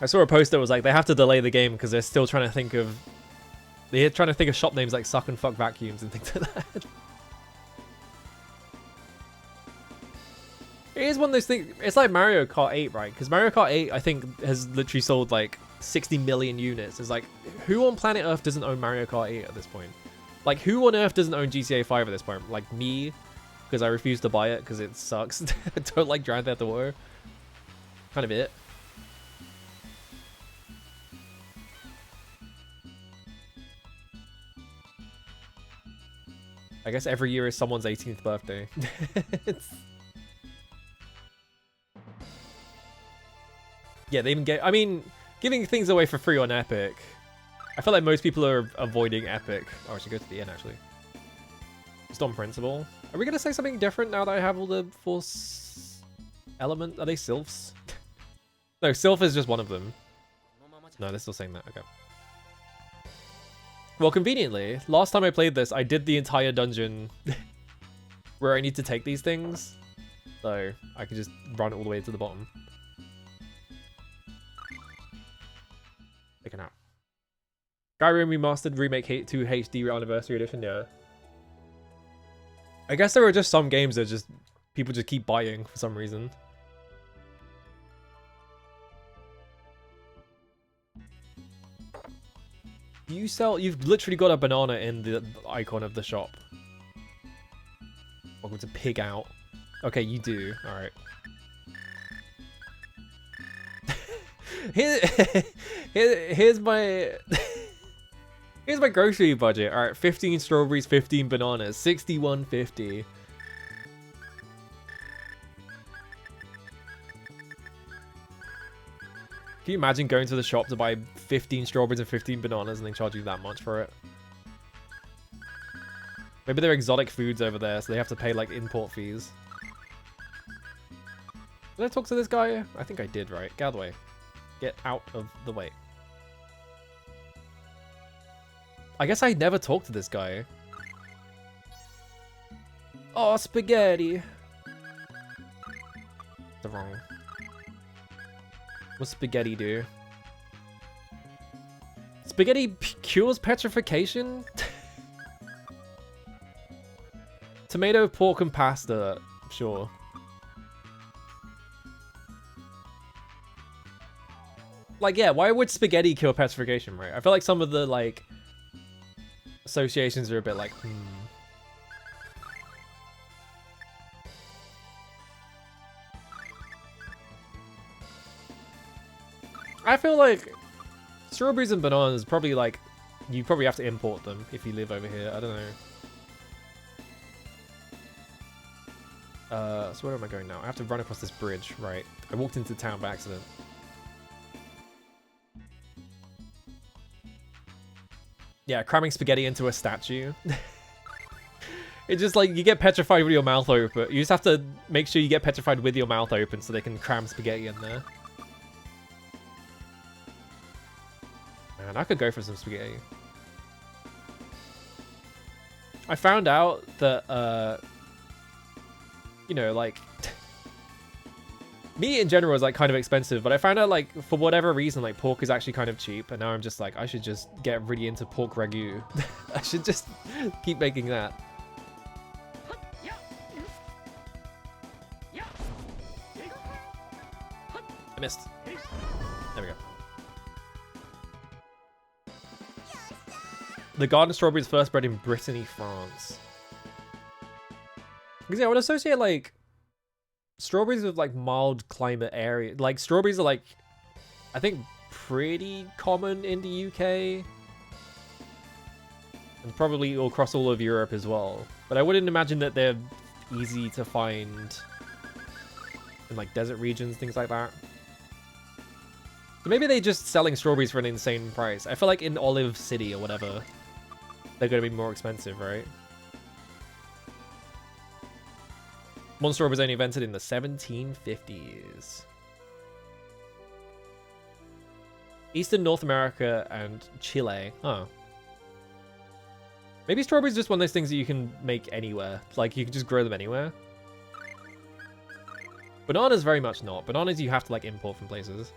I saw a post that was like, they have to delay the game because they're still trying to think of... They're trying to think of shop names like Suck and Fuck Vacuums and things like that. It is one of those things... It's like Mario Kart 8, right? Because Mario Kart 8, I think, has literally sold like 60 million units. It's like, who on planet Earth doesn't own Mario Kart 8 at this point? Like, who on Earth doesn't own GTA 5 at this point? Like, me, because I refuse to buy it because it sucks. I don't like Grand Theft Auto. Kind of it. I guess every year is someone's 18th birthday. Yeah, they even get... I mean, giving things away for free on Epic... I feel like most people are avoiding Epic. Oh, I should go to the inn, actually. Just on principle. Are we going to say something different now that I have all the force element? Are they sylphs? No, sylph is just one of them. No, they're still saying that. Okay. Well, conveniently, last time I played this, I did the entire dungeon where I need to take these things. So, I can just run all the way to the bottom. Take a nap. Skyrim Remastered Remake 2 HD Anniversary Edition, yeah. I guess there are just some games that just people just keep buying for some reason. You've literally got a banana in the icon of the shop. Welcome to Pig Out. Okay, you do. Alright. Here's my... Here's my grocery budget. Alright, 15 strawberries, 15 bananas, 61.50. Can you imagine going to the shop to buy 15 strawberries and 15 bananas and they charge you that much for it? Maybe they're exotic foods over there, so they have to pay like import fees. Did I talk to this guy? I think I did, right? Get out of the way. Get out of the way. I guess I never talked to this guy. Oh, spaghetti. The wrong. What's spaghetti do? Spaghetti cures petrification? Tomato, pork, and pasta. Sure. Like, yeah, why would spaghetti cure petrification, right? I feel like some of the, like, associations are a bit like, I feel like strawberries and bananas probably like, you probably have to import them if you live over here. I don't know. So where am I going now? I have to run across this bridge, right? I walked into town by accident. Yeah, cramming spaghetti into a statue. It's just like, you get petrified with your mouth open. You just have to make sure you get petrified with your mouth open so they can cram spaghetti in there. Man, I could go for some spaghetti. I found out that, you know, like... meat in general is like kind of expensive, but I found out like for whatever reason like pork is actually kind of cheap, and now I'm just like I should just get really into pork ragu. I should just keep making that. I missed. There we go. The garden strawberry is first bred in Brittany, France. Because yeah, I would associate like strawberries with like mild climate area. Like strawberries are like, I think, pretty common in the UK. And probably across all of Europe as well. But I wouldn't imagine that they're easy to find in like desert regions, things like that. So maybe they're just selling strawberries for an insane price. I feel like in Olive City or whatever, they're going to be more expensive, right? One strawberry was only invented in the 1750s. Eastern North America and Chile. Huh. Maybe strawberries are just one of those things that you can make anywhere. Like, you can just grow them anywhere. Bananas, very much not. Bananas you have to, like, import from places.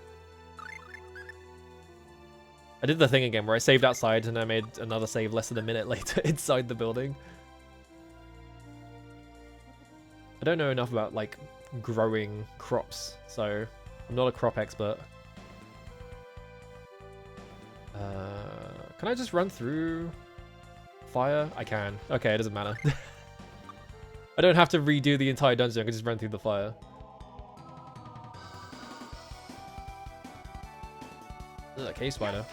I did the thing again where I saved outside and I made another save less than a minute later inside the building. I don't know enough about, like, growing crops, so I'm not a crop expert. Can I just run through fire? I can. Okay, it doesn't matter. I don't have to redo the entire dungeon, I can just run through the fire. Ugh, cave spider.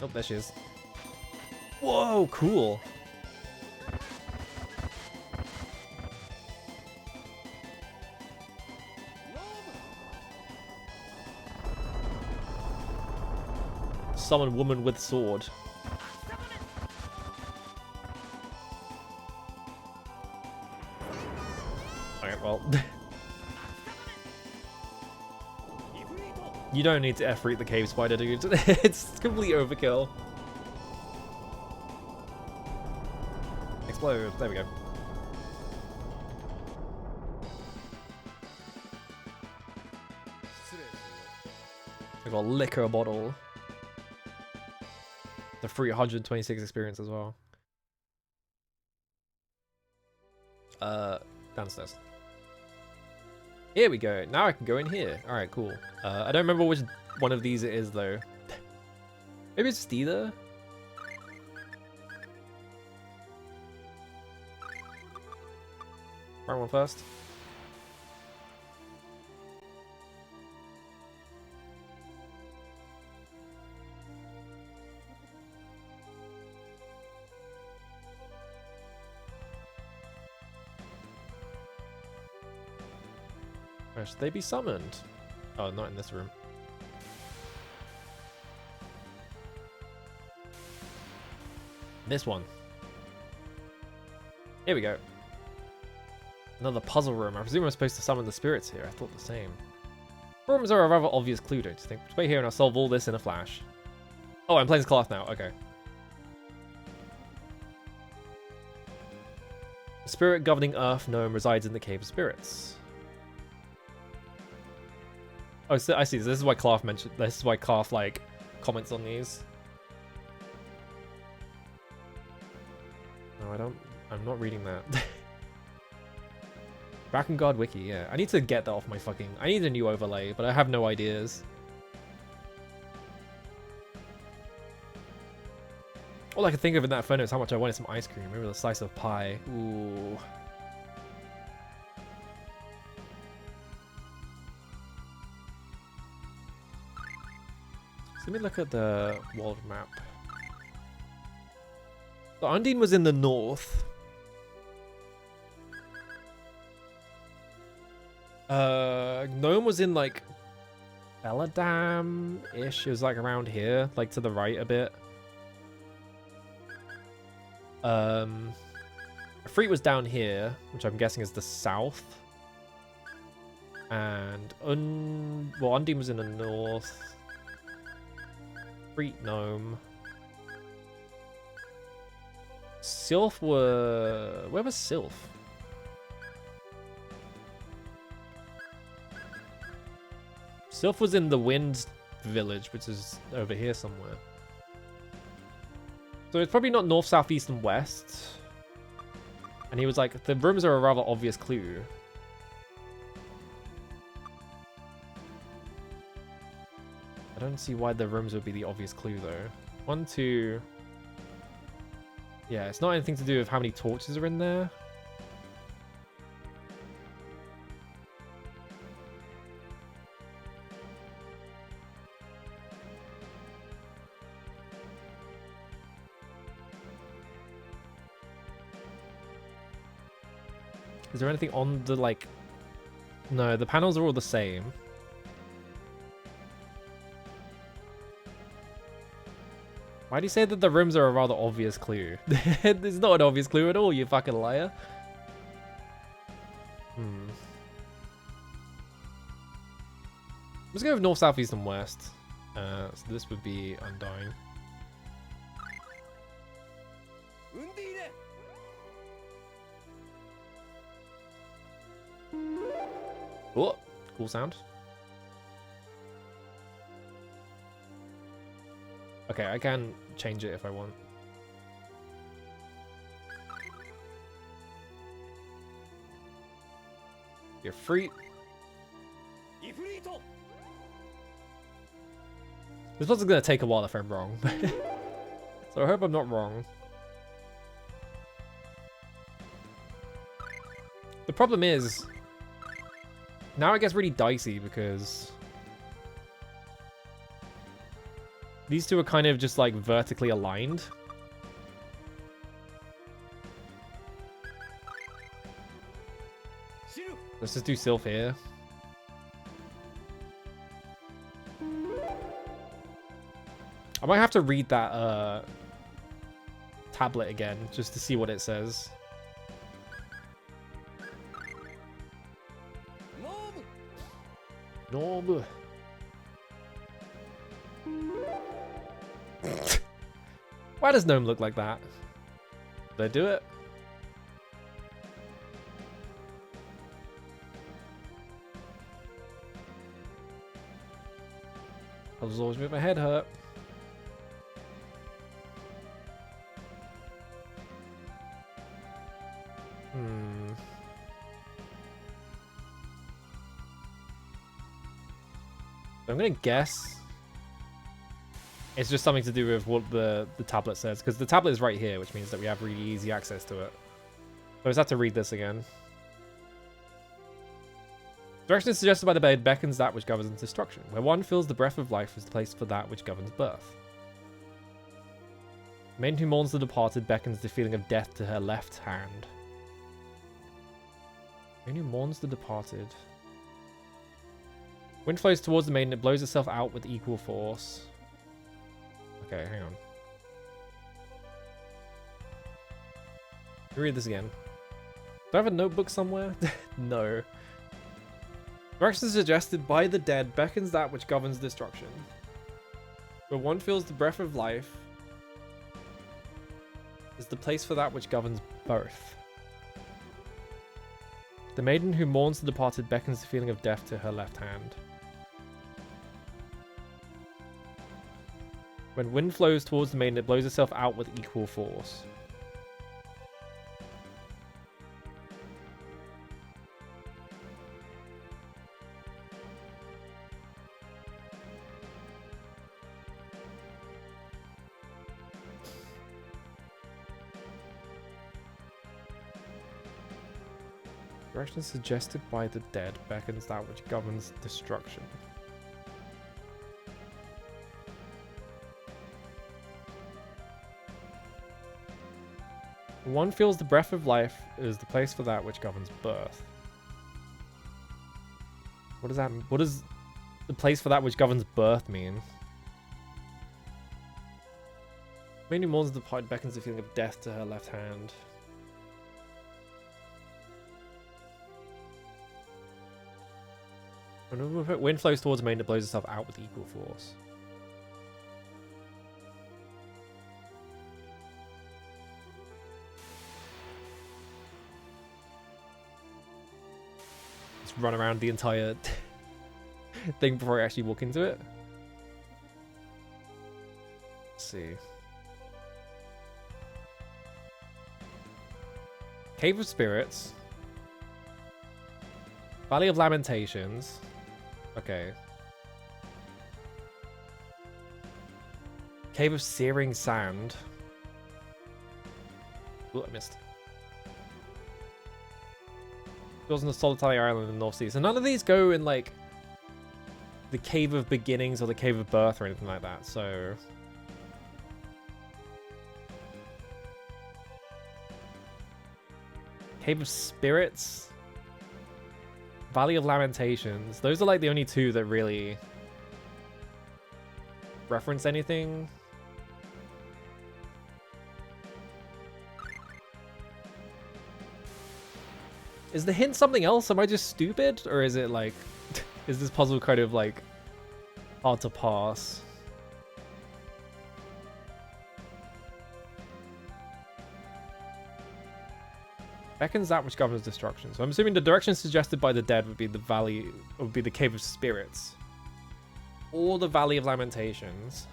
Oh, there she is. Whoa, cool. Summon woman with sword. Alright, well. You don't need to F-read the cave spider, dude. It's complete overkill. Explode. There we go. I got a liquor bottle. The free 126 experience as well. Downstairs. Here we go. Now I can go in here. All right, cool. I don't remember which one of these it is though. Maybe it's just either. Right one first. Where should they be summoned? Oh, not in this room. This one. Here we go. Another puzzle room. I presume I'm supposed to summon the spirits here. I thought the same. Rooms are a rather obvious clue, don't you think? Just wait here and I'll solve all this in a flash. Oh, I'm playing as Cloth now. Okay. The spirit governing Earth gnome resides in the Cave of Spirits. Oh, so I see. This is why Cloth mentioned. This is why Cloth like comments on these. No, I don't. I'm not reading that. Brackengard Wiki, yeah. I need to get that off my fucking... I need a new overlay, but I have no ideas. All I can think of in that photo is how much I wanted some ice cream. Maybe a slice of pie. Ooh. So let me look at the world map. So Undine was in the north. Gnome was in like Belladam-ish. It was like around here, like to the right a bit. Freet was down here, which I'm guessing is the south. And Undine was in the north. Freet, Gnome. Sylph were... Where was Sylph? Sylph was in the Wind Village, which is over here somewhere. So it's probably not north, south, east, and west. And he was like, the rooms are a rather obvious clue. I don't see why the rooms would be the obvious clue though. 1, 2... Yeah, it's not anything to do with how many torches are in there. Is there anything on the, like... No, the panels are all the same. Why do you say that the rooms are a rather obvious clue? It's not an obvious clue at all, you fucking liar. Let's go with north, south, east, and west. So this would be Undying. Oh, cool sound. Okay, I can change it if I want. You're free. This one's gonna take a while if I'm wrong. So I hope I'm not wrong. The problem is, now it gets really dicey because these two are kind of just like vertically aligned. Let's just do Sylph here. I might have to read that tablet again just to see what it says. Nob. Why does Gnome look like that? Did I do it? I was always make my head hurt. I'm gonna guess it's just something to do with what the tablet says, because the tablet is right here, which means that we have really easy access to it. So I just have to read this again. Direction suggested by the bed beckons that which governs destruction. Where one feels the breath of life is the place for that which governs birth. The maiden who mourns the departed beckons the feeling of death to her left hand. The maiden who mourns the departed. Wind flows towards the maiden, it blows itself out with equal force. Okay, hang on. Let me read this again. Do I have a notebook somewhere? No. Direction suggested by the dead beckons that which governs destruction. Where one feels the breath of life is the place for that which governs birth. The maiden who mourns the departed beckons the feeling of death to her left hand. When wind flows towards the maiden, it blows itself out with equal force. Direction suggested by the dead beckons that which governs destruction. One feels the breath of life is the place for that which governs birth. What does that mean? What does the place for that which governs birth mean? Mainly mourns the departed beckons the feeling of death to her left hand. When wind flows towards the maiden, it blows itself out with equal force. Let's run around the entire thing before I actually walk into it. Let's see. Cave of Spirits. Valley of Lamentations. Okay. Cave of Searing Sand. Oh, I missed. Goes on the solitary island in the North Sea. So none of these go in like the Cave of Beginnings or the Cave of Birth or anything like that. So Cave of Spirits. Valley of Lamentations. Those are like the only two that really reference anything. Is the hint something else? Am I just stupid? Or is it like... is this puzzle kind of like hard to pass? Beckons that which governs destruction. So I'm assuming the direction suggested by the dead would be the valley, would be the Cave of Spirits. Or the Valley of Lamentations.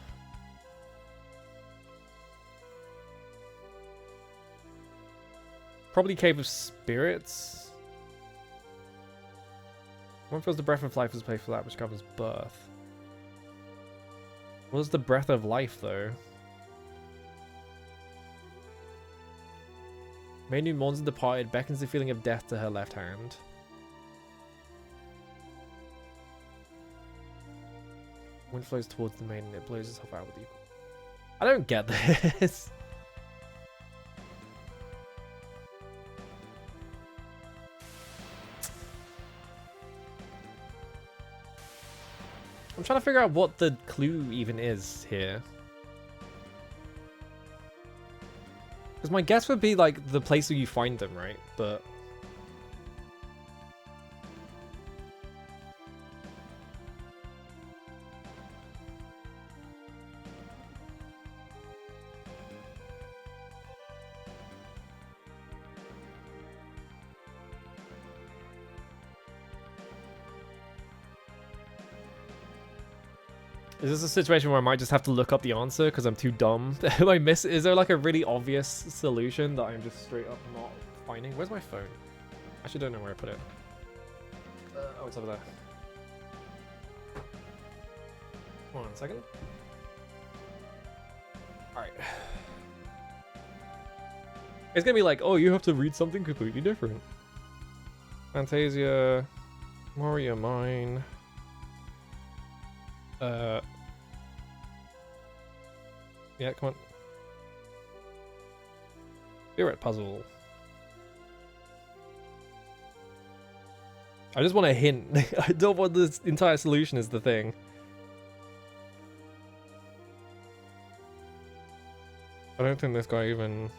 Probably Cave of Spirits. One feels the breath of life is placed for that which governs birth. What is the breath of life though? Maiden who mourns the departed beckons the feeling of death to her left hand. Wind flows towards the maiden, it blows itself out with you. I don't get this. I'm trying to figure out what the clue even is here. Because my guess would be like the place where you find them, right? But is this a situation where I might just have to look up the answer because I'm too dumb? Am I miss? Is there like a really obvious solution that I'm just straight up not finding? Where's my phone? I actually don't know where I put it. Oh, it's over there. 1 second. Alright. It's gonna be like, oh, you have to read something completely different. Phantasia. Mario Mine. Yeah, come on. Spirit puzzle. I just want a hint. I don't want this entire solution is the thing. I don't think this guy even...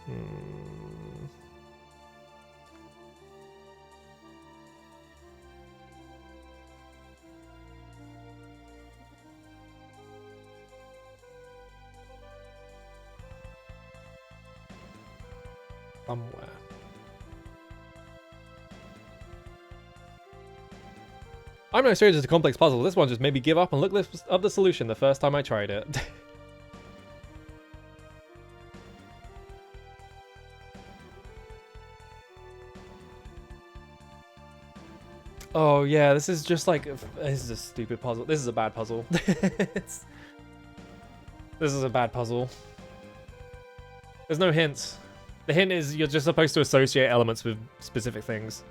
Somewhere. I'm no stranger to complex puzzles. This one just made me give up and look up the solution the first time I tried it. Oh yeah, this is just like... This is a stupid puzzle. This is a bad puzzle. This is a bad puzzle. There's no hints. The hint is you're just supposed to associate elements with specific things.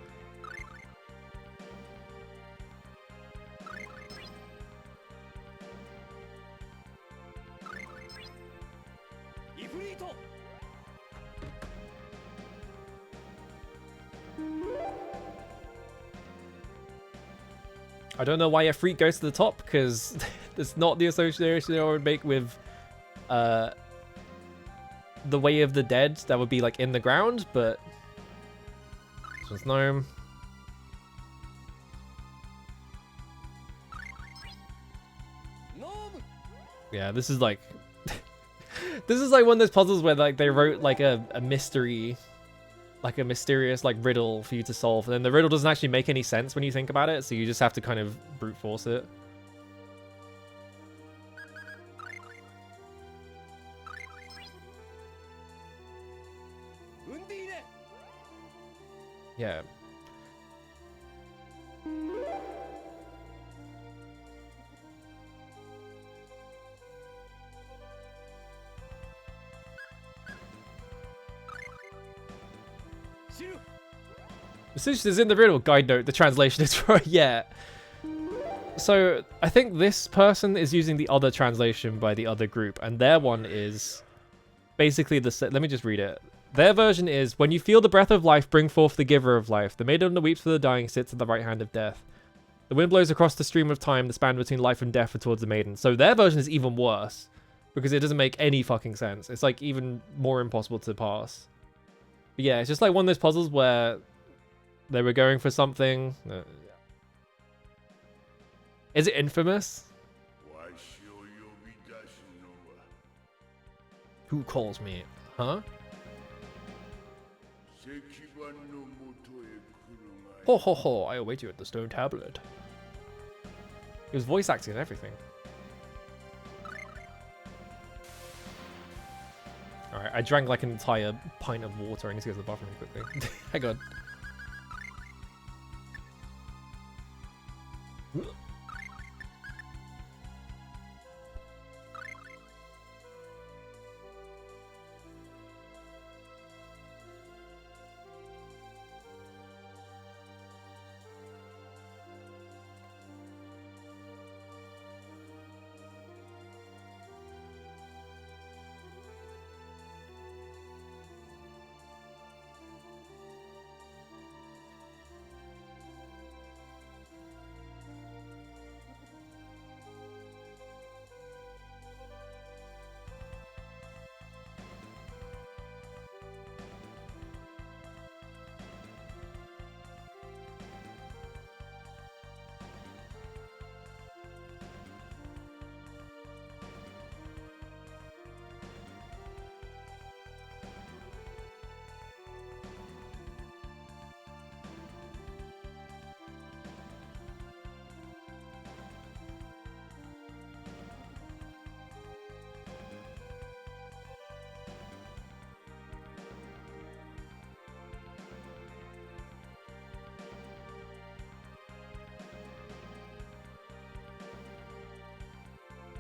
I don't know why a freak goes to the top, because it's not the association I would make with the Way of the Dead that would be like in the ground, but this one's gnome. Yeah, this is like this is like one of those puzzles where like they wrote like a mystery, like a mysterious like riddle for you to solve, and then the riddle doesn't actually make any sense when you think about it, so you just have to kind of brute force it. Yeah. The solution is in the riddle. Guide note, the translation is for yeah. So I think this person is using the other translation by the other group, and their one is basically the let me just read it. Their version is, when you feel the breath of life, bring forth the giver of life. The maiden that weeps for the dying sits at the right hand of death. The wind blows across the stream of time, the span between life and death towards the maiden. So their version is even worse, because it doesn't make any fucking sense. It's like even more impossible to pass. But yeah, it's just like one of those puzzles where they were going for something. Is it infamous? Who calls me? Huh? Ho ho ho, I await you at the stone tablet. He was voice acting and everything. Alright, I drank like an entire pint of water. I need to go to the bathroom quickly. Hang on.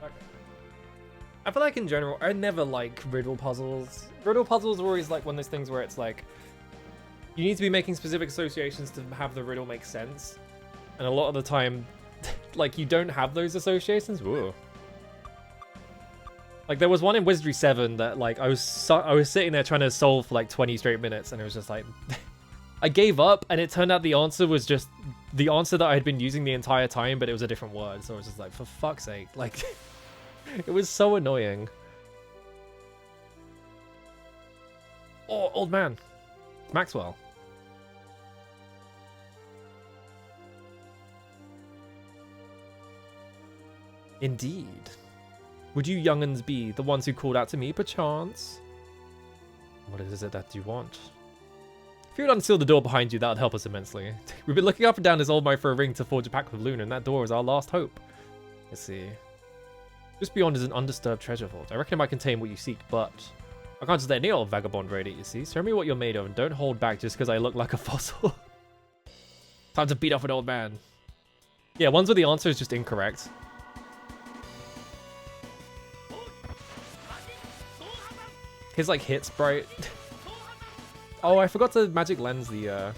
Okay. I feel like in general, I never like riddle puzzles. Riddle puzzles are always like one of those things where it's like, you need to be making specific associations to have the riddle make sense. And a lot of the time, like, you don't have those associations. Whoa. Like, there was one in Wizardry 7 that, like, I was sitting there trying to solve for, like, 20 straight minutes, and it was just like... I gave up, and it turned out the answer was just the answer that I had been using the entire time, but it was a different word. So I was just like, for fuck's sake. Like, it was so annoying. Oh, old man. Maxwell. Indeed. Would you young'uns be the ones who called out to me, perchance? What is it that you want? If you would unseal the door behind you, that would help us immensely. We've been looking up and down this old mine for a ring to forge a pact with Luna, and that door is our last hope. Let's see. Just beyond is an undisturbed treasure vault. I reckon it might contain what you seek, but I can't just let any old vagabond raid it, you see. Show me what you're made of, and don't hold back just because I look like a fossil. Time to beat off an old man. Yeah, ones where the answer is just incorrect. His, like, hit sprite. Oh, I forgot to magic lens the,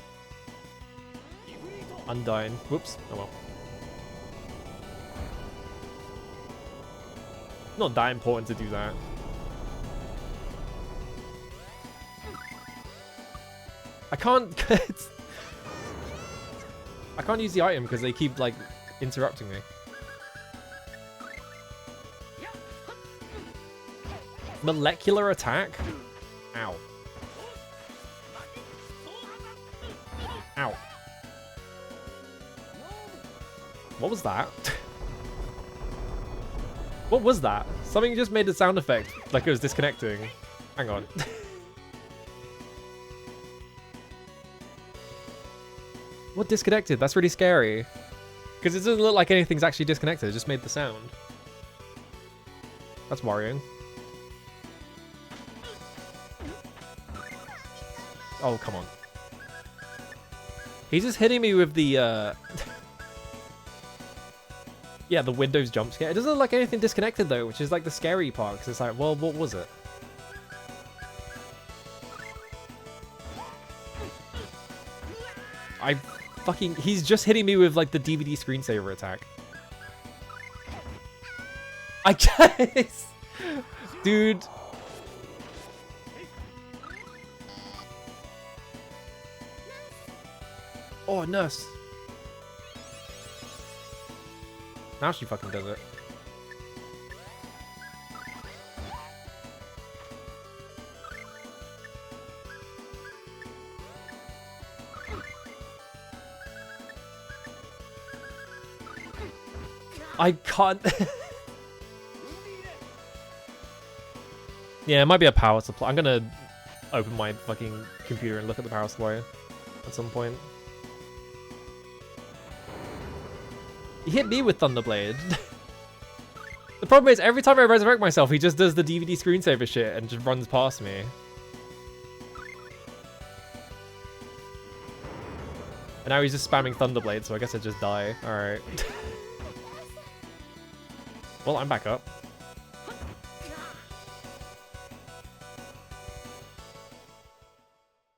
Undyne. Whoops. Oh well. Not that important to do that. I can't... I can't use the item because they keep, like, interrupting me. Molecular attack? Ow. Ow. What was that? What was that? Something just made a sound effect, like it was disconnecting. Hang on. What disconnected? That's really scary. Because it doesn't look like anything's actually disconnected, it just made the sound. That's worrying. Oh, come on. He's just hitting me with the, yeah, the Windows jump scare. It doesn't look like anything disconnected, though, which is, like, the scary part, because it's like, well, what was it? I fucking... He's just hitting me with, like, the DVD screensaver attack. I guess... Dude... Oh, nurse. Now she fucking does it. I can't. Yeah, it might be a power supply. I'm gonna open my fucking computer and look at the power supply at some point. He hit me with Thunderblade. The problem is, every time I resurrect myself, he just does the DVD screensaver shit and just runs past me. And now he's just spamming Thunderblade, so I guess I just die. Alright. Well, I'm back up.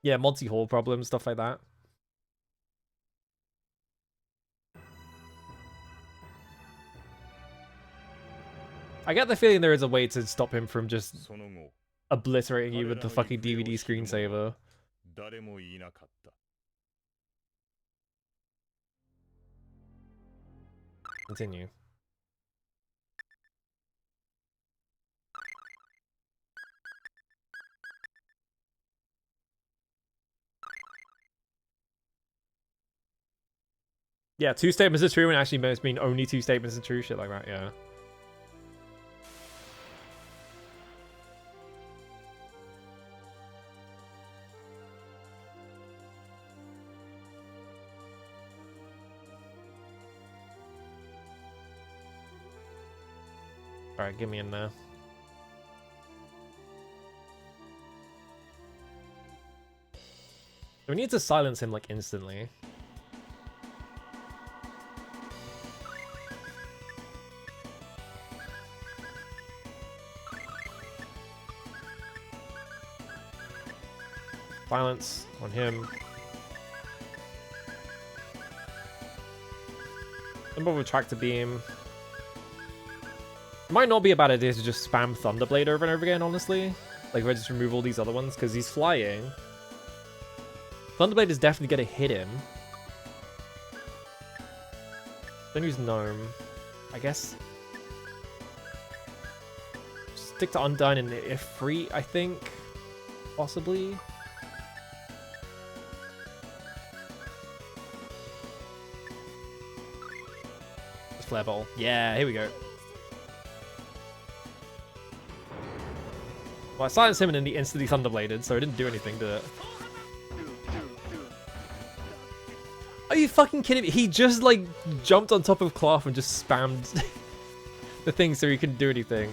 Yeah, multi-hole problems, stuff like that. I get the feeling there is a way to stop him from just obliterating you with the fucking DVD screensaver. Continue. Yeah, 2 statements are true and actually most mean only 2 statements are true, shit like that, yeah. Alright, get me in there. We need to silence him like instantly. Silence on him. Some of Tractor Beam. It might not be a bad idea to just spam Thunderblade over and over again, honestly. Like, if I just remove all these other ones, because he's flying. Thunderblade is definitely going to hit him. Then use Gnome. I guess. Stick to Undyne and Ifrit, I think. Possibly. Flare Ball. Yeah, here we go. Well, I silenced him and then he instantly Thunderbladed, so it didn't do anything, did it? Are you fucking kidding me? He just, like, jumped on top of Cloth and just spammed the thing so he couldn't do anything.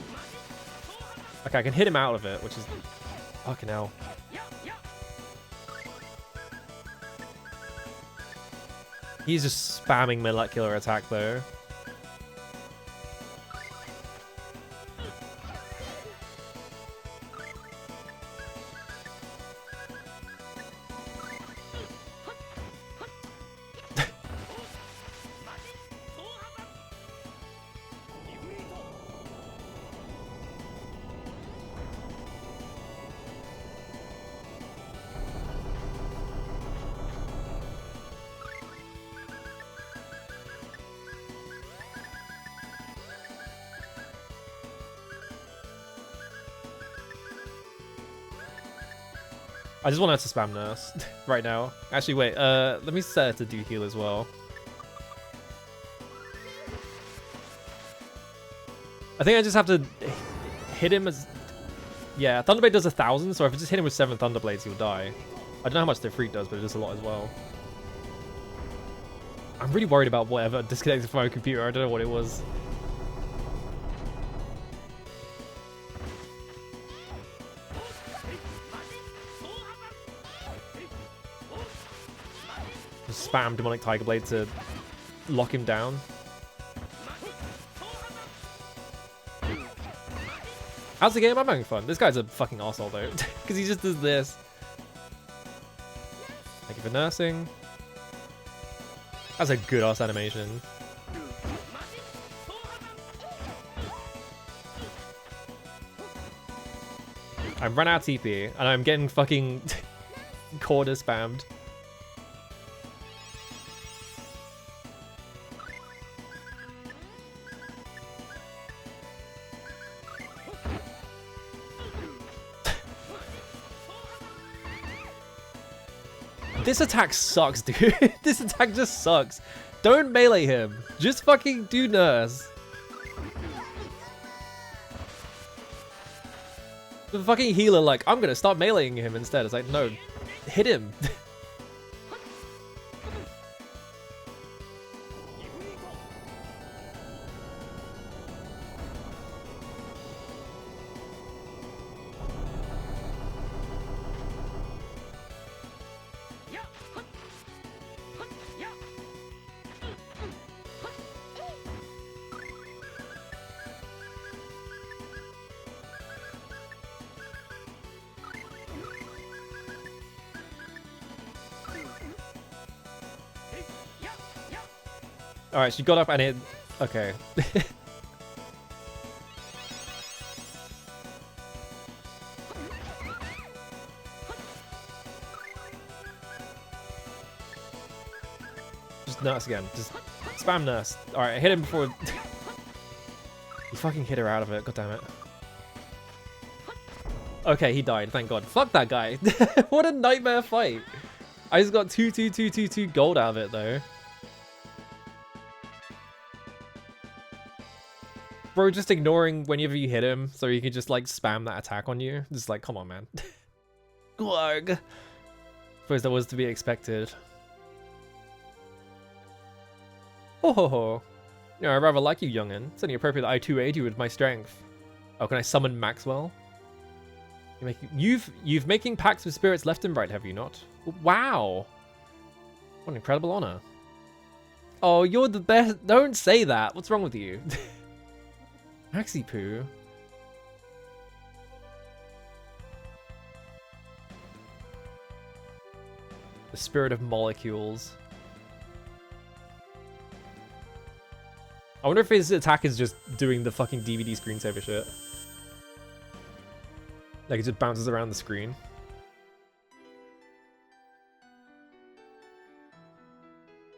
Okay, I can hit him out of it, which is... Fucking hell. He's just spamming molecular attack, though. I just want her to spam Nurse right now. Actually, wait. Let me set her to do heal as well. I think I just have to hit him as... Yeah, Thunderblade does 1,000, so if I just hit him with 7 Thunderblades, he'll die. I don't know how much the Freak does, but it does a lot as well. I'm really worried about whatever disconnected from my computer. I don't know what it was. Spam Demonic Tiger Blade to lock him down. How's the game? I'm having fun. This guy's a fucking arsehole though, because he just does this. Thank you for nursing. That's a good ass animation. I've run out of TP, and I'm getting fucking quarter spammed. This attack sucks, dude. This attack just sucks. Don't melee him. Just fucking do nurse. The fucking healer like, I'm gonna start meleeing him instead. It's like, no, hit him. Alright, she got up and it... Okay. Just nurse again. Just spam nurse. Alright, hit him before... He fucking hit her out of it. God damn it. Okay, he died. Thank God. Fuck that guy. What a nightmare fight. I just got 2 gold out of it, though. Bro, just ignoring whenever you hit him, so he can just like spam that attack on you. Just like, come on, man. Glug. Suppose that was to be expected. Ho ho ho. You know, I rather like you, youngin'. It's only appropriate that I 2aid you with my strength. Oh, can I summon Maxwell? You've making pacts with spirits left and right, have you not? Wow. What an incredible honor. Oh, you're the best. Don't say that. What's wrong with you? Maxi Poo. The spirit of molecules. I wonder if his attack is just doing the fucking DVD screensaver shit. Like it just bounces around the screen.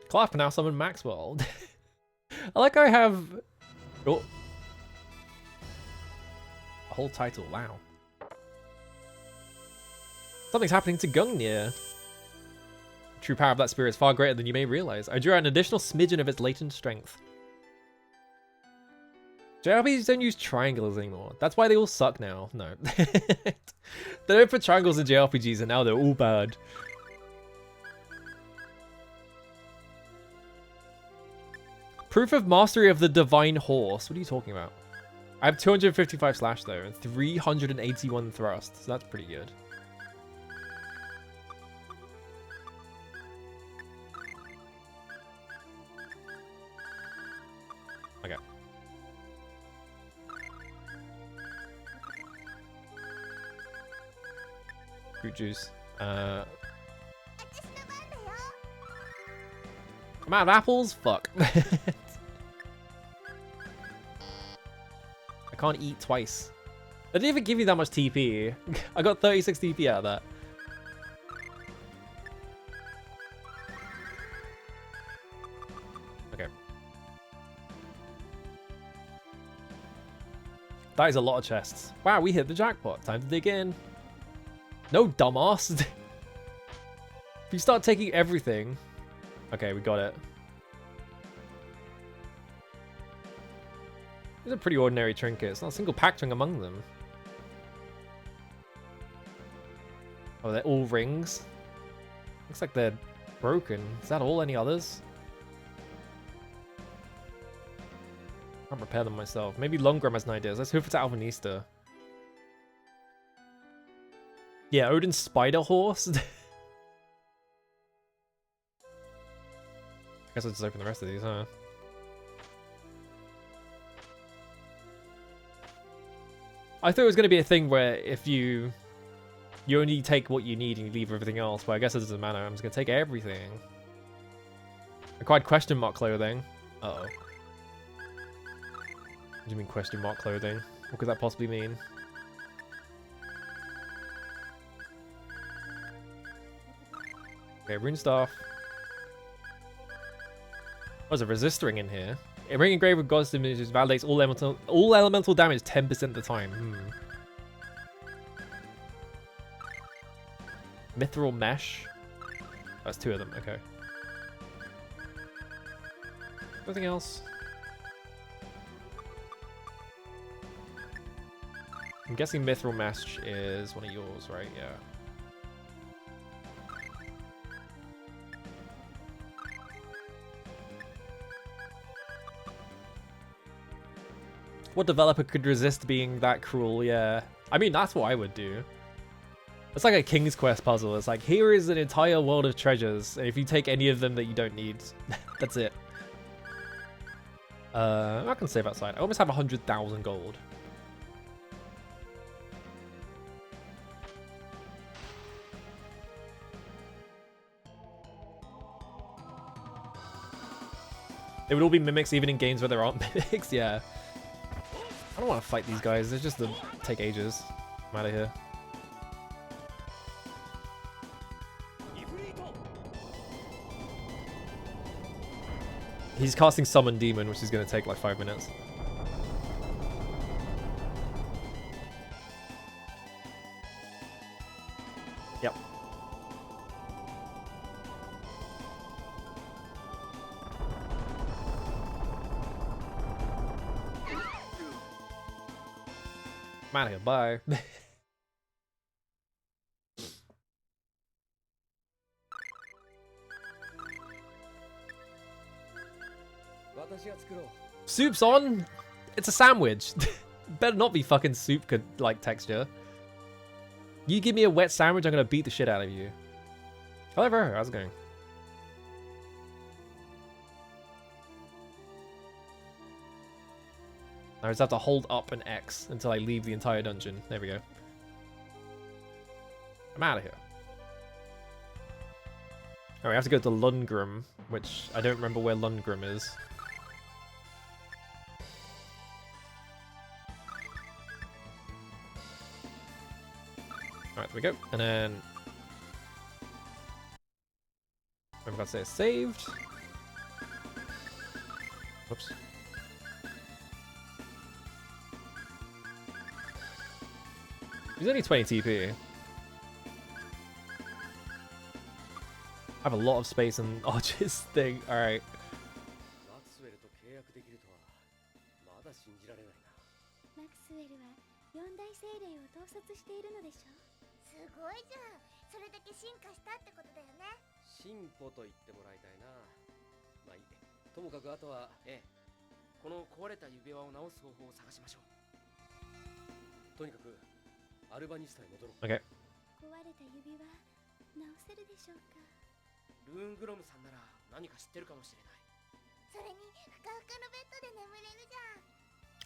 Clark can now summon Maxwell. I like I have... Oh. A whole title, wow. Something's happening to Gungnir. True power of that spirit is far greater than you may realize. I drew out an additional smidgen of its latent strength. JRPGs don't use triangles anymore. That's why they all suck now. No. They don't put triangles in JRPGs and now they're all bad. Proof of mastery of the divine horse. What are you talking about? I have 255 slash though, and 381 thrust, so that's pretty good. Okay. Fruit juice. I'm out of apples? Fuck. I can't eat twice. They didn't even give you that much TP. I got 36 TP out of that. Okay. That is a lot of chests. Wow, we hit the jackpot. Time to dig in. No, dumbass. If you start taking everything... Okay, we got it. These are pretty ordinary trinkets. Not a single pack ring among them. Oh, they're all rings? Looks like they're broken. Is that all? Any others? Can't repair them myself. Maybe Longram has an idea. Let's hoof it to Alvanista. Yeah, Odin's spider horse. I guess I'll just open the rest of these, huh? I thought it was going to be a thing where if you only take what you need and you leave everything else, but I guess it doesn't matter. I'm just going to take everything. Acquired question mark clothing. Uh-oh. What do you mean question mark clothing? What could that possibly mean? Okay, rune staff. Oh, there's a resist ring in here. A ring engraved with God's images validates all elemental damage 10% of the time. Mithril mesh. That's 2 of them, okay. Anything else? I'm guessing Mithril Mesh is one of yours, right? Yeah. What developer could resist being that cruel? Yeah. I mean, that's what I would do. It's like a King's Quest puzzle. It's like, here is an entire world of treasures, and if you take any of them that you don't need, that's it. I'm not gonna save outside. I almost have 100,000 gold. They would all be mimics even in games where there aren't mimics, yeah. I don't want to fight these guys, they're just to take ages. I'm out of here. He's casting Summon Demon, which is going to take like 5 minutes. Yep. I'm out of here, bye. Soup's on? It's a sandwich. Better not be fucking soup like texture. You give me a wet sandwich, I'm gonna beat the shit out of you. However, how's it going? I just have to hold up an X until I leave the entire dungeon. There we go. I'm out of here. Alright, we have to go to Lundgrim, which I don't remember where Lundgrim is. Alright, there we go. And then I'm about to say it's saved. Whoops. He's only 20 TP. I have a lot of space and Archer's thing. Alright. アルバニスタへ戻ろう。 Okay. 壊れた指輪直せるでしょうか。ルーングロムさんなら何か知ってるかもしれない。それにふかふかのベッドで眠れるじゃ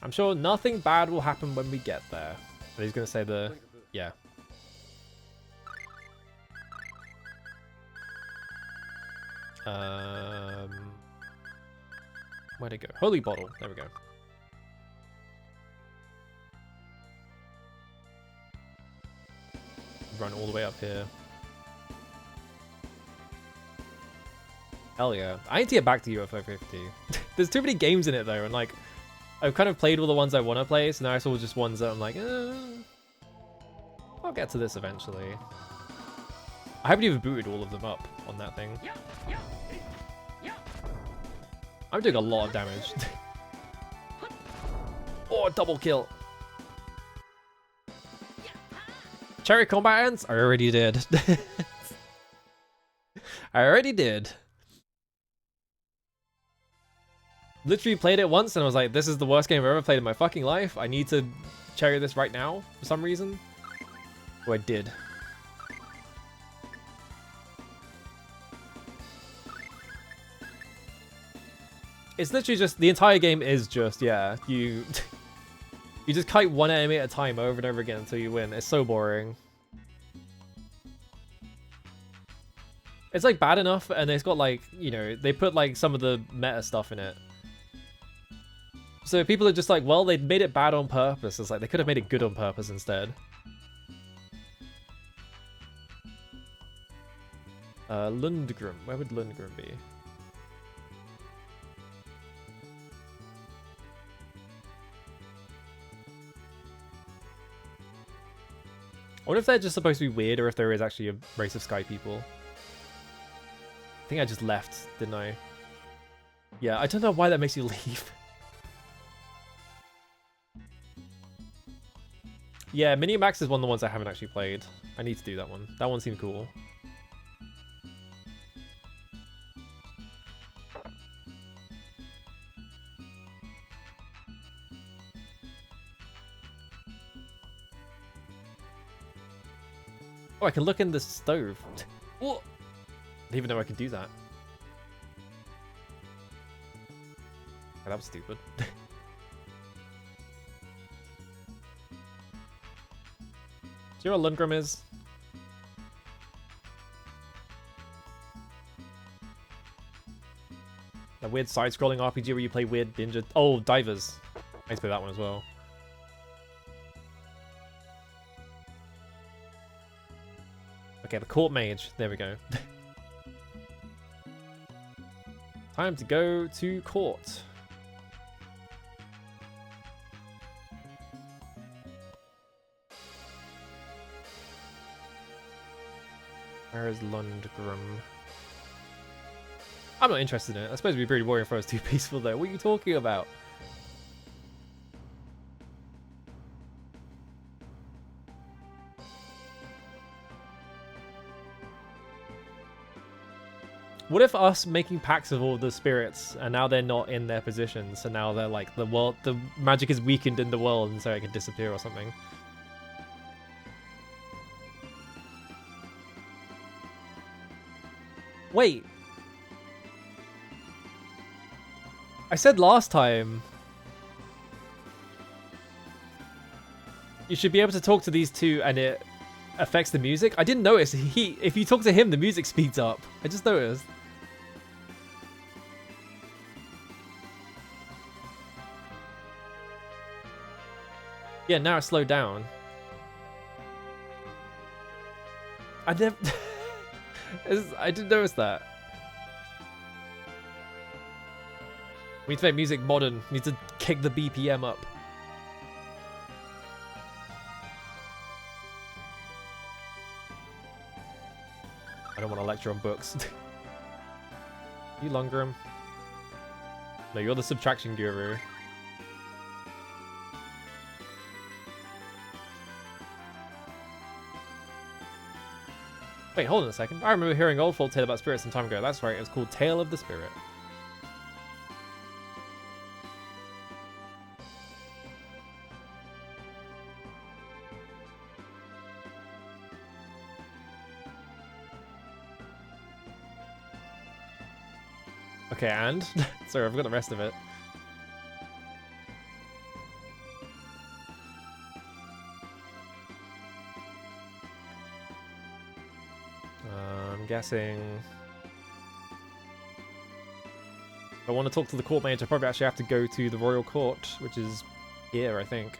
ん。 I'm sure nothing bad will happen when we get there. But he's gonna say the... Yeah. Where'd it go? Holy Bottle. There we go. Run all the way up here. Hell yeah. I need to get back to UFO 50. There's too many games in it though, and like, I've kind of played all the ones I want to play, so now it's all just ones that I'm like, I'll get to this eventually. I haven't even booted all of them up on that thing. I'm doing a lot of damage. Oh, double kill. Cherry combatants? I already did. I already did. Literally played it once and I was like, this is the worst game I've ever played in my fucking life. I need to cherry this right now for some reason. Oh, I did. It's literally just, the entire game is just, yeah, you just kite one enemy at a time over and over again until you win. It's so boring. It's like bad enough, and it's got like, you know, they put like some of the meta stuff in it. So people are just like, well, they made it bad on purpose. It's like, they could have made it good on purpose instead. Lundgrim. Where would Lundgrim be? I wonder if they're just supposed to be weird or if there is actually a race of sky people. I think I just left, didn't I? Yeah, I don't know why that makes you leave. Yeah, Mini Max is one of the ones I haven't actually played. I need to do that one. That one seemed cool. Oh, I can look in the stove. What? I didn't even know I could do that. Oh, that was stupid. Do you know what Lundgren is? That weird side-scrolling RPG where you play weird ninja... Oh, Divers. I need to play that one as well. Okay, the Court Mage. There we go. Time to go to court. Where is Lundgren? I'm not interested in it. I suppose it'd be pretty boring if I was too peaceful though. What are you talking about? What if us making pacts with all the spirits and now they're not in their positions, so now they're like the world, the magic is weakened in the world and so it could disappear or something? Wait. I said last time you should be able to talk to these two and it affects the music. I didn't notice. If you talk to him, the music speeds up. I just noticed. Yeah, now it slowed down. I never... I didn't notice that. We need to make music modern. We need to kick the BPM up. I don't want to lecture on books. You Lundgren? No, you're the subtraction guru. Wait, hold on a second. I remember hearing old folk tale about spirits some time ago. That's right, it was called Tale of the Spirit. Okay, and? Sorry, I forgot the rest of it. I'm guessing... If I want to talk to the court mage, I probably actually have to go to the royal court, which is here, I think.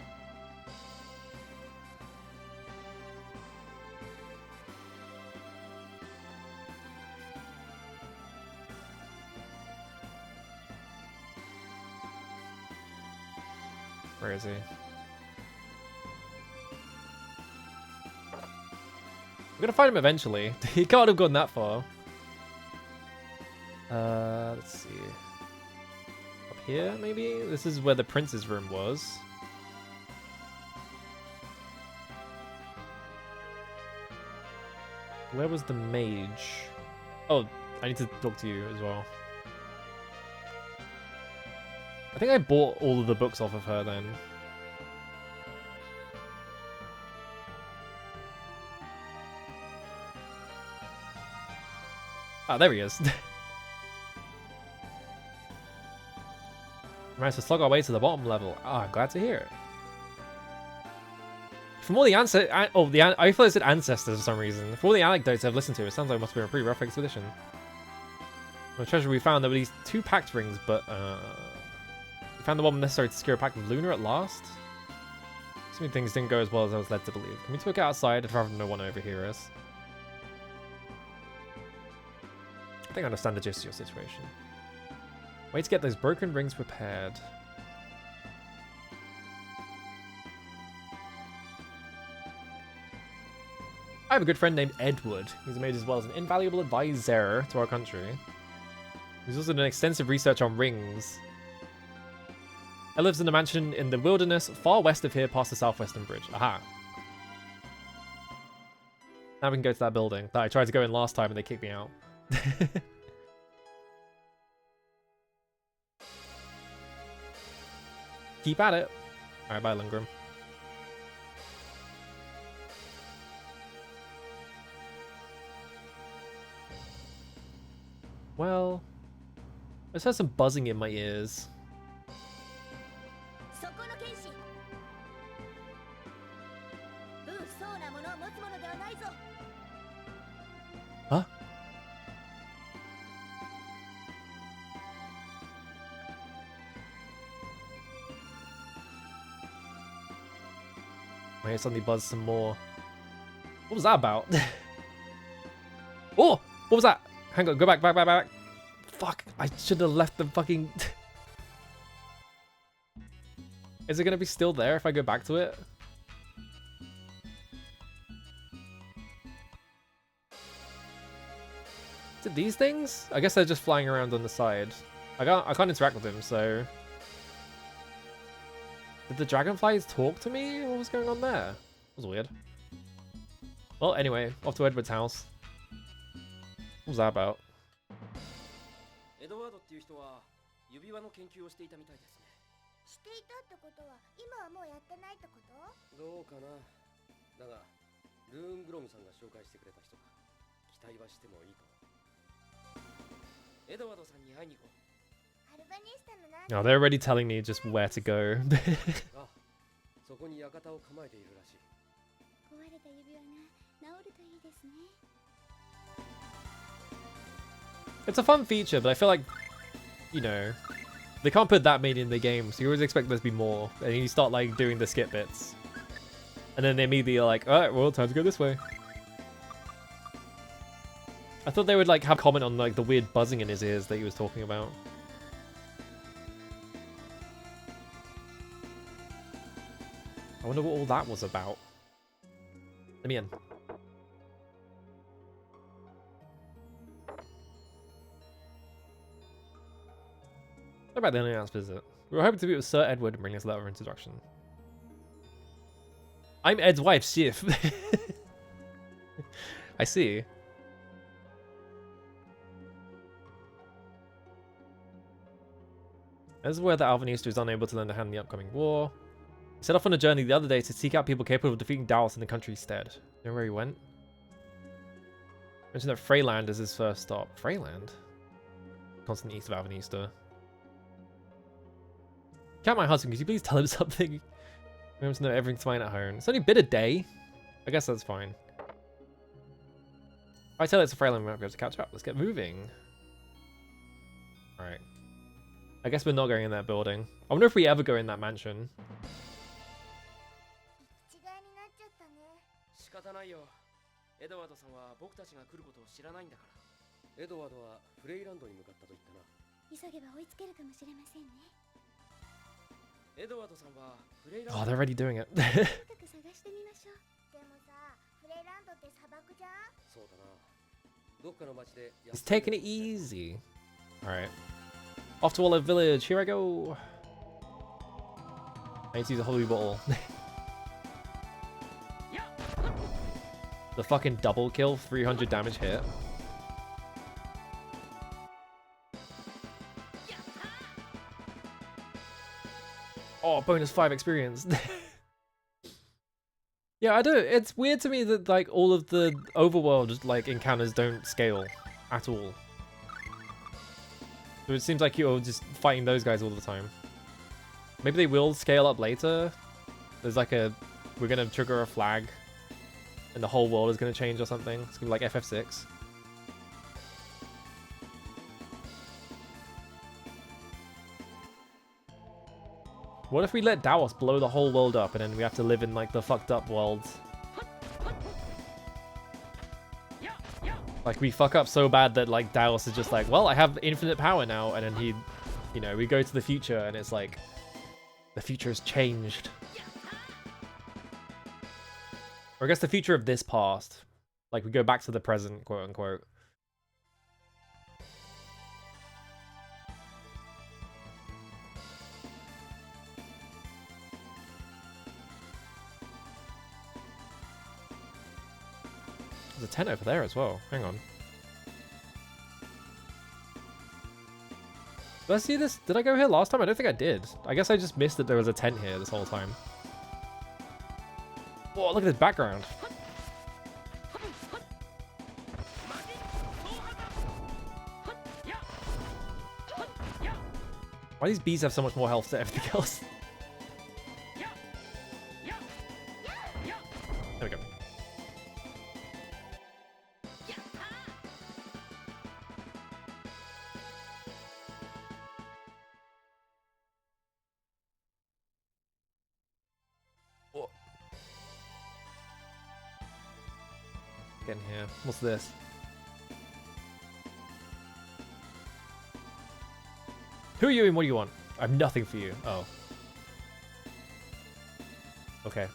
Where is he? We're gonna find him eventually. He can't have gone that far. Let's see. Up here, maybe? This is where the prince's room was. Where was the mage? Oh, I need to talk to you as well. I think I bought all of the books off of her then. Ah, there he is. Managed to slug our way to the bottom level. Ah, glad to hear it. From all the I thought it said ancestors for some reason. From all the anecdotes I've listened to, it sounds like it must have been a pretty rough expedition. On the treasure we found, there were these 2 pact rings, but we found the one necessary to secure a pact with Luna at last. So many things didn't go as well as I was led to believe. Can we talk outside? I'd rather no one overhear us. I think I understand the gist of your situation. Way to get those broken rings repaired. I have a good friend named Edward. He's made as well as an invaluable advisor to our country. He's also done extensive research on rings. He lives in a mansion in the wilderness far west of here past the southwestern bridge. Aha. Now we can go to that building that I tried to go in last time and they kicked me out. Keep at it. Alright, bye Lundgren. Well, I just heard some buzzing in my ears. Huh? Wait, it suddenly buzzed some more. What was that about? Oh! What was that? Hang on, go back, back. Fuck, I should have left the fucking... Is it gonna be still there if I go back to it? Is it these things? I guess they're just flying around on the side. I can't interact with them, so... Did the dragonflies talk to me? What was going on there? That was weird. Well, anyway, off to Edward's house. What was that about? エドワードっていう人は指輪の研究をしていたみたいですね。していたってことは今はもうやってないってこと？どうかな。だがルーングロムさんが紹介してくれた人だ。期待はしてもいいと。エドワードさんに会いに行こう。アルバニスタのな。Oh, they're already telling me just where to go. あ、そこに館を構えているらしい。壊れた指輪が治るといいですね。 It's a fun feature, but I feel like, you know, they can't put that many in the game, so you always expect there to be more. And you start, like, doing the skip bits. And then they immediately are like, alright, well, time to go this way. I thought they would, like, have comment on, like, the weird buzzing in his ears that he was talking about. I wonder what all that was about. Let me in. What about the unannounced visit? We were hoping to meet with Sir Edward and bring us a letter of introduction. I'm Ed's wife, Sif. I see. As we're that Alvanista is unable to lend a hand in the upcoming war. He set off on a journey the other day to seek out people capable of defeating Dallas in the country's stead. You know where he went? Mentioned that Freyland is his first stop. Freyland? Constant east of Alvanista. Cat my husband, could you please tell him something? We want to know everything's fine at home. It's only been a day. I guess that's fine. If I tell it's a Freyland, we might be able to catch up. Let's get moving. Alright. I guess we're not going in that building. I wonder if we ever go in that mansion. 違いになっちゃったね。仕方ないよ。エドワードさんは僕たちが来ることを知らないんだから。エドワードはフレイランドに向かったと言ったな。急げば追いつけるかもしれませんね。 エドワードさんはフレイラン Oh, ド they're already doing it. とにかく探してみましょう。でもさ、フレイランドって砂漠じゃん？そうだな。どっかの町で He's taking it easy. Alright. Off to Olive Village. Here I go. I need to use a holy bottle. The fucking double kill, 300 damage hit. Oh, bonus 5 experience. Yeah, I don't. It's weird to me that like all of the overworld like encounters don't scale at all. So it seems like you're just fighting those guys all the time. Maybe they will scale up later. There's like a, we're gonna trigger a flag, and the whole world is gonna change or something. It's gonna be like FF6. What if we let Davos blow the whole world up and then we have to live in like the fucked up world? Like we fuck up so bad that like Davos is just like, well, I have infinite power now, and then he, you know, we go to the future and it's like, the future has changed. Or I guess the future of this past. Like we go back to the present, quote unquote. There's a tent over there as well. Hang on. Did I see this? Did I go here last time? I don't think I did. I guess I just missed that there was a tent here this whole time. Whoa, look at this background. Why do these bees have so much more health than everything else? There we go. Whoa. Get in here. What's this? Who are you and what do you want? I have nothing for you. Oh. Okay.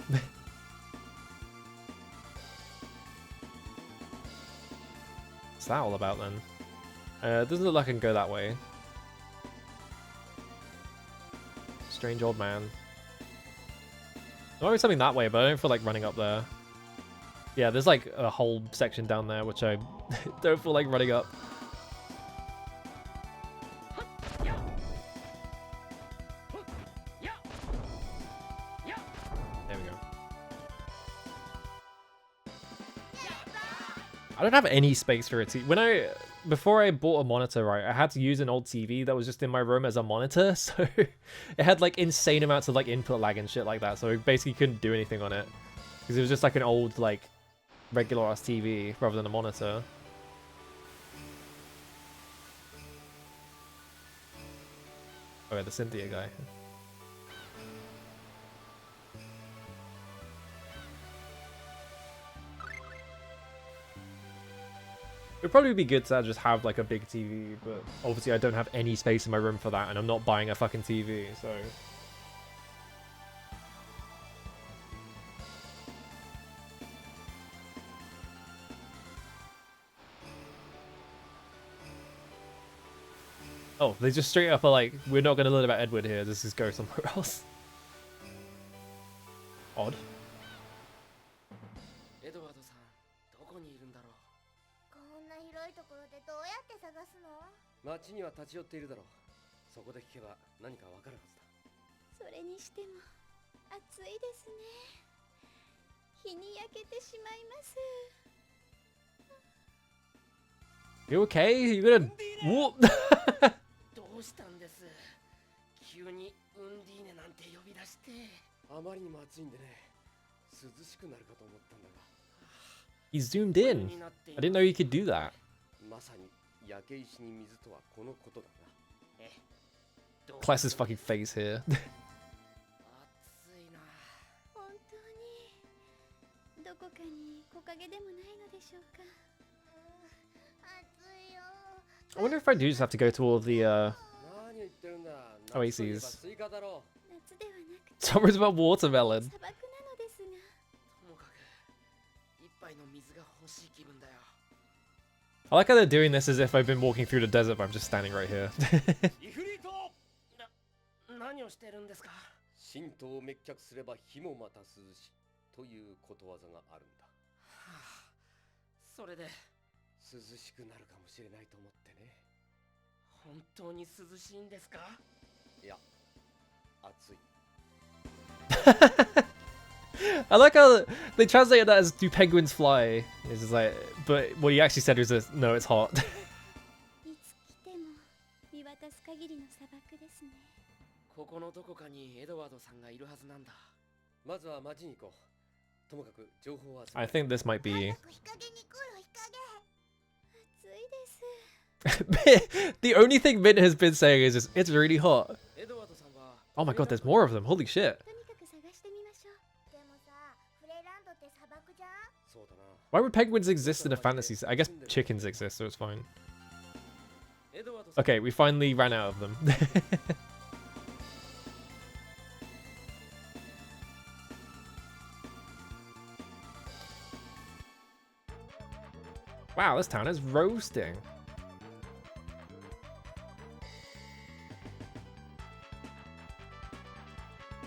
What's that all about then? It doesn't look like I can go that way. Strange old man. There might be something that way, but I don't feel like running up there. Yeah, there's like a whole section down there which I don't feel like running up. There we go. I don't have any space for a TV. Before I bought a monitor, right, I had to use an old TV that was just in my room as a monitor, so it had like insane amounts of like input lag and shit like that, so I basically couldn't do anything on it. Because it was just like an old like regular ass TV rather than a monitor. Oh yeah, the Cynthia guy. It'd probably be good to just have like a big TV, but obviously I don't have any space in my room for that, and I'm not buying a fucking TV, so... Oh, they just straight up are like, we're not going to learn about Edward here, let's just go somewhere else. Odd. エドワードさん、どこにいるんだろう。こんな広いところでどうやって探すの？町には立ち寄っているだろう。そこで聞けば何かわかるはずだ。それにしても暑いですね。日に焼けてしまいます。 You okay? You gonna... Whoop! どうしたんです？急にウンディーネなんて呼び出して。あまりにも暑いんでね、涼しくなるかと思ったんだが。He zoomed in. I didn't know you could do that. まさに焼け石に水とはこのことだな。Class's fucking face here. 暑いな。本当にどこかに木陰でもないのでしょうか。 I wonder if I do just have to go to all of the oases. 夏ではなくて Summer's about watermelon. 砂漠なのですが。ともかく一杯の水が欲しい気分だよ。 I like how they're doing this as if I've been walking through the desert, but I'm just standing right here. イフリート。何をしてるんですか？神道を滅却すれば火もまた涼しということわざがあるんだ。はあ、それで涼しくなるかもしれないと思ってね。本当に涼しいんですか？いや、暑い。 I like how they translated that as "Do penguins fly?" It's just like, but what he actually said was, "No, it's hot." いつ来ても見渡す限りの砂漠ですね。ここのどこかにエドワードさんがいるはずなんだ。まずは町に行こう。ともかく情報は集め I think this might be 早く日陰に来る日陰。 暑いです。 the only thing Mint has been saying is just, "It's really hot." エドワードさんは Oh my god, there's more of them. Holy shit. とにかく探してみましょう。でもさ、フレランドって砂漠じゃん？そうだな。 Why would penguins exist in a fantasy set? I guess chickens exist, so it's fine. エドワードさん Okay, we finally ran out of them. Wow, this town is roasting.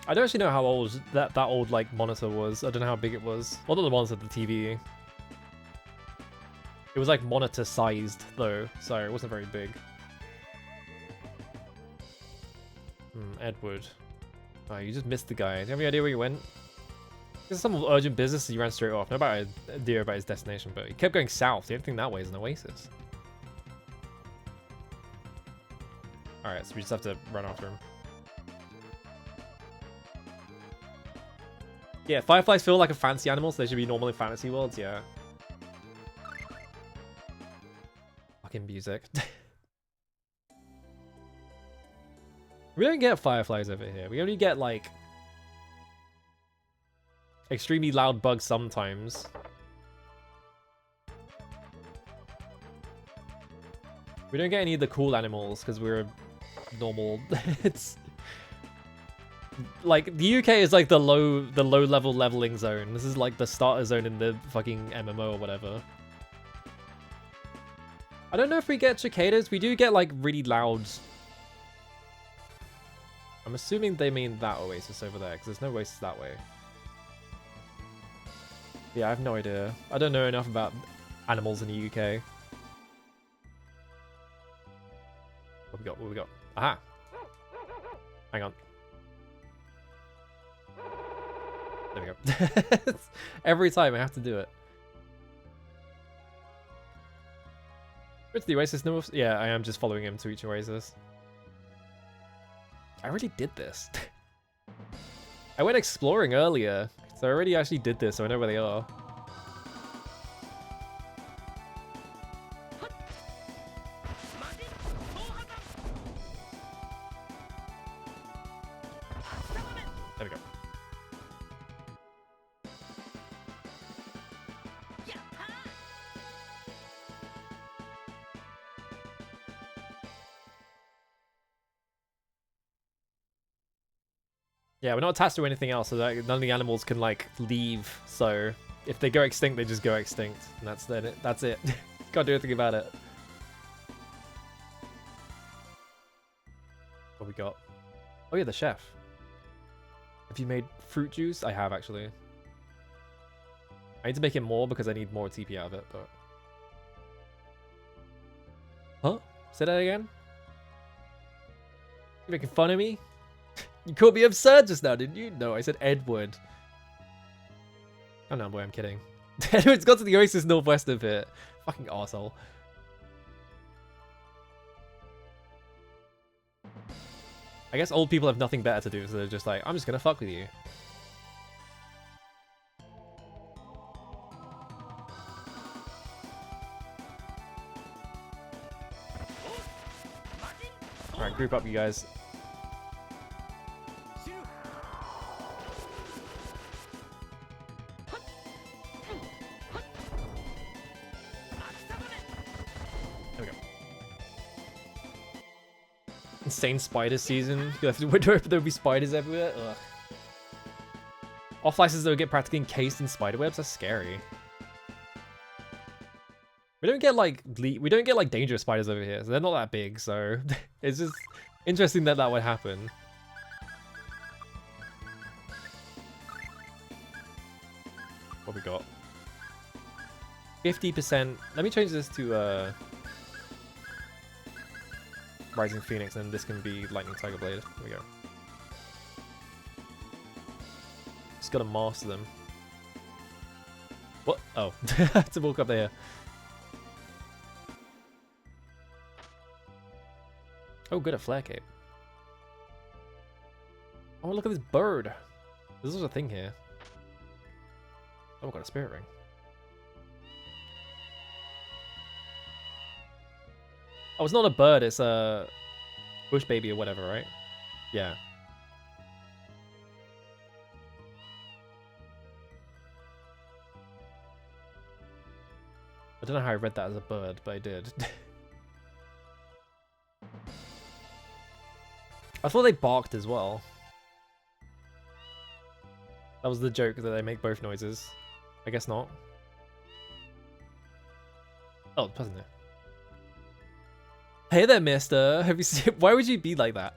I don't actually know how old that old like monitor was. I don't know how big it was. Well, not the monitor, the TV. It was like monitor sized though, so it wasn't very big. Edward. Oh, you just missed the guy. Do you have any idea where he went? There's some urgent business, so he ran straight off. No idea about his destination, but he kept going south. The only thing that way is an oasis. Alright, so we just have to run after him. Yeah, fireflies feel like a fancy animal, so they should be normal in fantasy worlds, yeah. Fucking music. We don't get fireflies over here. We only get, like, extremely loud bugs sometimes. We don't get any of the cool animals because we're normal. It's like the UK is like the low level leveling zone. This is like the starter zone in the fucking MMO or whatever. I don't know if we get cicadas. We do get like really loud. I'm assuming they mean that oasis over there because there's no oasis that way. Yeah, I have no idea. I don't know enough about animals in the UK. What we got? What we got? Aha! Hang on. There we go. Every time I have to do it. Where's the oasis? No, yeah, I am just following him to each oasis. I already did this. I went exploring earlier, so I already actually did this, so I know where they are. There we go. Yeah, we're not attached to anything else, so that none of the animals can like leave. So if they go extinct, they just go extinct, and that's then it. That's it. Can't do anything about it. What we got? Oh yeah, the chef. Have you made fruit juice? I have actually. I need to make it more because I need more TP out of it, but. Huh? Say that again? You making fun of me? You called me absurd just now, didn't you? No, I said Edward. Oh no, boy, I'm kidding. Edward's got to the oasis northwest of it. Fucking arsehole. I guess old people have nothing better to do, so they're just like, I'm just gonna fuck with you. Alright, group up, you guys. Insane spider season. You have to window open, there'll be spiders everywhere. Ugh. Off license though get practically encased in spider webs. That's scary. We don't get like dangerous spiders over here, so they're not that big. So it's just interesting that that would happen. What we got? 50%. Let me change this to Rising Phoenix, and this can be Lightning Tiger Blade. There we go. Just gotta master them. What? Oh, I have to walk up there. Oh, good at Flare Cape. Oh, look at this bird. This is a thing here. Oh, I've got a spirit ring. Oh, it's not a bird, it's a bush baby or whatever, right? Yeah. I don't know how I read that as a bird, but I did. I thought they barked as well. That was the joke, that they make both noises. I guess not. Oh, the person there. Hey there, mister. Have you seen... Why would you be like that?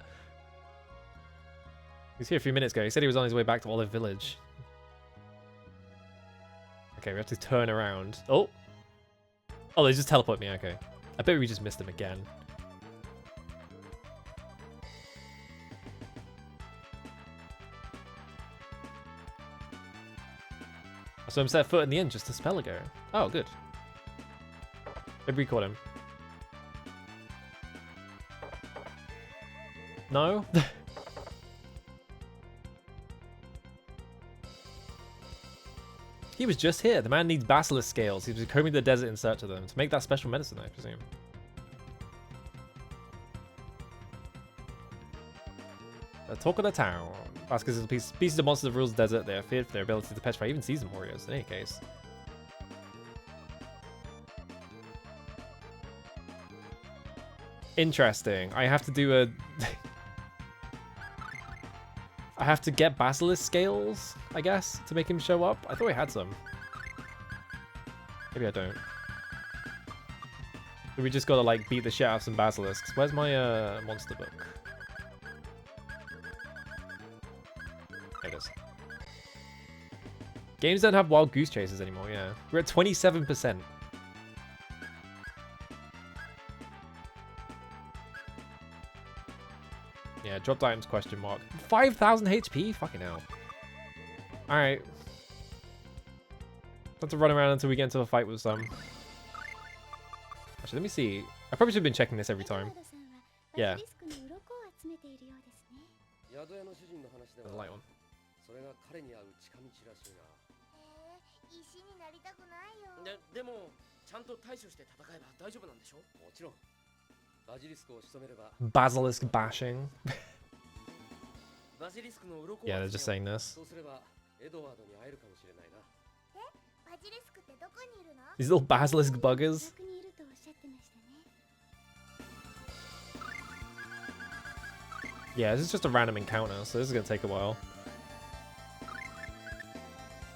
He was here a few minutes ago. He said he was on his way back to Olive Village. Okay, we have to turn around. Oh! Oh, they just teleport me. Okay. I bet we just missed him again. So I'm set foot in the inn just a spell ago. Oh, good. Maybe we caught him. No? He was just here. The man needs basilisk scales. He was combing the desert in search of them to make that special medicine, I presume. The talk of the town. Basilisk is a species of monsters that rules the desert. They are feared for their ability to petrify even seasoned warriors, in any case. Interesting. I have to do a... I have to get basilisk scales, I guess, to make him show up. I thought I had some. Maybe I don't. So we just gotta, like, beat the shit out of some basilisks. Where's my monster book? There it is. Games don't have wild goose chases anymore, yeah. We're at 27%. Yeah, dropped items question mark. 5,000 HP? Fucking hell. Alright. Have to run around until we get into a fight with some. Actually, let me see. I probably should have been checking this every time. Yeah. There's a light on. それが彼に合う近道らしいな。石になりたくないよ。でもちゃんと対処して戦えば大丈夫なんでしょ？もちろん。バジリスクを仕留めれば。Basilisk bashing. バジリスクの鱗を。Yeah, they're just saying this. そうすればエドワードに会えるかもしれないな。バジリスクってどこにいるの？ These little basilisk buggers. Yeah, this is just a random encounter, so this is gonna take a while.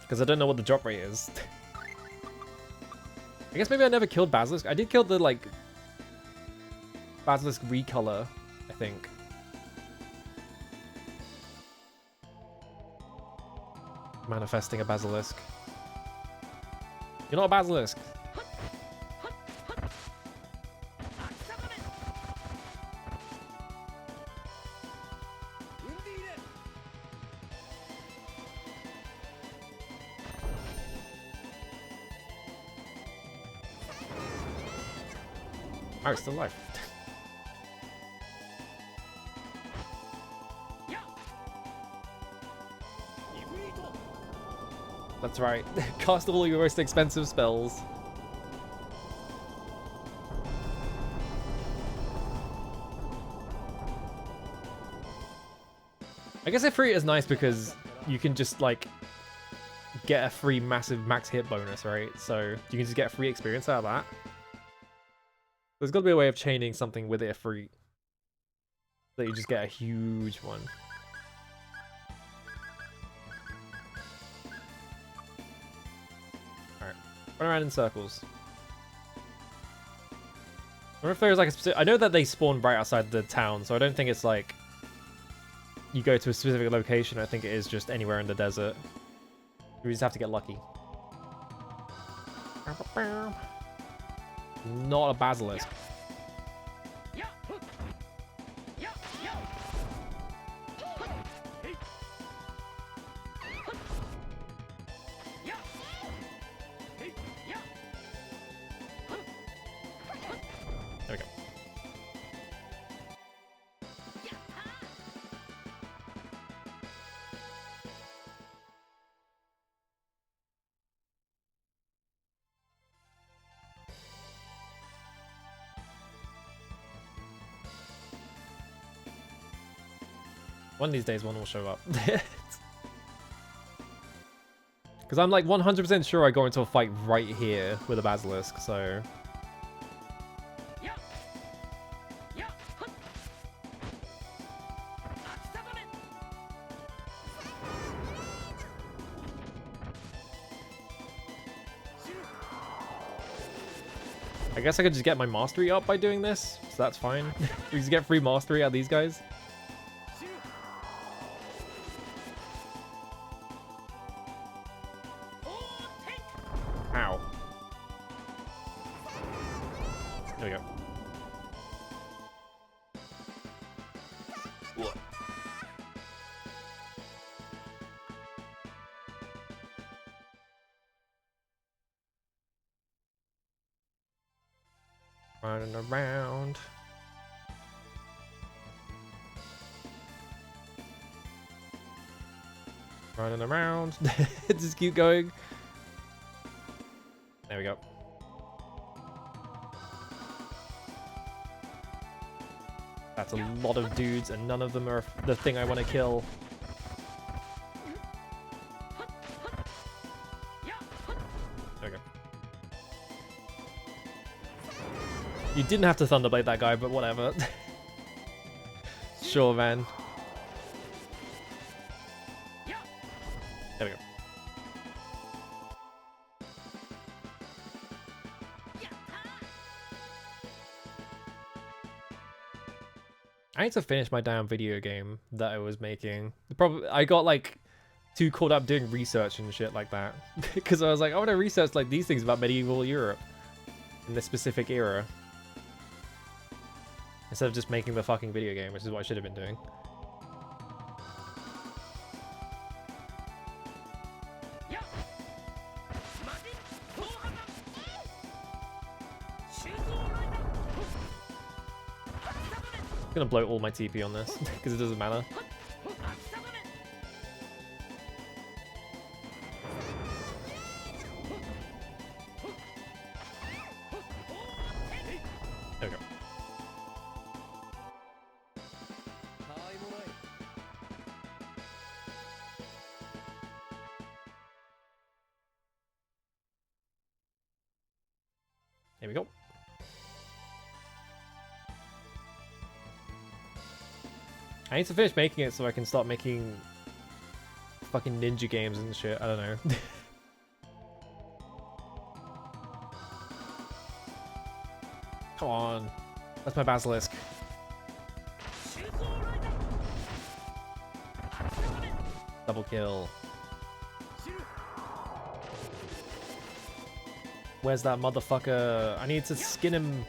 Because I don't know what the drop rate is. I guess maybe I never killed Basilisk. I did kill the, like, Basilisk recolor, I think. Manifesting a Basilisk. You're not a Basilisk. Oh, it's still alive. That's right. Cast all your most expensive spells. I guess a free is nice because you can just, like, get a free massive max hit bonus, right? So you can just get free experience out of that. There's got to be a way of chaining something with it for that you just get a huge one. Alright. Run around in circles. I wonder if there's like a specific... I know that they spawn right outside the town, so I don't think it's like you go to a specific location. I think it is just anywhere in the desert. We just have to get lucky. Not a basilisk. There we go. One of these days, one will show up. Because I'm like 100% sure I go into a fight right here with a basilisk, so... I guess I could just get my mastery up by doing this, so that's fine. We just get free mastery out of these guys. Ow. There we go. Running around. Running around. Just keep going. There we go. That's a lot of dudes, and none of them are the thing I want to kill. There we go. You didn't have to Thunderblade that guy, but whatever. Sure, man. There we go. I need to finish my damn video game that I was making. I got like too caught up doing research and shit like that because I was like, I want to research like these things about medieval Europe in this specific era instead of just making the fucking video game, which is what I should have been doing. I'm gonna blow all my TP on this because it doesn't matter. There we go. There we go. I need to finish making it so I can start making fucking ninja games and shit. I don't know. Come on. That's my basilisk. Double kill. Where's that motherfucker? I need to skin him.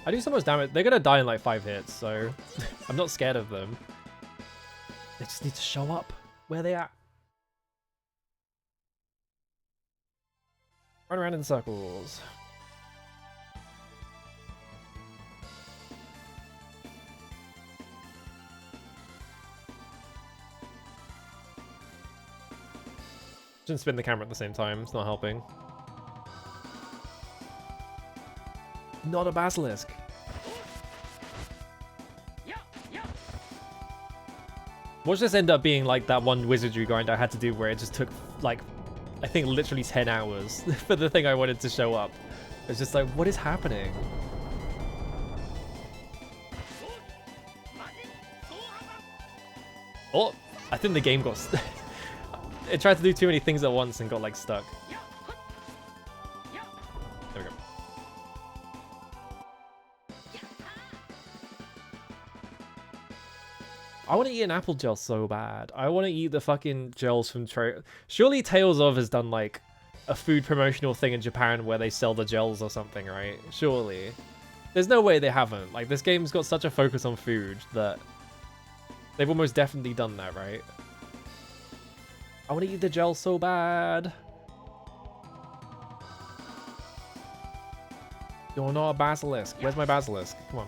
I do so much damage. They're gonna die in like 5 hits, so I'm not scared of them. They just need to show up. Where they at? Run around in circles. Shouldn't spin the camera at the same time. It's not helping. Not a basilisk. Watch this end up being like that one wizardry grind I had to do where it just took like, I think literally 10 hours for the thing I wanted to show up. It's just like, what is happening? Oh, I think the game got it tried to do too many things at once and got like stuck. There we go. I want to eat an apple gel so bad. I want to eat the fucking gels from Surely Tales of has done like a food promotional thing in Japan where they sell the gels or something, right? Surely. There's no way they haven't. Like, this game's got such a focus on food that they've almost definitely done that, right? I want to eat the gel so bad. You're not a basilisk. Where's my basilisk? Come on.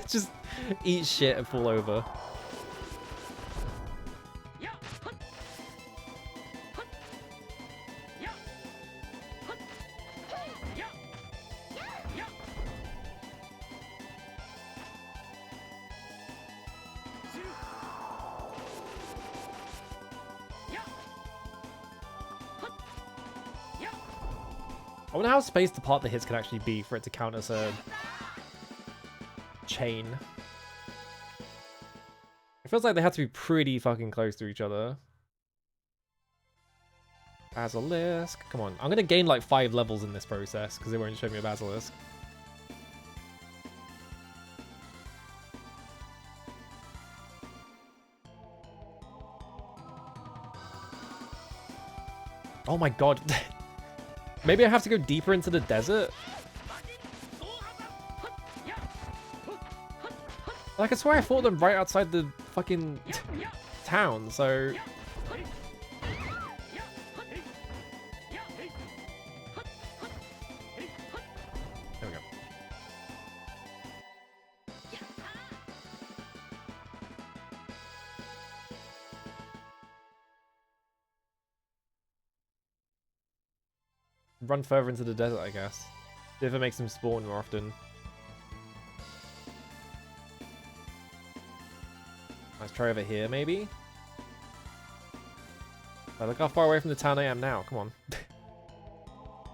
Just eat shit and fall over. I wonder how spaced apart the hits can actually be for it to count as a chain. feels like they have to be pretty fucking close to each other. Basilisk. Come on. I'm going to gain like 5 levels in this process because they won't show me a Basilisk. Oh my god. Maybe I have to go deeper into the desert? Like, I swear I fought them right outside the fucking town, so... There we go. Run further into the desert, I guess. See if it makes them spawn more often. Let's try over here, maybe? Oh, look how far away from the town I am now. Come on.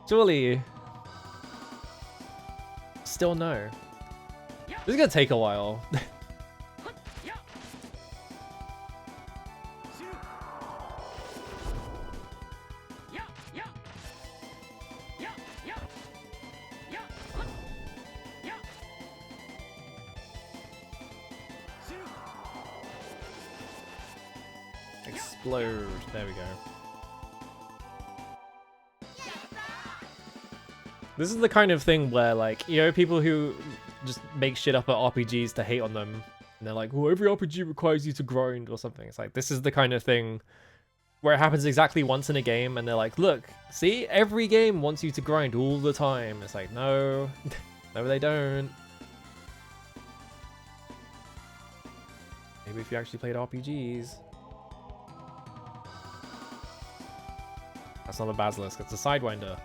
Surely. Still no. This is gonna take a while. Explode. There we go. This is the kind of thing where, like, you know, people who just make shit up at RPGs to hate on them, and they're like, well, every RPG requires you to grind or something. It's like, this is the kind of thing where it happens exactly once in a game, and they're like, look, see, every game wants you to grind all the time. It's like, no, no, they don't. Maybe if you actually played RPGs. That's not a Basilisk, it's a Sidewinder.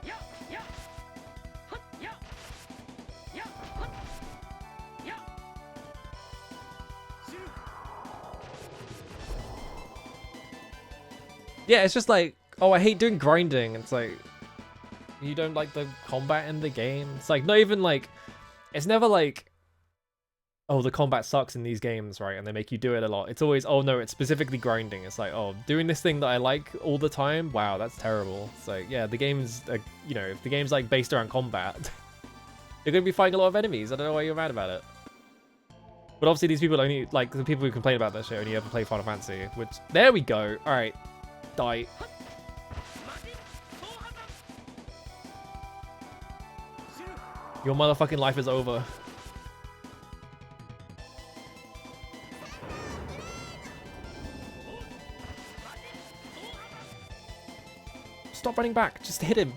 Yeah, it's just like, oh, I hate doing grinding. It's like, you don't like the combat in the game? It's like, not even like, it's never like, oh, the combat sucks in these games, right? And they make you do it a lot. It's always, oh no, it's specifically grinding. It's like, oh, doing this thing that I like all the time? Wow, that's terrible. It's like, yeah, the game's, you know, if the game's like based around combat, you're going to be fighting a lot of enemies. I don't know why you're mad about it. But obviously these people only, like, the people who complain about that shit only ever play Final Fantasy, which, there we go. All right. Die. Your motherfucking life is over. Stop running back. Just hit him.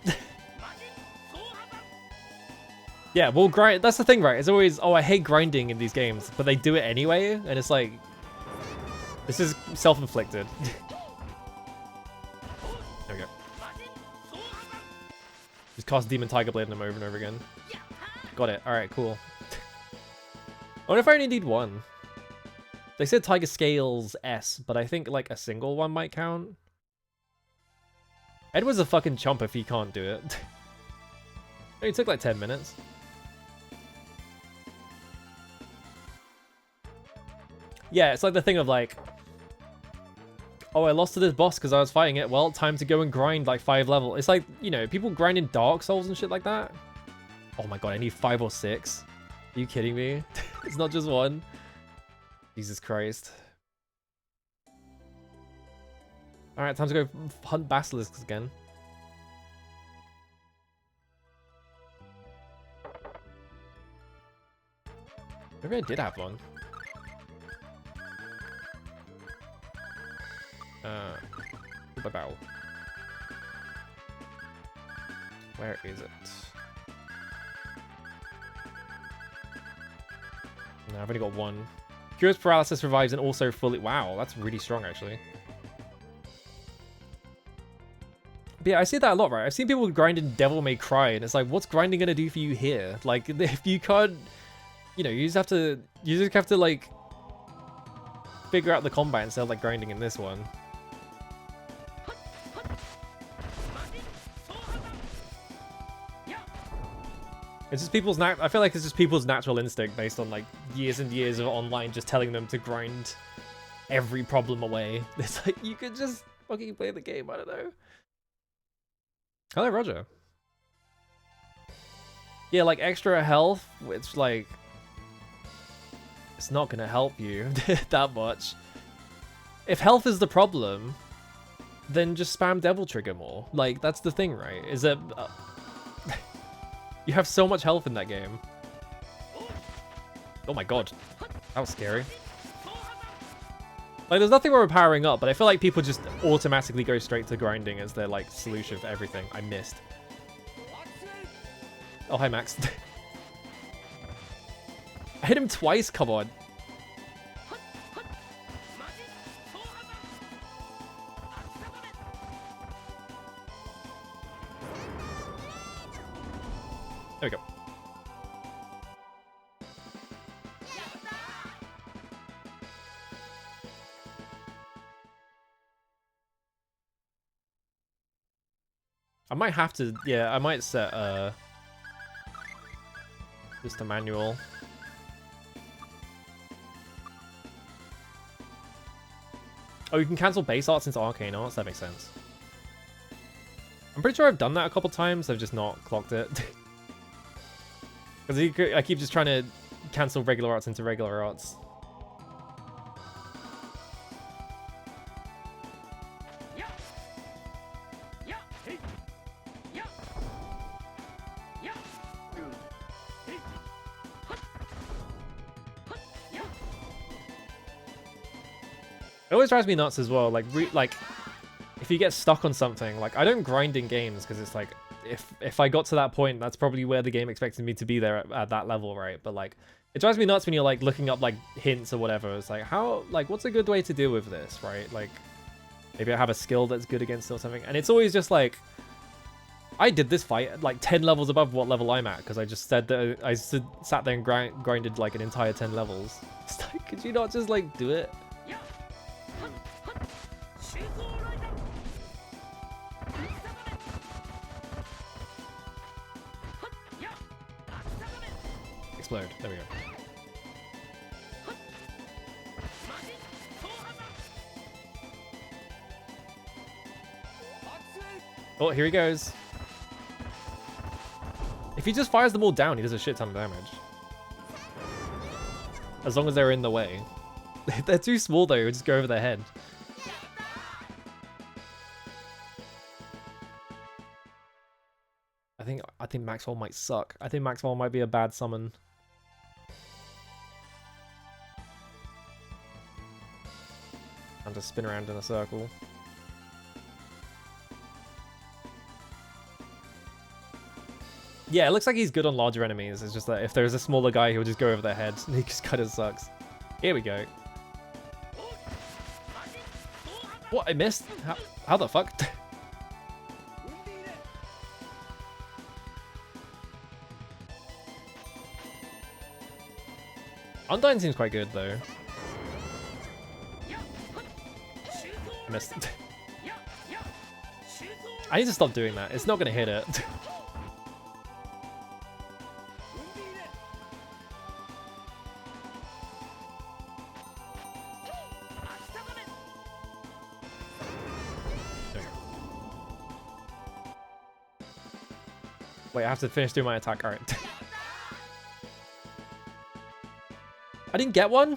Yeah, well, grind. That's the thing, right? It's always, oh, I hate grinding in these games, but they do it anyway, and it's like, this is self-inflicted. There we go. Just cast Demon Tiger Blade on him over and over again. Got it. Alright, cool. I wonder if I only need one. They said Tiger Scales S, but I think like a single one might count. Edward's a fucking chump if he can't do it. It only took like 10 minutes. Yeah, it's like the thing of like, oh, I lost to this boss because I was fighting it. Well, time to go and grind like 5 levels. It's like, you know, people grind in Dark Souls and shit like that. Oh my god, I need 5 or 6. Are you kidding me? It's not just one. Jesus Christ. Alright, time to go hunt basilisks again. Maybe I did have one. Where is it? No, I've only got one. Cures paralysis revives and also fully... Wow, that's really strong, actually. But yeah, I see that a lot, right? I've seen people grind in Devil May Cry, and it's like, what's grinding gonna do for you here? Like, if you can't... You know, you just have to, like, figure out the combat instead of, like, grinding in this one. It's just people's I feel like it's just people's natural instinct based on like years and years of online just telling them to grind every problem away. It's like you could just fucking play the game. I don't know. Hello, Roger. Yeah, like extra health, which like it's not gonna help you that much. If health is the problem, then just spam Devil Trigger more. Like that's the thing, right? Is that you have so much health in that game. Oh my god, that was scary. Like, there's nothing wrong with powering up, but I feel like people just automatically go straight to grinding as their, like, solution for everything. I missed. Oh, hi, Max. I hit him twice, come on. There we go. I might have to, yeah, I might set just a manual. Oh, you can cancel base arts into arcane arts? That makes sense. I'm pretty sure I've done that a couple times, I've just not clocked it. Because I keep just trying to cancel regular arts into regular arts. It always drives me nuts as well, like, if you get stuck on something, like, I don't grind in games, because it's like, if I got to that point, that's probably where the game expected me to be there at that level, right? But, like, it drives me nuts when you're, like, looking up, like, hints or whatever. It's like, how, like, what's a good way to deal with this, right? Like, maybe I have a skill that's good against it or something, and it's always just, like, I did this fight, like, 10 levels above what level I'm at, because I just said that I sat there and grinded, like, an entire 10 levels. It's like, could you not just, like, do it? Explode. There we go. Oh, here he goes. If he just fires them all down, he does a shit ton of damage. As long as they're in the way. If they're too small though, you'll just go over their head. I think Maxwell might suck. I think Maxwell might be a bad summon. And just spin around in a circle. Yeah, it looks like he's good on larger enemies. It's just that if there's a smaller guy, he'll just go over their head. He just kind of sucks. Here we go. What? I missed? How the fuck? Undyne seems quite good though. Missed. I need to stop doing that. It's not going to hit it. Wait, I have to finish doing my attack. Alright. I didn't get one?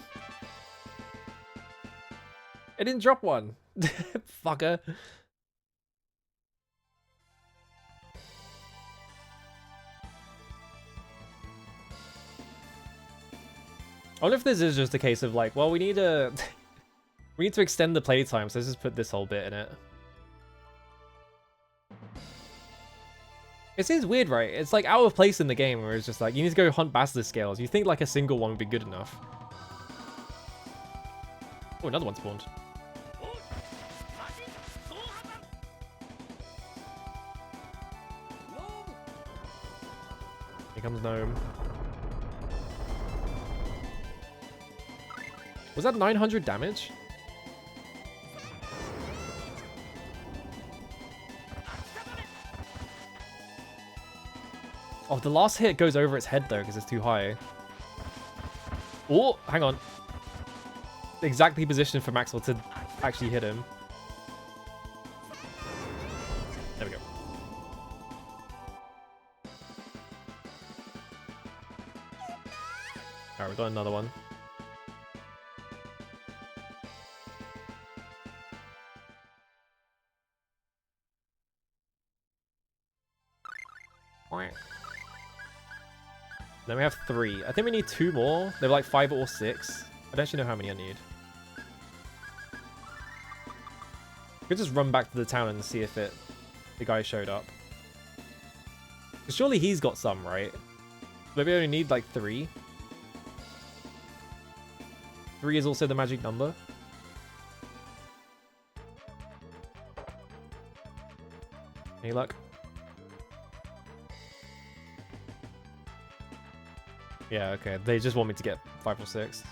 I didn't drop one. Fucker. I wonder if this is just a case of like, well, we need to extend the playtime, so let's just put this whole bit in it. It seems weird, right? It's like out of place in the game where it's just like, you need to go hunt basilisk scales. You think like a single one would be good enough. Oh, another one spawned. Here comes Gnome. Was that 900 damage? Oh, the last hit goes over its head though, because it's too high. Oh, hang on. exactly positioned for Maxwell to actually hit him. There we go. Alright, we've got another one. Then we have 3. I think we need 2 more. They're like 5 or 6. I don't actually know how many I need. Could just run back to the town and see if the guy showed up. Surely he's got some, right? Maybe we only need like 3. 3 is also the magic number. Any luck? Yeah, okay. They just want me to get 5 or 6.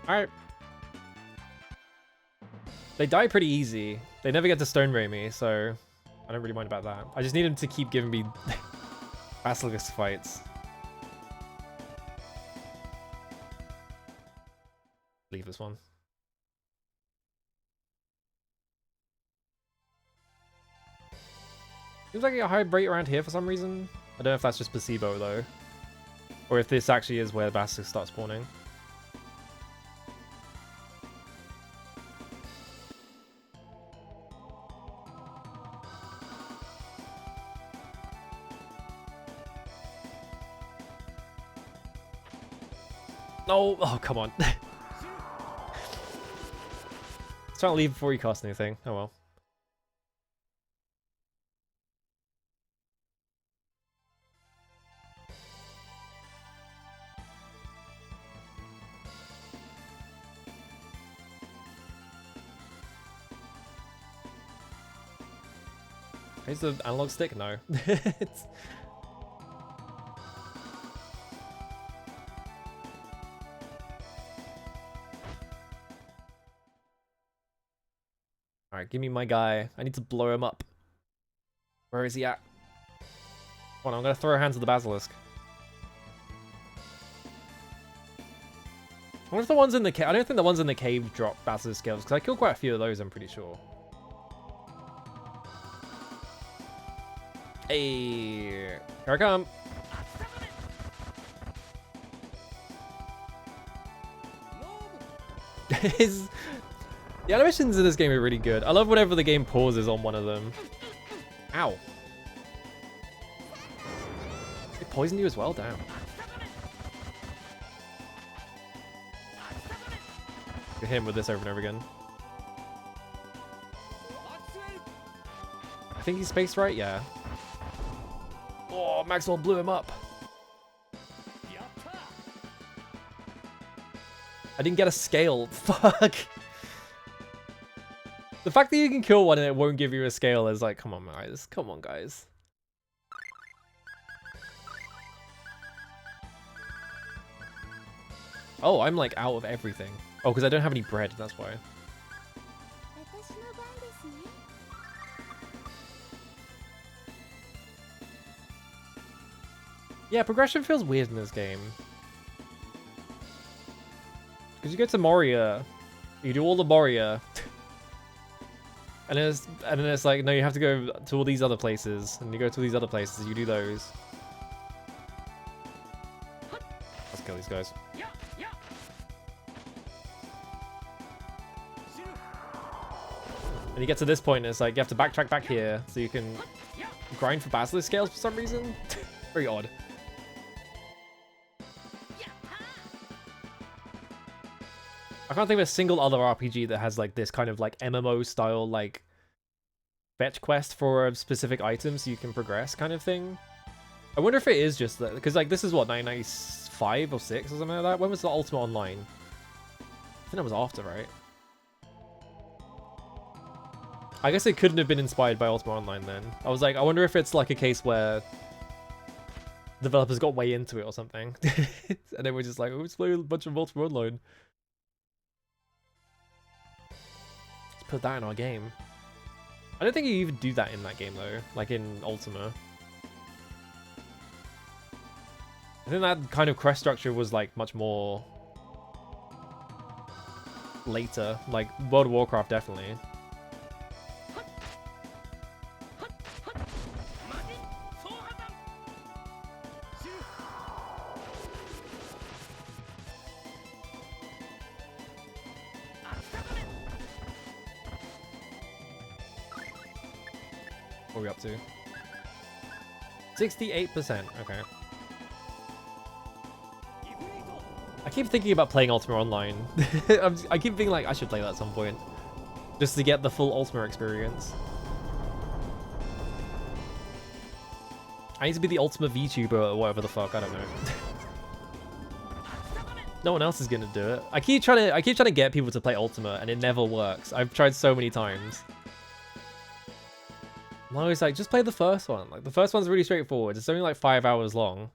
Alright. They die pretty easy. They never get to Stone Ray me, so I don't really mind about that. I just need him to keep giving me Basilisk fights. Leave this one. Seems like a high rate around here for some reason. I don't know if that's just placebo though. Or if this actually is where the Basilisk starts spawning. No! Oh, come on. I was trying to leave before you cast anything. Oh well. Is the analog stick? No. It's... Alright, give me my guy. I need to blow him up. Where is he at? Hold on, I'm gonna throw hands at the Basilisk. I wonder if the ones in the cave... I don't think the ones in the cave drop Basilisk skills, because I killed quite a few of those, I'm pretty sure. Hey, here I come. The animations in this game are really good. I love whenever the game pauses on one of them. Ow. It poisoned you as well? Damn. Hit him with this over and over again. I think he's spaced right, yeah. Oh, Maxwell blew him up. I didn't get a scale. Fuck. The fact that you can kill one and it won't give you a scale is like, come on, guys. Come on, guys. Oh, I'm like out of everything. Oh, because I don't have any bread, that's why. Yeah, progression feels weird in this game. Because you go to Moria, you do all the Moria, and then it's like, no, you have to go to all these other places, and you go to these other places, you do those. Let's kill these guys. And you get to this point, and it's like, you have to backtrack back here, so you can grind for Basilisk scales for some reason. Very odd. I can't think of a single other RPG that has like this kind of like MMO style like fetch quest for a specific item so you can progress kind of thing. I wonder if it is just that, because like this is what, 1995 or 6 or something like that? When was the Ultima Online? I think that was after, right? I guess it couldn't have been inspired by Ultima Online then. I was like, I wonder if it's like a case where developers got way into it or something. And they were just like, oh, let's play a bunch of Ultima Online. Put that in our game. I don't think you even do that in that game though, like in Ultima. I think that kind of quest structure was like much more later, like World of Warcraft definitely. What are we up to? 68%, okay. I keep thinking about playing Ultima Online. I keep being like, I should play that at some point. Just to get the full Ultima experience. I need to be the Ultima VTuber or whatever the fuck, I don't know. No one else is gonna do it. I keep trying to get people to play Ultima and it never works. I've tried so many times. I'm always like, just play the first one. Like the first one's really straightforward. It's only like 5 hours long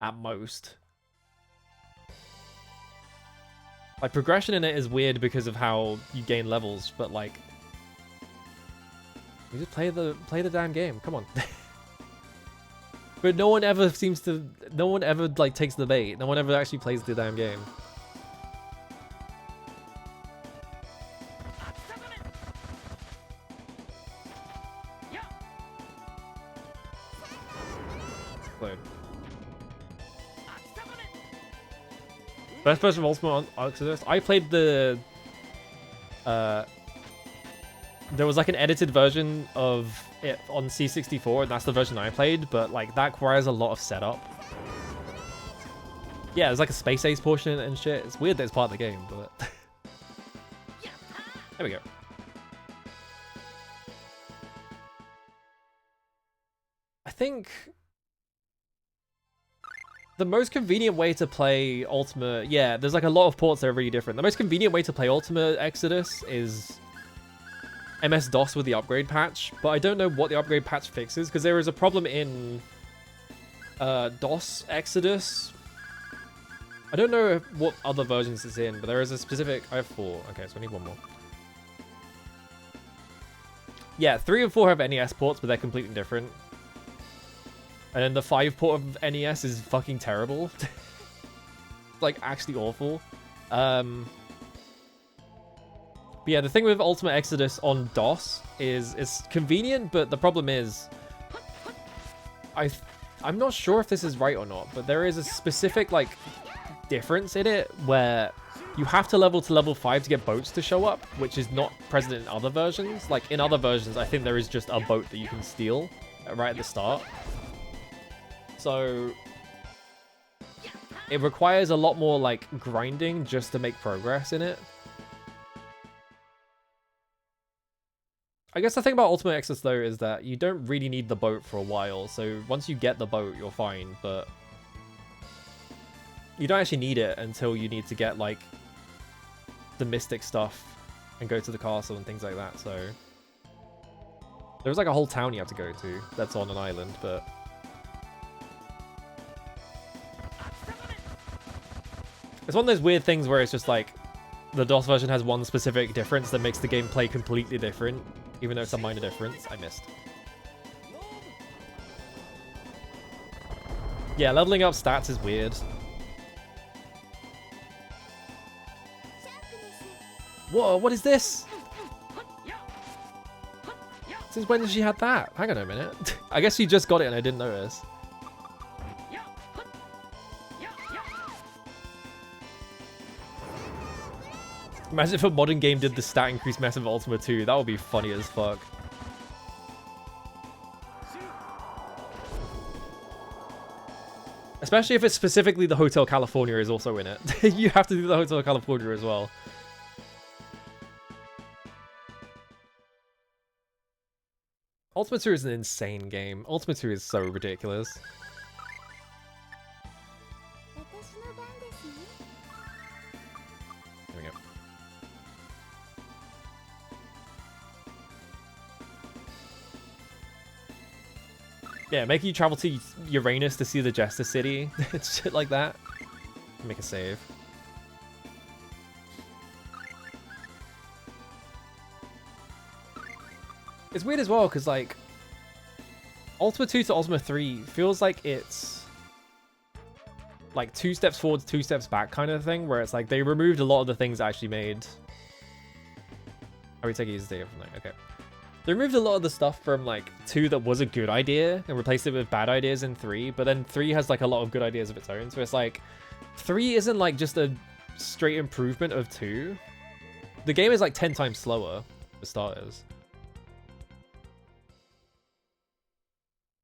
at most. Like progression in it is weird because of how you gain levels, but like you just play the damn game. Come on. But no one ever like takes the bait. No one ever actually plays the damn game. Load. Best version of Ultima on Exodus. I played the there was like an edited version of it on C64, and that's the version I played, but like that requires a lot of setup. Yeah, there's like a space ace portion and shit. It's weird that it's part of the game, but there we go. I think the most convenient way to play Ultima, yeah, there's like a lot of ports that are really different. The most convenient way to play Ultima Exodus is MS-DOS with the upgrade patch, but I don't know what the upgrade patch fixes, because there is a problem in DOS Exodus. I don't know what other versions it's in, but there is a specific... I have 4. Okay, so I need one more. Yeah, 3 and 4 have NES ports, but they're completely different. And then the 5 port of NES is fucking terrible. Like, actually awful. But yeah, the thing with Ultima Exodus on DOS is it's convenient, but the problem is... I'm not sure if this is right or not, but there is a specific, like, difference in it where you have to level 5 to get boats to show up, which is not present in other versions. Like, in other versions, I think there is just a boat that you can steal right at the start. So it requires a lot more like grinding just to make progress in it. I guess the thing about Ultimate Exodus though is that you don't really need the boat for a while. So once you get the boat, you're fine, but you don't actually need it until you need to get like the mystic stuff and go to the castle and things like that. So there's like a whole town you have to go to that's on an island, but it's one of those weird things where it's just like the DOS version has one specific difference that makes the gameplay completely different, even though it's a minor difference. I missed. Yeah, leveling up stats is weird. Whoa, what is this? Since when did she have that? Hang on a minute. I guess she just got it and I didn't notice. Imagine if a modern game did the stat increase massive Ultima 2. That would be funny as fuck. Especially if it's specifically the Hotel California is also in it. You have to do the Hotel California as well. Ultima 2 is an insane game. Ultima 2 is so ridiculous. There we go. Yeah, making you travel to Uranus to see the Jester City. It's shit like that. Make a save. It's weird as well, because, like, Ultima 2 to Ultima 3 feels like it's like 2 steps forward, 2 steps back kind of thing, where it's like they removed a lot of the things that actually made. Are we taking his day from like okay? They removed a lot of the stuff from like 2 that was a good idea and replaced it with bad ideas in 3, but then 3 has like a lot of good ideas of its own. So it's like 3 isn't like just a straight improvement of 2. The game is like 10 times slower for starters.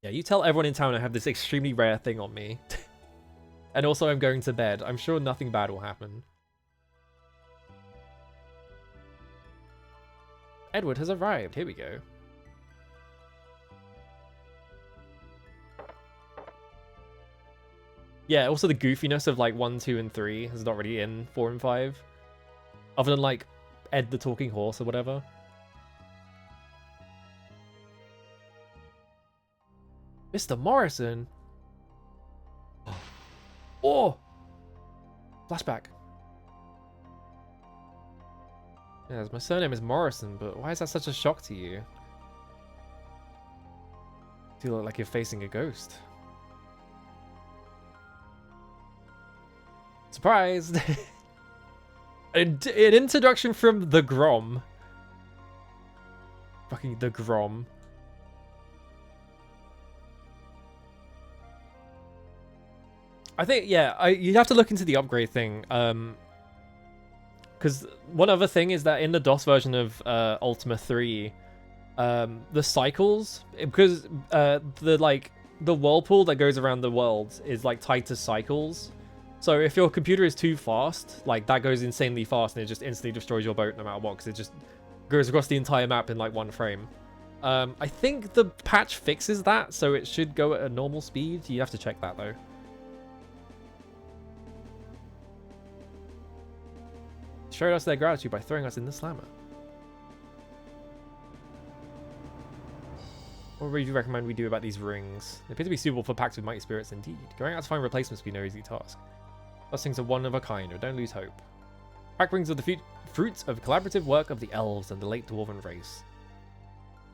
Yeah, you tell everyone in town I have this extremely rare thing on me. And also I'm going to bed. I'm sure nothing bad will happen. Edward has arrived. Here we go. Yeah, also the goofiness of like 1, 2, and 3 is not really in 4 and 5. Other than like Ed the Talking Horse or whatever. Mr. Morrison? Oh! Flashback. Yes, my surname is Morrison, but why is that such a shock to you? Do you look like you're facing a ghost? Surprised! An introduction from the Grom. Fucking the Grom. I think, yeah, you have to look into the upgrade thing. Because one other thing is that in the DOS version of Ultima 3, the cycles, because the whirlpool that goes around the world is like tied to cycles. So if your computer is too fast, like that goes insanely fast and it just instantly destroys your boat no matter what, because it just goes across the entire map in like 1 frame. I think the patch fixes that, so it should go at a normal speed. You have to check that though. Showed us their gratitude by throwing us in the slammer. What would you recommend we do about these rings? They appear to be suitable for packs with mighty spirits indeed. Going out to find replacements will be no easy task. Those things are one of a kind, or don't lose hope. Pack rings are the fruits of collaborative work of the elves and the late dwarven race.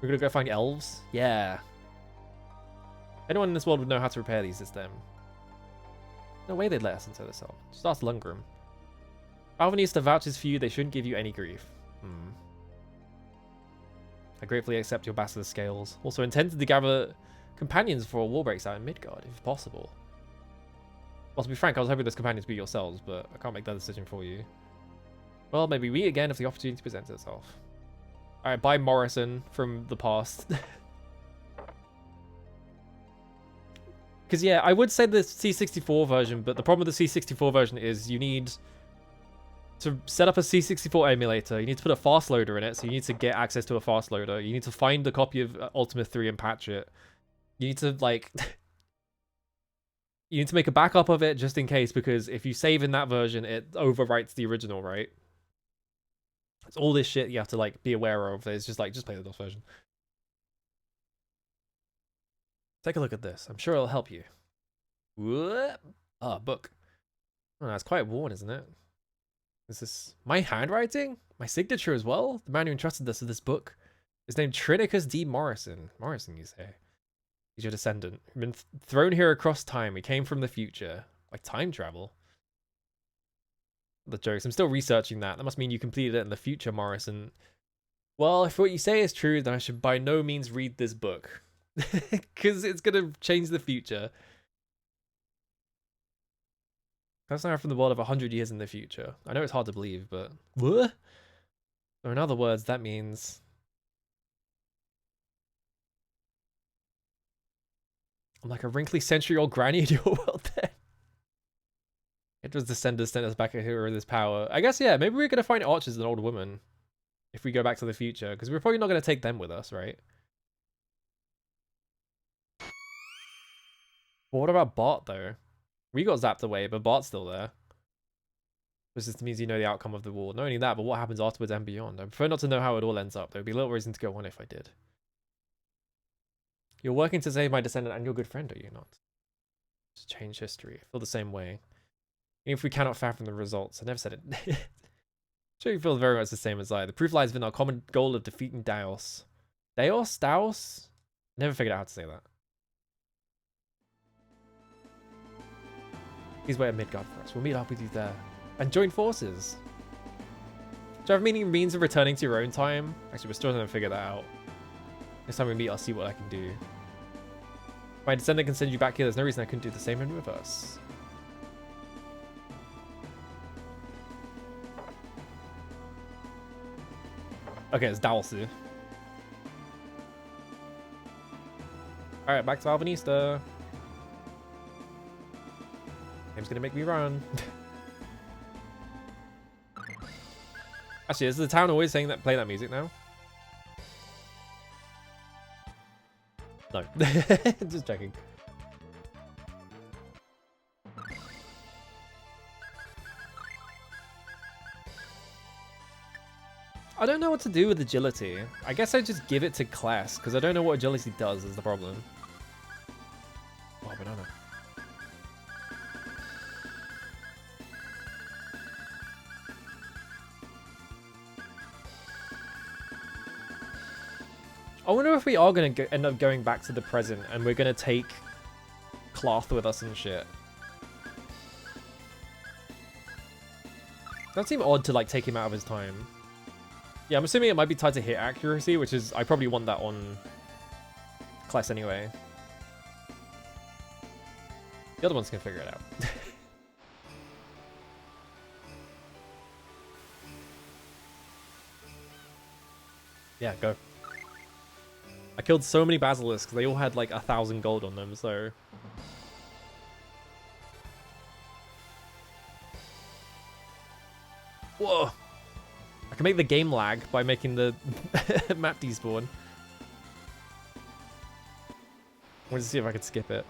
We're gonna go find elves? Yeah. Anyone in this world would know how to repair these, it's them. No way they'd let us into the cell. Just ask Lungrim. Alvanista vouches for you, they shouldn't give you any grief. I gratefully accept your Bastard Scales. Also intended to gather companions before a war breaks out in Midgard, if possible. Well, to be frank, I was hoping those companions would be yourselves, but I can't make that decision for you. Well, maybe we again if the opportunity presents itself. Alright, bye Morrison from the past. Because yeah, I would say the C64 version, but the problem with the C64 version is you need to set up a C64 emulator. You need to put a fast loader in it, so you need to get access to a fast loader. You need to find the copy of Ultima 3 and patch it. You need to like you need to make a backup of it just in case, because if you save in that version, it overwrites the original, right? It's all this shit you have to like be aware of. It's just like, just play the DOS version. Take a look at this. I'm sure it'll help you. Whoop. Ah, book. Oh, that's quite worn, isn't it? Is this my handwriting? My signature as well? The man who entrusted us with this book is named Trinicus D. Morrison. Morrison, you say? He's your descendant. You've been thrown here across time. We came from the future. Like time travel. The jokes. I'm still researching that. That must mean you completed it in the future, Morrison. Well, if what you say is true, then I should by no means read this book. Because it's going to change the future. That's now from the world of 100 years in the future. I know it's hard to believe, but... What? Or in other words, that means... I'm like a wrinkly century-old granny in your world then. It was the sender sent us back here with this power. I guess, yeah, maybe we're going to find Arch as an old woman. If we go back to the future. Because we're probably not going to take them with us, right? But what about Bart, though? We got zapped away, but Bart's still there. Which just means you know the outcome of the war. Not only that, but what happens afterwards and beyond. I prefer not to know how it all ends up. There would be little reason to go on if I did. You're working to save my descendant and your good friend, are you not? Just change history. I feel the same way. Even if we cannot fathom the results. I never said it. Sure you feel very much the same as I. The proof lies within our common goal of defeating Daos. Daos? Daos? Never figured out how to say that. Please wait at Midgard for us. We'll meet up with you there. And join forces. Do you have any means of returning to your own time? Actually, we're still trying to figure that out. Next time we meet, I'll see what I can do. My descendant can send you back here. There's no reason I couldn't do the same in reverse. Okay, it's Dowelsu. Alright, back to Alvanista. Game's gonna make me run. Actually, is the town always saying that, playing that music now? No. Just checking. I don't know what to do with agility. I guess I just give it to class, because I don't know what agility does is the problem. Oh, banana. I wonder if we are going to end up going back to the present and we're going to take Cloth with us and shit. That seems odd to like take him out of his time. Yeah, I'm assuming it might be tied to hit accuracy, which is, I probably want that on class anyway. The other ones can figure it out. Yeah, go. I killed so many basilisks, they all had like 1,000 gold on them, so... Whoa! I can make the game lag by making the map despawn. I wanted to see if I could skip it.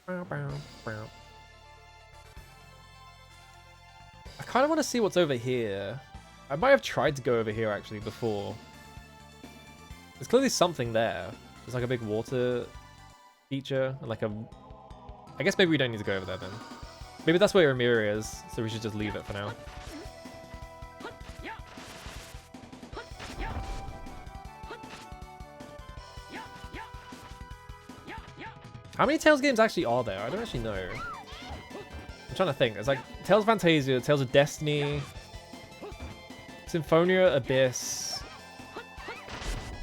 I kind of want to see what's over here. I might have tried to go over here actually before. There's clearly something there. There's like a big water feature and like a... I guess maybe we don't need to go over there then. Maybe that's where Amira is, so we should just leave it for now. How many Tales games actually are there? I don't actually know. I'm trying to think. It's like Tales of Phantasia, Tales of Destiny, Symphonia Abyss,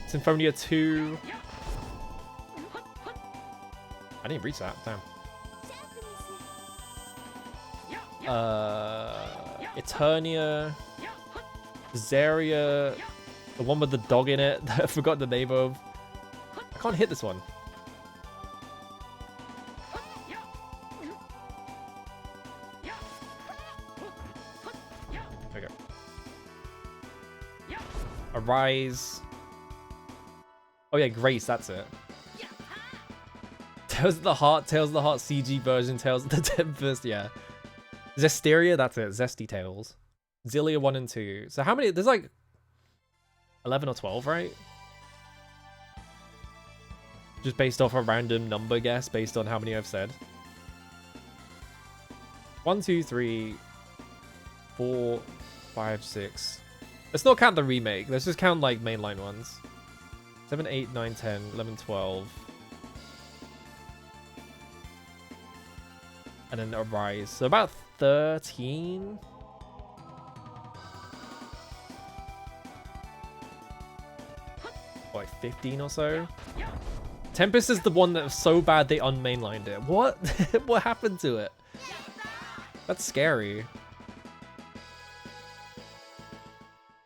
Symphonia 2. I didn't reach that. Damn. Eternia, Zaria, the one with the dog in it that I forgot the name of. I can't hit this one. Okay. Arise. Oh yeah, Grace, that's it. Tales of the Heart CG version, Tales of the Tempest, yeah. Zestiria, that's it. Zesty Tales. Zillia 1 and 2. So how many? There's like 11 or 12, right? Just based off a random number guess, based on how many I've said. 1, 2, 3, 4, 5, 6. Let's not count the remake. Let's just count like mainline ones. 7, 8, 9, 10, 11, 12. And then Arise. So about 13? Or like 15 or so? Tempest is the one that was so bad they unmainlined it. What? What happened to it? That's scary.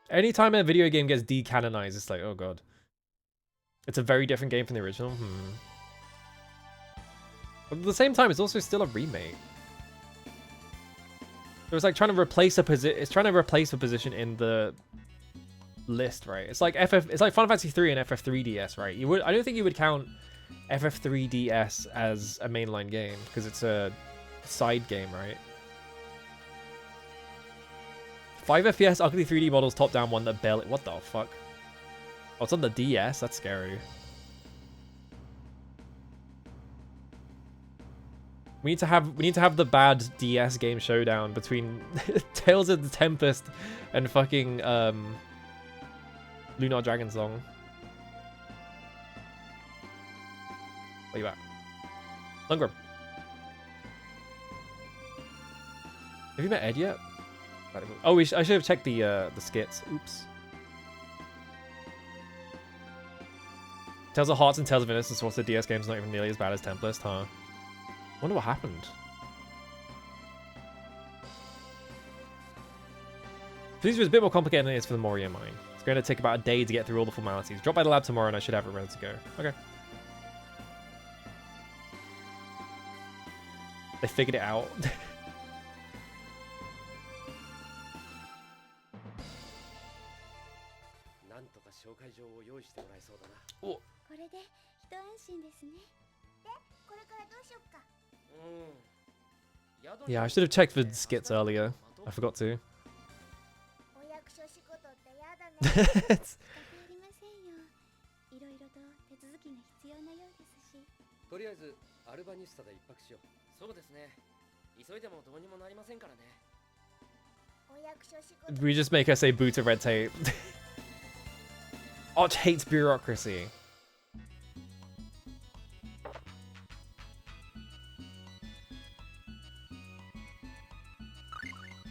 Anytime a video game gets decanonized, it's like, oh god. It's a very different game from the original. But at the same time, it's also still a remake. It was like trying to replace a position. It's trying to replace a position in the list, right? It's like It's like Final Fantasy 3 and FF3DS, right? You would. I don't think you would count FF3DS as a mainline game because it's a side game, right? 5 FPS ugly 3D models top down one that barely. What the fuck? Oh, it's on the DS. That's scary. We need to have the bad DS game showdown between Tales of the Tempest and fucking Lunar Dragon Song. Where you at? Lungrim. Have you met Ed yet? Oh, I should have checked the skits. Oops. Tales of Hearts and Tales of Innocence also DS game's not even nearly as bad as Tempest, huh? Wonder what happened. This was a bit more complicated than it is for the Moria mine. It's going to take about a day to get through all the formalities. Drop by the lab tomorrow and I should have it ready to go. Okay. They figured it out. Oh. これで一安心ですね。で、これからどうしよっか。Yeah, I should have checked for skits earlier. I forgot to. お役所仕事ってやだね。仕方ありませんよ。いろいろと手続きが必要なようですし。とりあえずアルバニスタで一泊しよう。そうですね。急いでもどうにもなりませんからね。お役所仕事。 We just make her say boot of red tape. Arch hates bureaucracy.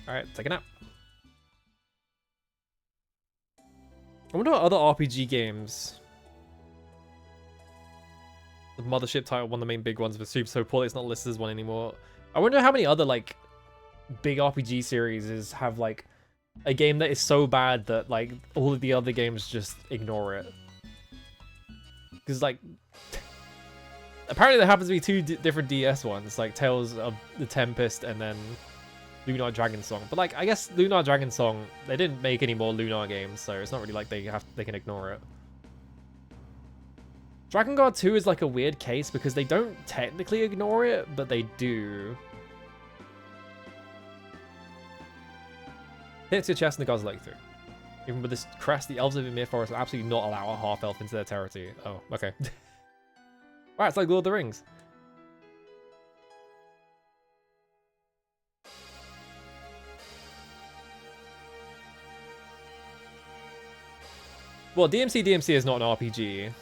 Alright, take a nap. I wonder what other RPG games. The Mothership title, one of the main big ones, but so poorly it's not listed as one anymore. I wonder how many other, like, big RPG series have, like, a game that is so bad that, like, all of the other games just ignore it. Because, like, apparently there happens to be two different DS ones, like Tales of the Tempest and then Lunar Dragon Song. But, like, I guess Lunar Dragon Song, they didn't make any more Lunar games, so it's not really like they can ignore it. Dragon Guard 2 is like a weird case because they don't technically ignore it, but they do. Hits your chest and the gods leg through. Even with this crest, the elves of Ymir Forest will absolutely not allow a half-elf into their territory. Oh, okay. Wow, it's like Lord of the Rings. Well, DMC is not an RPG.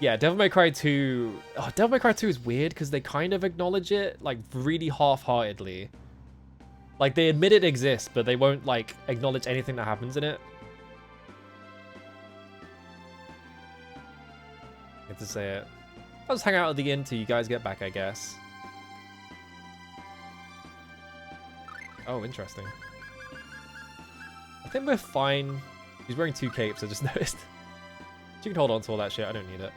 Yeah, Devil May Cry 2... Oh, Devil May Cry 2 is weird because they kind of acknowledge it, like, really half-heartedly. Like, they admit it exists, but they won't, like, acknowledge anything that happens in it. I have to say it. I'll just hang out at the inn till you guys get back, I guess. Oh, interesting. I think we're fine. He's wearing 2 capes, I just noticed. You can hold on to all that shit, I don't need it.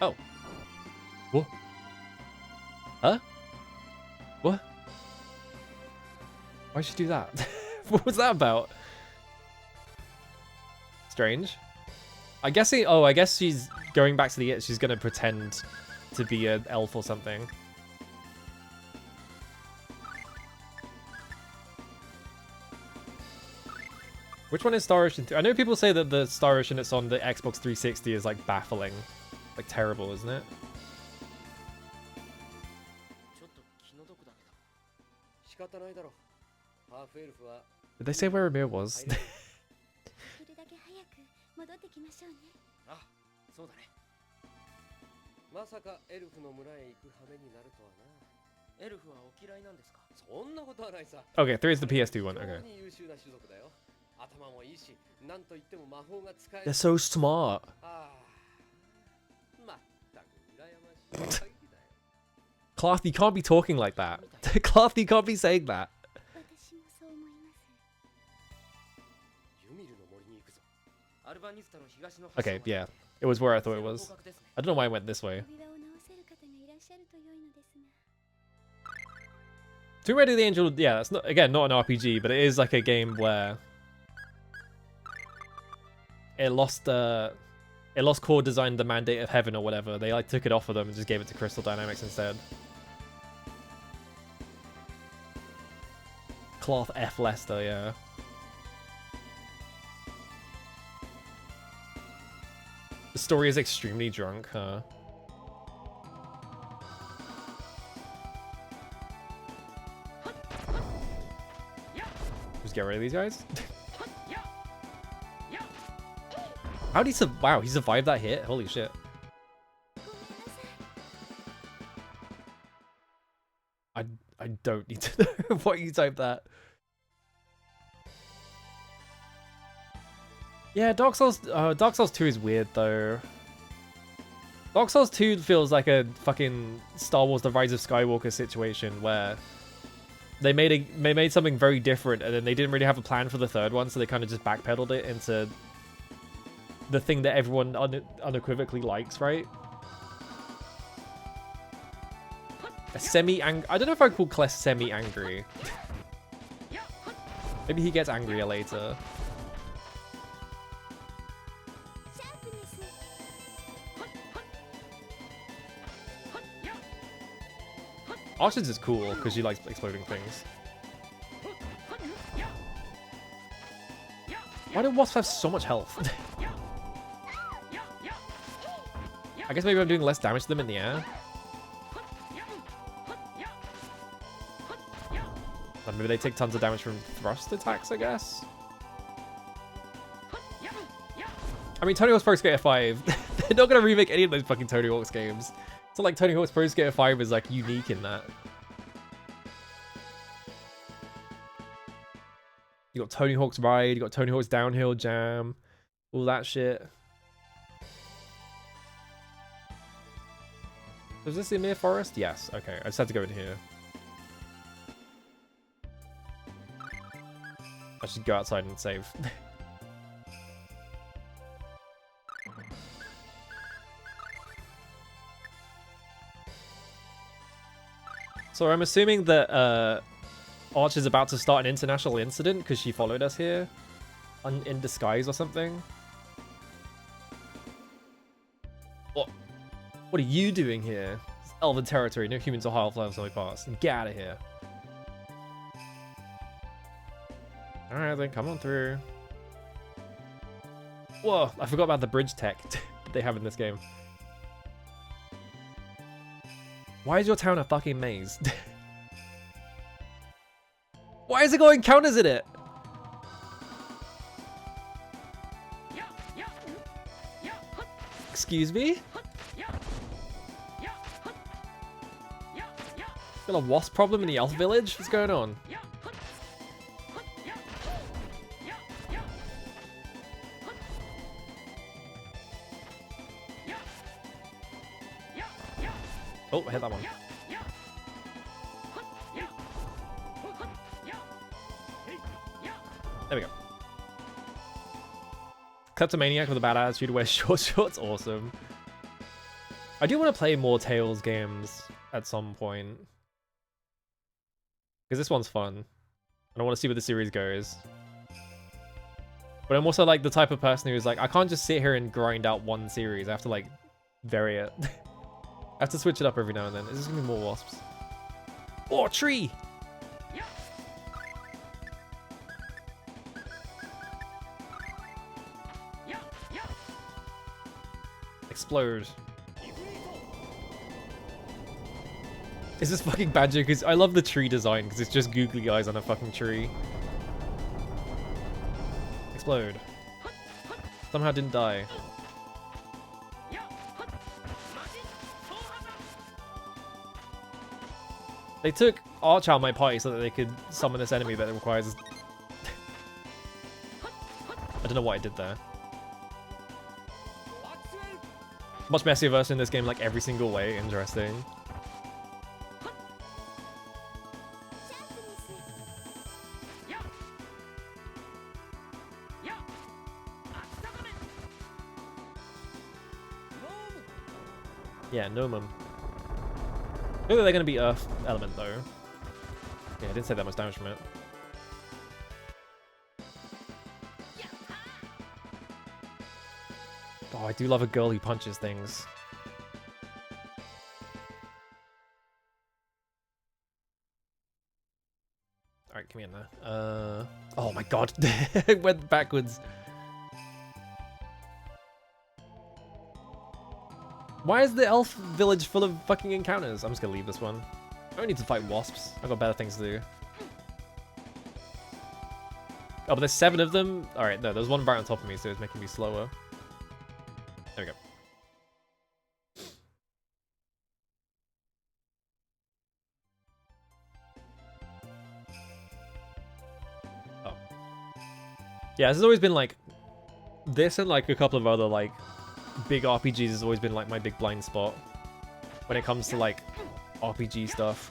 Oh. What? Huh? What? Why'd she do that? What was that about? Strange. I guess I guess she's going back to the... She's gonna pretend to be an elf or something. Which one is Star Ocean 2? I know people say that the Star Ocean that's on the Xbox 360 is like baffling. Like terrible, isn't it? Did they say where Amir was? できるだけ早く戻ってきましょうね。あ、そうだね。まさかエルフの村へ行く羽目になるとはな。エルフはお嫌いなんですか？そんなことはないさ。Okay, 3 is the PS2 one. Okay. 優秀な種族だよ。頭もいいし、なんといっても魔法が使え They're る。 so smart. ああ、まったく羨ましい限りだよ。Cloth, you can't be talking like that. Cloth, you can't be saying that. 私もそう思います。ユミルの森に行くぞ。アルバニスタの東の Okay, yeah. It was where I thought it was. I don't know why I went this way. 扉を直せる方がいらっしゃると良いのですが。Tomb Raider the Angel, yeah, that's not, again, not an RPG, but it is like a game where it lost core design the mandate of heaven or whatever. They like took it off of them and just gave it to Crystal Dynamics instead. Cloth F Lester, yeah. The story is extremely drunk, huh? Just get rid of these guys. How did he survive? Wow, he survived that hit? Holy shit. I don't need to know what you typed that. Yeah, Dark Souls 2 is weird though. Dark Souls 2 feels like a fucking Star Wars The Rise of Skywalker situation where they made something very different and then they didn't really have a plan for the third one, so they kind of just backpedaled it into the thing that everyone unequivocally likes, right? A semi-angry... I don't know if I'd call Kless semi-angry. Maybe he gets angrier later. Archers is cool because she likes exploding things. Why do wasps have so much health? I guess maybe I'm doing less damage to them in the air. Or maybe they take tons of damage from thrust attacks, I guess. I mean, Tony Hawk's Pro Skater 5, they're not going to remake any of those fucking Tony Hawk's games. It's not like Tony Hawk's Pro Skater 5 is like unique in that. You got Tony Hawk's Ride, you got Tony Hawk's Downhill Jam, all that shit. Was this the Amir Forest? Yes. Okay, I just had to go in here. I should go outside and save. So I'm assuming that Arch is about to start an international incident because she followed us here in disguise or something. What are you doing here? It's Elven territory. No humans or half-elves only pass. Get out of here. Alright then, come on through. Whoa, I forgot about the bridge tech they have in this game. Why is your town a fucking maze? Why is it going counters in it? Excuse me? Got a wasp problem in the elf village? What's going on? Oh, I hit that one. There we go. Kleptomaniac with a bad attitude wears short shorts. Awesome. I do want to play more Tales games at some point. Because this one's fun. And I want to see where the series goes. But I'm also like the type of person who's like, I can't just sit here and grind out one series. I have to like vary it. I have to switch it up every now and then. Is this gonna be more wasps? Oh, tree! Explode. Is this fucking Banjo? Because I love the tree design because it's just googly eyes on a fucking tree. Explode. Somehow didn't die. They took Arch out of my party so that they could summon this enemy that requires... I don't know what I did there. Much messier version in this game, like every single way. Interesting. Yeah, Nomum. Maybe they're going to be Earth Element, though. Yeah, I didn't say that much damage from it. Oh, I do love a girl who punches things. Alright, come in there. Oh my god. It went backwards. Why is the elf village full of fucking encounters? I'm just gonna leave this one. I don't need to fight wasps. I've got better things to do. Oh, but there's 7 of them? Alright, no, there's one right on top of me, so it's making me slower. There we go. Oh. Yeah, this has always been like this and like a couple of other like big RPGs has always been like my big blind spot when it comes to like RPG stuff.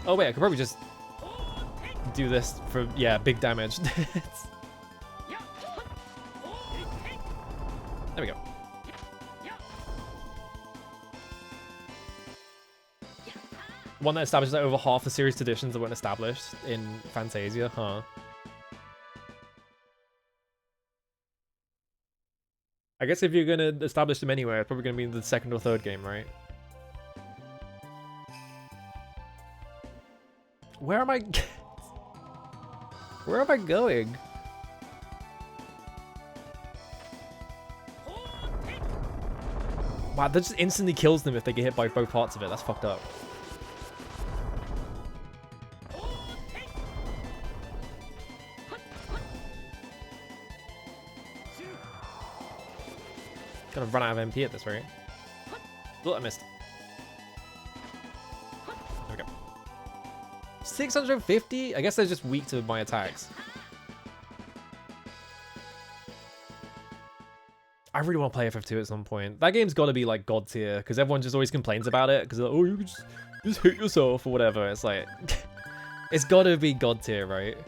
Oh wait, I could probably just do this for, yeah, big damage. There we go. One that establishes that over half the series traditions that weren't established in Phantasia, huh? I guess if you're gonna establish them anywhere, it's probably gonna be in the second or third game, right? Where am I? Where am I going? Wow, that just instantly kills them if they get hit by both parts of it. That's fucked up. Gonna run out of MP at this rate. Oh, I missed. There we go. 650? I guess they're just weak to my attacks. I really want to play FF2 at some point. That game's got to be like god tier because everyone just always complains about it because like, oh, you can just hit yourself or whatever. It's like it's got to be god tier, right?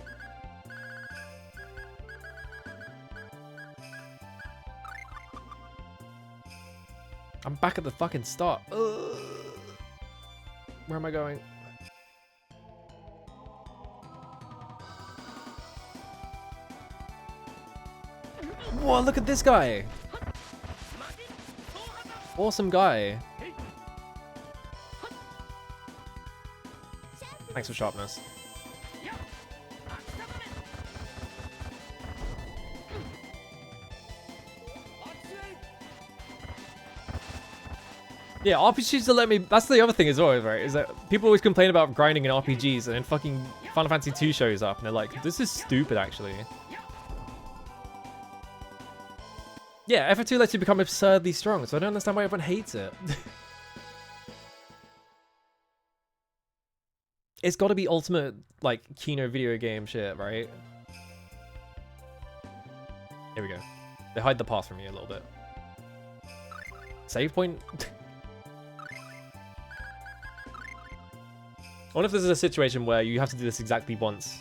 I'm back at the fucking start. Ugh. Where am I going? Whoa, look at this guy. Awesome guy. Thanks for sharpness. Yeah, RPGs to let me... That's the other thing as well, right? Is that people always complain about grinding in RPGs and then fucking Final Fantasy 2 shows up and they're like, this is stupid, actually. Yeah, FF2 lets you become absurdly strong, so I don't understand why everyone hates it. It's got to be ultimate, like, Kino video game shit, right? Here we go. They hide the path from me a little bit. Save point? I wonder if this is a situation where you have to do this exactly once.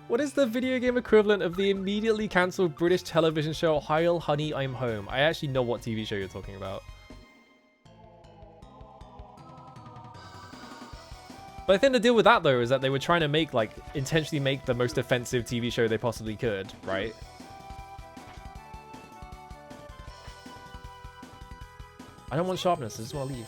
What is the video game equivalent of the immediately cancelled British television show Heil Honey I'm Home? I actually know what TV show you're talking about. But I think the deal with that though is that they were trying to make, like, intentionally make the most offensive TV show they possibly could, right? I don't want sharpness, I just want to leave.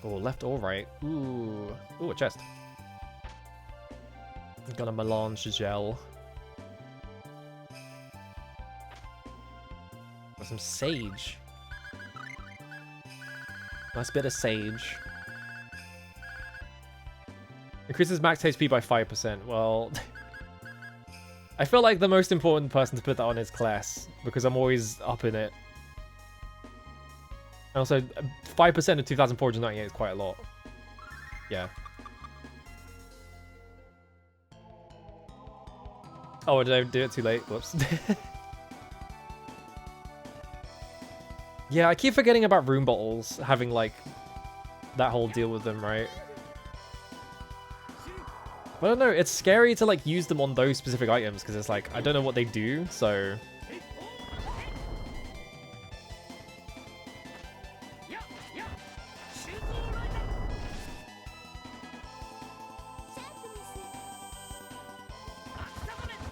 Oh, left or right. Ooh. Ooh, a chest. Got a melange gel. Got some sage. Nice bit of sage. Increases max HP by 5%. Well, I feel like the most important person to put that on is Class, because I'm always up in it. And also, 5% of 2,498 is quite a lot. Yeah. Oh, did I do it too late? Whoops. Yeah, I keep forgetting about room bottles having, like, that whole deal with them, right? I don't know, it's scary to, like, use them on those specific items, because it's like, I don't know what they do, so...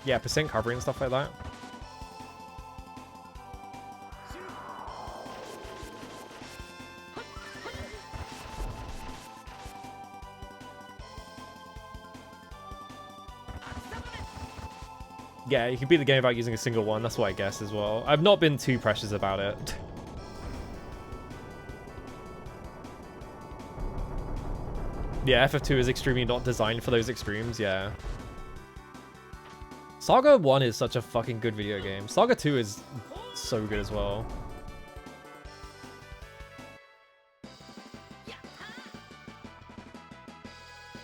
Yeah, percent coverage and stuff like that. Yeah, you can beat the game without using a single one. That's what I guess as well. I've not been too precious about it. Yeah, FF2 is extremely not designed for those extremes, yeah. Saga 1 is such a fucking good video game. Saga 2 is so good as well.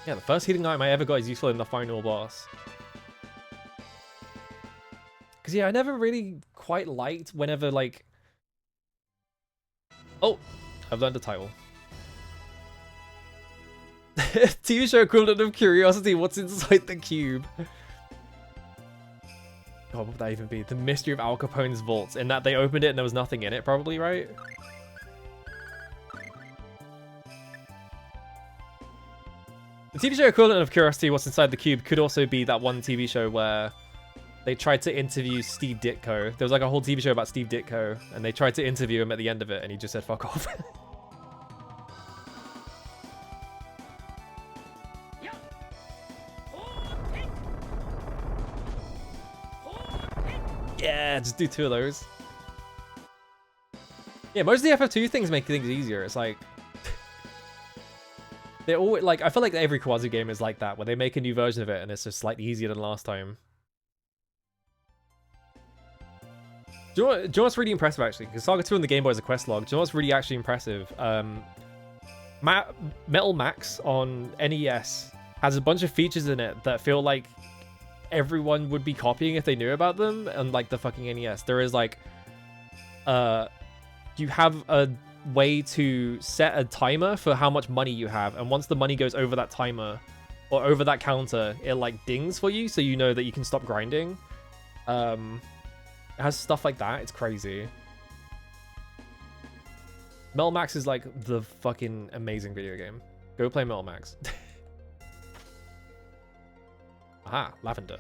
Yeah, the first healing item I ever got is useful in the final boss. Because, yeah, I never really quite liked whenever, like... Oh, I've learned the title. TV show equivalent of Curiosity, what's inside the cube? God, what would that even be? The mystery of Al Capone's vaults, in that they opened it and there was nothing in it, probably, right? The TV show equivalent of Curiosity, what's inside the cube, could also be that one TV show where they tried to interview Steve Ditko. There was like a whole TV show about Steve Ditko, and they tried to interview him at the end of it, and he just said, fuck off. Yeah, just do 2 of those. Yeah, most of the FF2 things make things easier. It's like... they're always, like, I feel like every Kawazu game is like that, where they make a new version of it and it's just slightly easier than last time. Do you know what's really impressive, actually? Because Saga 2 on the Game Boy is a quest log. Do you know what's really actually impressive? Metal Max on NES has a bunch of features in it that feel like everyone would be copying if they knew about them, and like the fucking NES. There is like, you have a way to set a timer for how much money you have, and once the money goes over that timer or over that counter, it like dings for you, so you know that you can stop grinding. It has stuff like that. It's crazy. Metal Max is like the fucking amazing video game. Go play Metal Max. Aha, lavender.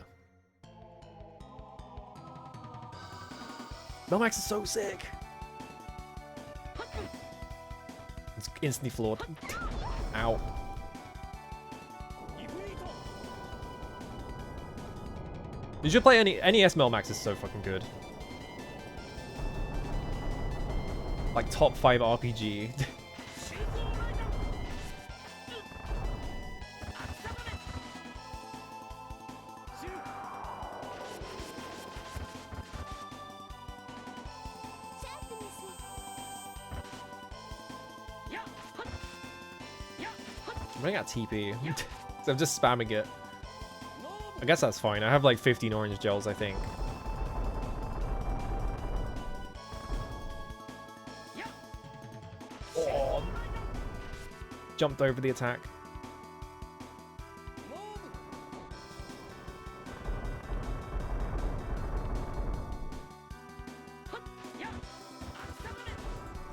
Metal Max is so sick. It's instantly flawed. Ow. You should play NES Metal Max is so fucking good. Like top 5 RPG. I'm running out of TP. So I'm just spamming it. I guess that's fine. I have like 15 orange gels, I think. Oh. Jumped over the attack.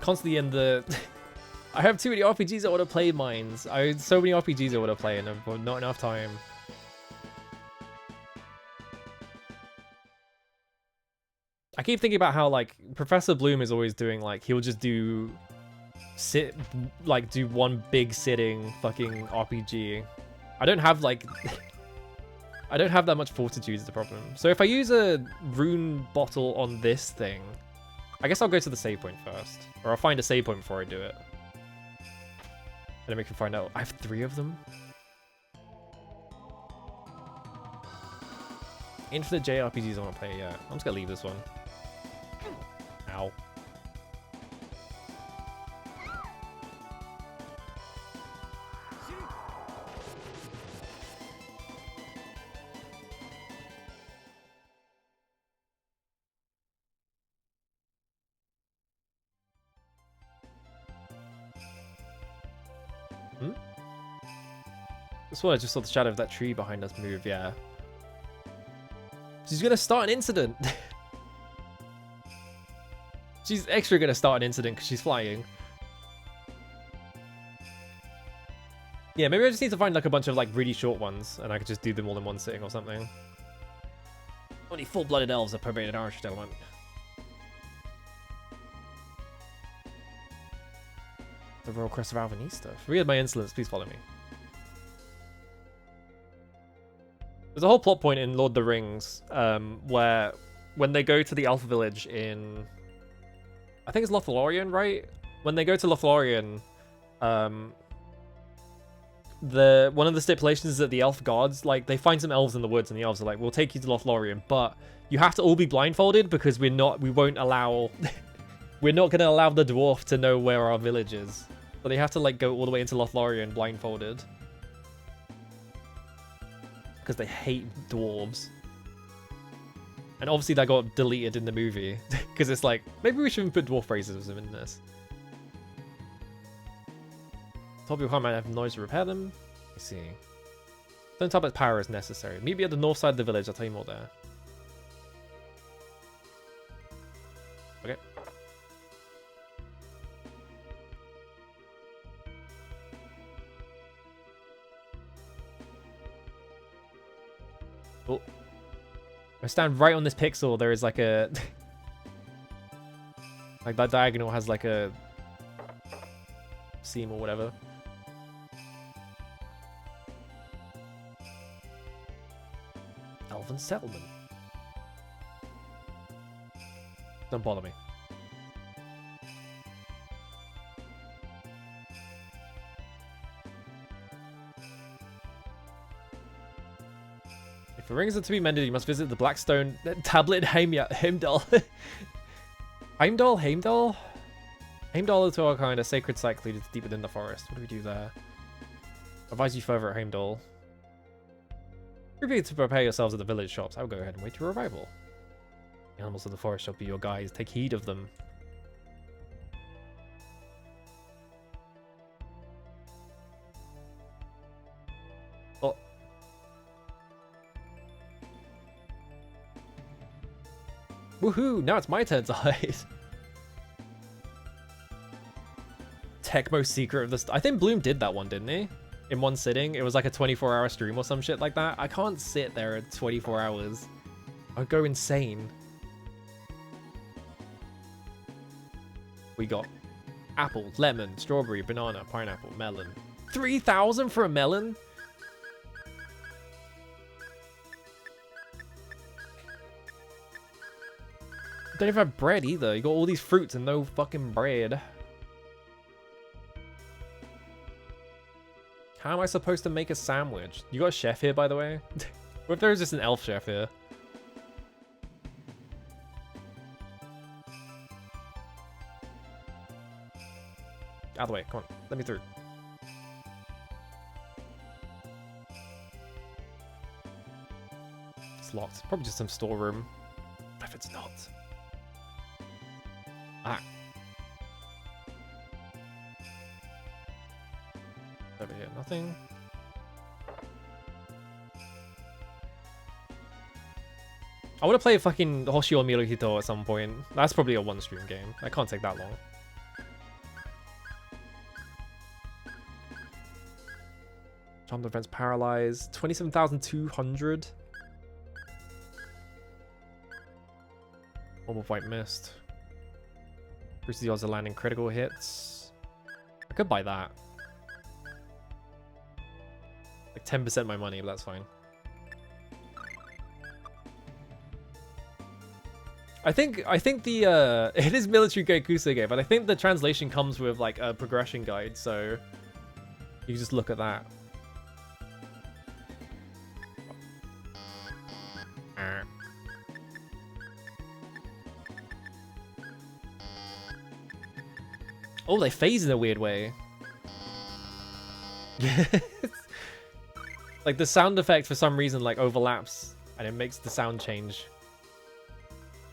Constantly in the... I have too many RPGs I want to play, mines. I have so many RPGs I want to play and I've not enough time. I keep thinking about how like Professor Bloom is always doing like he'll just do do one big sitting fucking RPG. I don't have like I don't have that much fortitude is the problem. So if I use a rune bottle on this thing, I guess I'll go to the save point first, or I'll find a save point before I do it. And then we can find out. I have 3 of them. Infinite JRPGs I want to play, yeah. I'm just gonna leave this one. Ow. This one, I just saw the shadow of that tree behind us move, yeah. She's gonna start an incident. She's extra gonna start an incident because she's flying. Yeah, maybe I just need to find like a bunch of like really short ones and I could just do them all in one sitting or something. Only full-blooded elves are permitted Irish element. The Royal Crest of Alvanista. Forget my insolence, please follow me. There's a whole plot point in Lord of the Rings where when they go to the Elf Village in, I think it's Lothlorien, right? When they go to Lothlorien, one of the stipulations is that the elf gods, like, they find some elves in the woods, and the elves are like, we'll take you to Lothlorien, but you have to all be blindfolded because we won't allow, we're not going to allow the dwarf to know where our village is. But they have to, like, go all the way into Lothlorien blindfolded. Because they hate dwarves. And obviously that got deleted in the movie. Because it's like, maybe we shouldn't put dwarf racism in this. Top of your might have noise to repair them. Let's see. Don't tap its power is necessary. Meet me at the north side of the village, I'll tell you more there. Okay. Oh. I stand right on this pixel, there is like a... like that diagonal has like a... seam or whatever. Elven settlement. Don't bother me. If the rings are to be mended, you must visit the Blackstone tablet Heimdall. Heimdall? Heimdall is our kind of sacred site secluded deep within the forest. What do we do there? Advise you further at Heimdall. Prepare to prepare yourselves at the village shops. I will go ahead and wait your arrival. The animals of the forest shall be your guides. Take heed of them. Oh. Woohoo! Now it's my turn to hide. Tecmo secret of the... I think Bloom did that one, didn't he? In one sitting. It was like a 24-hour stream or some shit like that. I can't sit there at 24 hours. I'd go insane. We got apple, lemon, strawberry, banana, pineapple, melon. 3,000 for a melon? Don't even have bread either. You got all these fruits and no fucking bread. How am I supposed to make a sandwich? You got a chef here, by the way? What if there was just an elf chef here? Out of the way, come on, let me through. It's locked. Probably just some storeroom. What if it's not? Ah. Over here, nothing. I want to play fucking Hoshi or Mirohito at some point. That's probably a one-stream game. That can't take that long. Charm defense paralyzed. 27,200. Orb of white mist. Increases the odds of landing critical hits. I could buy that. Like 10% of my money, but that's fine. I think the it is military grade Kusage, but I think the translation comes with like a progression guide, so you can just look at that. Oh, they phase in a weird way. Like the sound effect for some reason like overlaps and it makes the sound change.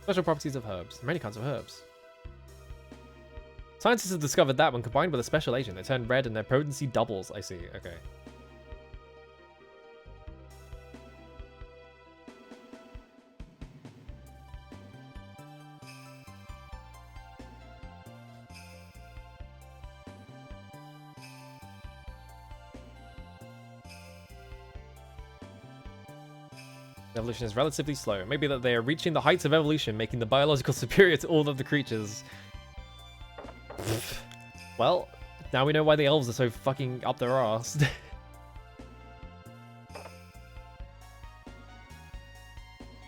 Special properties of herbs. Many kinds of herbs. Scientists have discovered that when combined with a special agent, they turn red and their potency doubles. I see, okay. Evolution is relatively slow. Maybe that they are reaching the heights of evolution, making them biological superior to all of the creatures. Well, now we know why the elves are so fucking up their arse.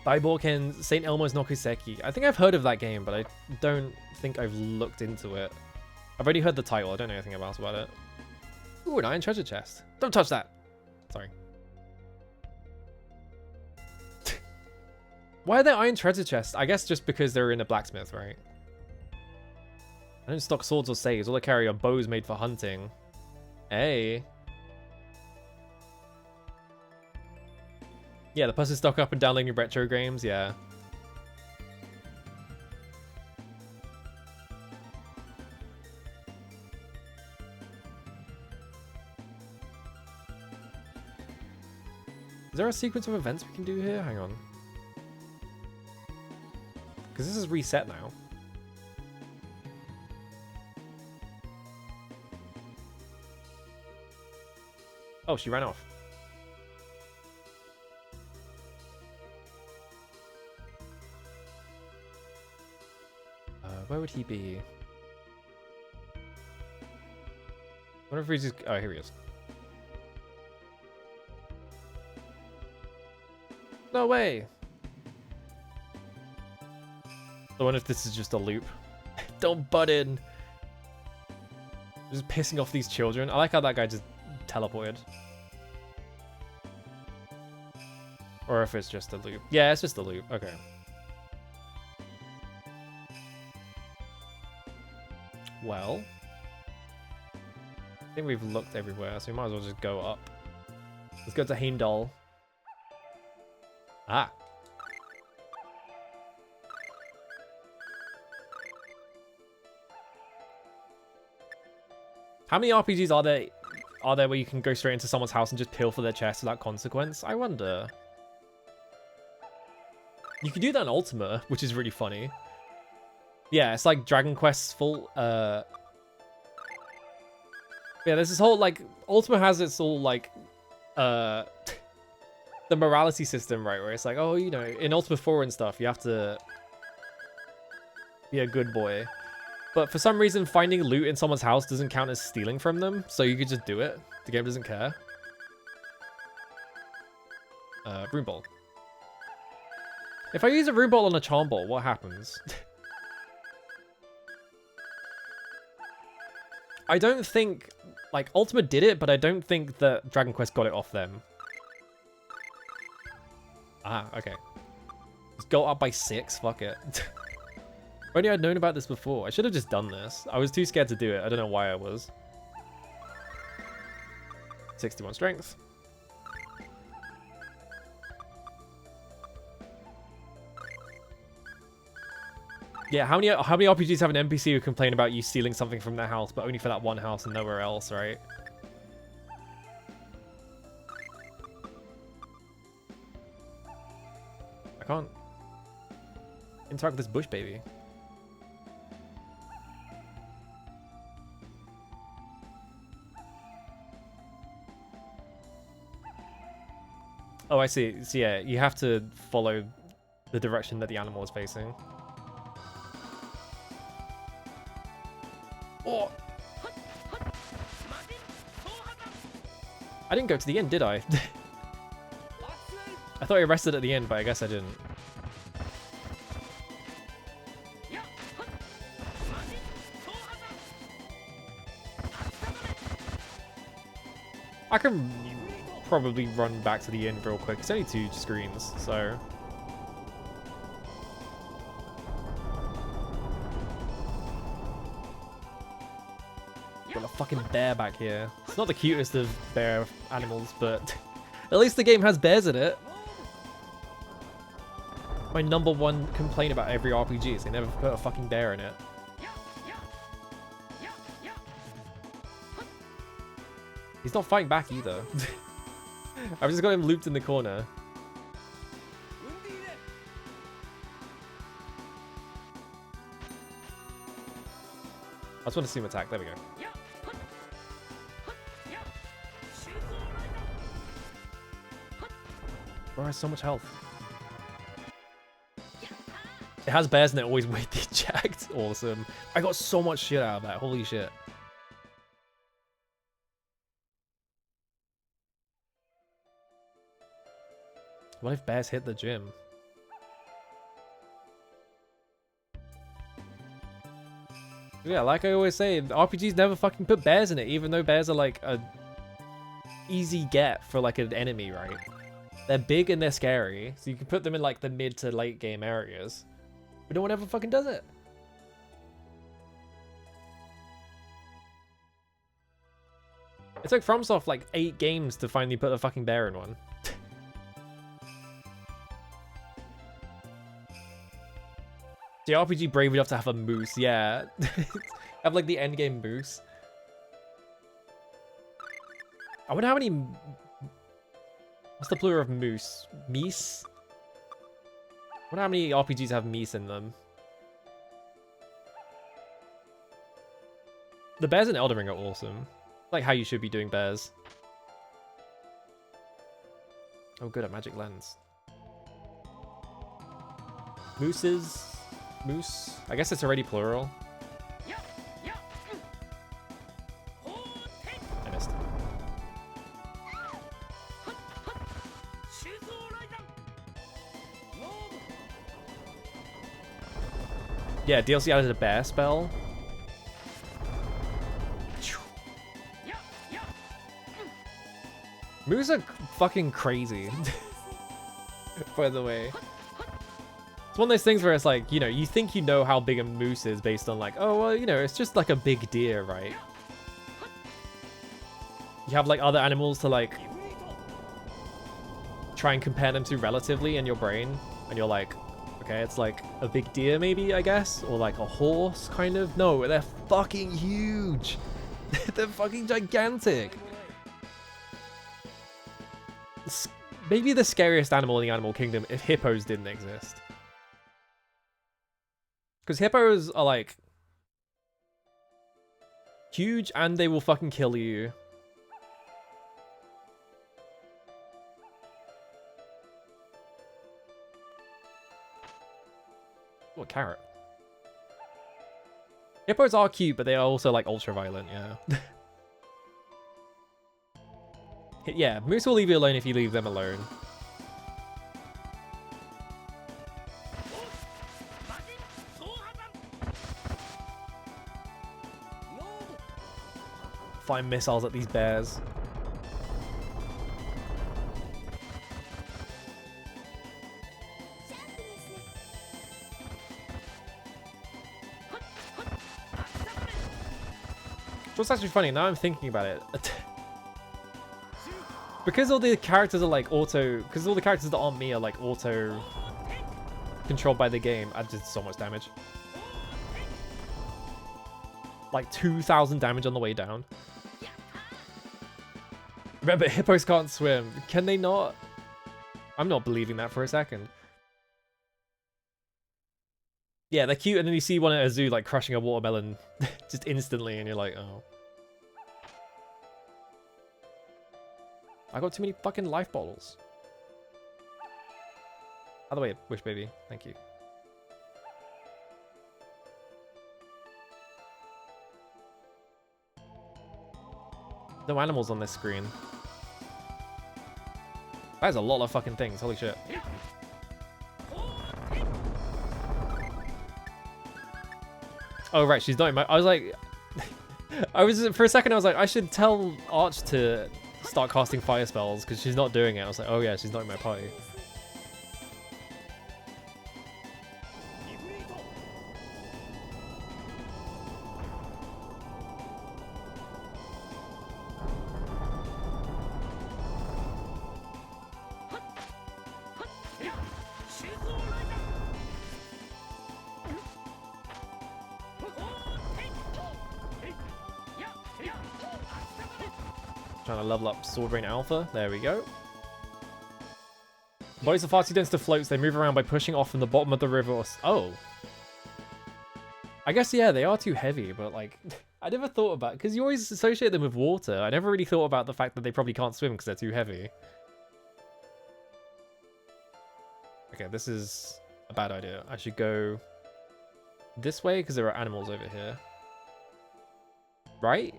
Daiboken St. Elmo's Nokuseki. I think I've heard of that game, but I don't think I've looked into it. I've already heard the title. I don't know anything else about it. Ooh, an iron treasure chest. Don't touch that. Sorry. Why are there iron treasure chests? I guess just because they're in a blacksmith, right? I don't stock swords or saves. All I carry are bows made for hunting. Hey. Yeah, the person stock up and downloading retro games, yeah. Is there a sequence of events we can do here? Hang on. Because this is reset now. Oh, she ran off. Where would he be? What if we just... Oh, here he is. No way! I wonder if this is just a loop. Don't butt in! Just pissing off these children. I like how that guy just teleported. Or if it's just a loop. Yeah, it's just a loop. Okay. Well, I think we've looked everywhere, so we might as well just go up. Let's go to Heimdall. Ah. How many RPGs are there where you can go straight into someone's house and just pilfer their chest without consequence? I wonder. You can do that in Ultima, which is really funny. Yeah, it's like Dragon Quest's full, yeah, there's this whole, like, Ultima has its all, like, the morality system, right, where it's like, oh, you know, in Ultima 4 and stuff, you have to be a good boy. But for some reason, finding loot in someone's house doesn't count as stealing from them, so you could just do it. The game doesn't care. Rune Ball. If I use a Rune Ball on a Charm Ball, what happens? I don't think, like, Ultima did it, but I don't think that Dragon Quest got it off them. Ah, okay. Just go up by 6, fuck it. If only I'd known about this before. I should have just done this. I was too scared to do it. I don't know why I was. 61 strength. Yeah, how many RPGs have an NPC who complain about you stealing something from their house, but only for that one house and nowhere else, right? I can't interact with this bush baby. Oh, I see. So yeah, you have to follow the direction that the animal is facing. Oh. I didn't go to the end, did I? I thought I rested at the end, but I guess I didn't. I can probably run back to the end real quick. It's only 2 screens, so... Got a fucking bear back here. It's not the cutest of bear animals, but at least the game has bears in it. My #1 complaint about every RPG is they never put a fucking bear in it. He's not fighting back either. I've just got him looped in the corner. I just want to see him attack. There we go. Bro has so much health. It has bears and it always weight eject. Awesome. I got so much shit out of that. Holy shit. What if bears hit the gym? Yeah, like I always say, RPGs never fucking put bears in it, even though bears are like a easy get for like an enemy, right? They're big and they're scary, so you can put them in like the mid to late game areas. But no one ever fucking does it. It took FromSoft like 8 games to finally put a fucking bear in one. The RPG brave enough to have a moose, yeah. Have like the endgame moose. I wonder how many... What's the plural of moose? Meese? I wonder how many RPGs have meese in them. The bears in Elden Ring are awesome. Like how you should be doing bears. Oh good, a magic lens. Mooses. Moose. I guess it's already plural. I missed. Yeah, DLC added a bear spell. Moose are fucking crazy. By the way. It's one of those things where it's like, you know, you think you know how big a moose is based on like, oh, well, you know, it's just like a big deer, right? You have like other animals to like try and compare them to relatively in your brain. And you're like, okay, it's like a big deer maybe, I guess? Or like a horse, kind of? No, they're fucking huge. They're fucking gigantic. Maybe the scariest animal in the animal kingdom if hippos didn't exist. Because hippos are like huge and they will fucking kill you. Oh, a carrot. Hippos are cute, but they are also like ultra violent, yeah. Yeah, moose will leave you alone if you leave them alone. Fire missiles at these bears. What's actually funny, now I'm thinking about it. Because all the characters are like auto... Because all the characters that aren't me are like auto... controlled by the game, I did so much damage. Like 2,000 damage on the way down. Remember, hippos can't swim. Can they not? I'm not believing that for a second. Yeah, they're cute, and then you see one at a zoo like crushing a watermelon just instantly, and you're like, oh. I got too many fucking life bottles. By the way, Wish Baby, thank you. No animals on this screen. That is a lot of fucking things, holy shit. Oh right, she's not in my... I was like... for a second I was like, I should tell Arch to start casting fire spells because she's not doing it. I was like, oh yeah, she's not in my party. Trying to level up Sword Rain Alpha. There we go. Bodies are far too dense to float, so they move around by pushing off from the bottom of the river or... Oh. I guess, yeah, they are too heavy, but, like... I never thought about... Because you always associate them with water. I never really thought about the fact that they probably can't swim because they're too heavy. Okay, this is a bad idea. I should go this way because there are animals over here. Right?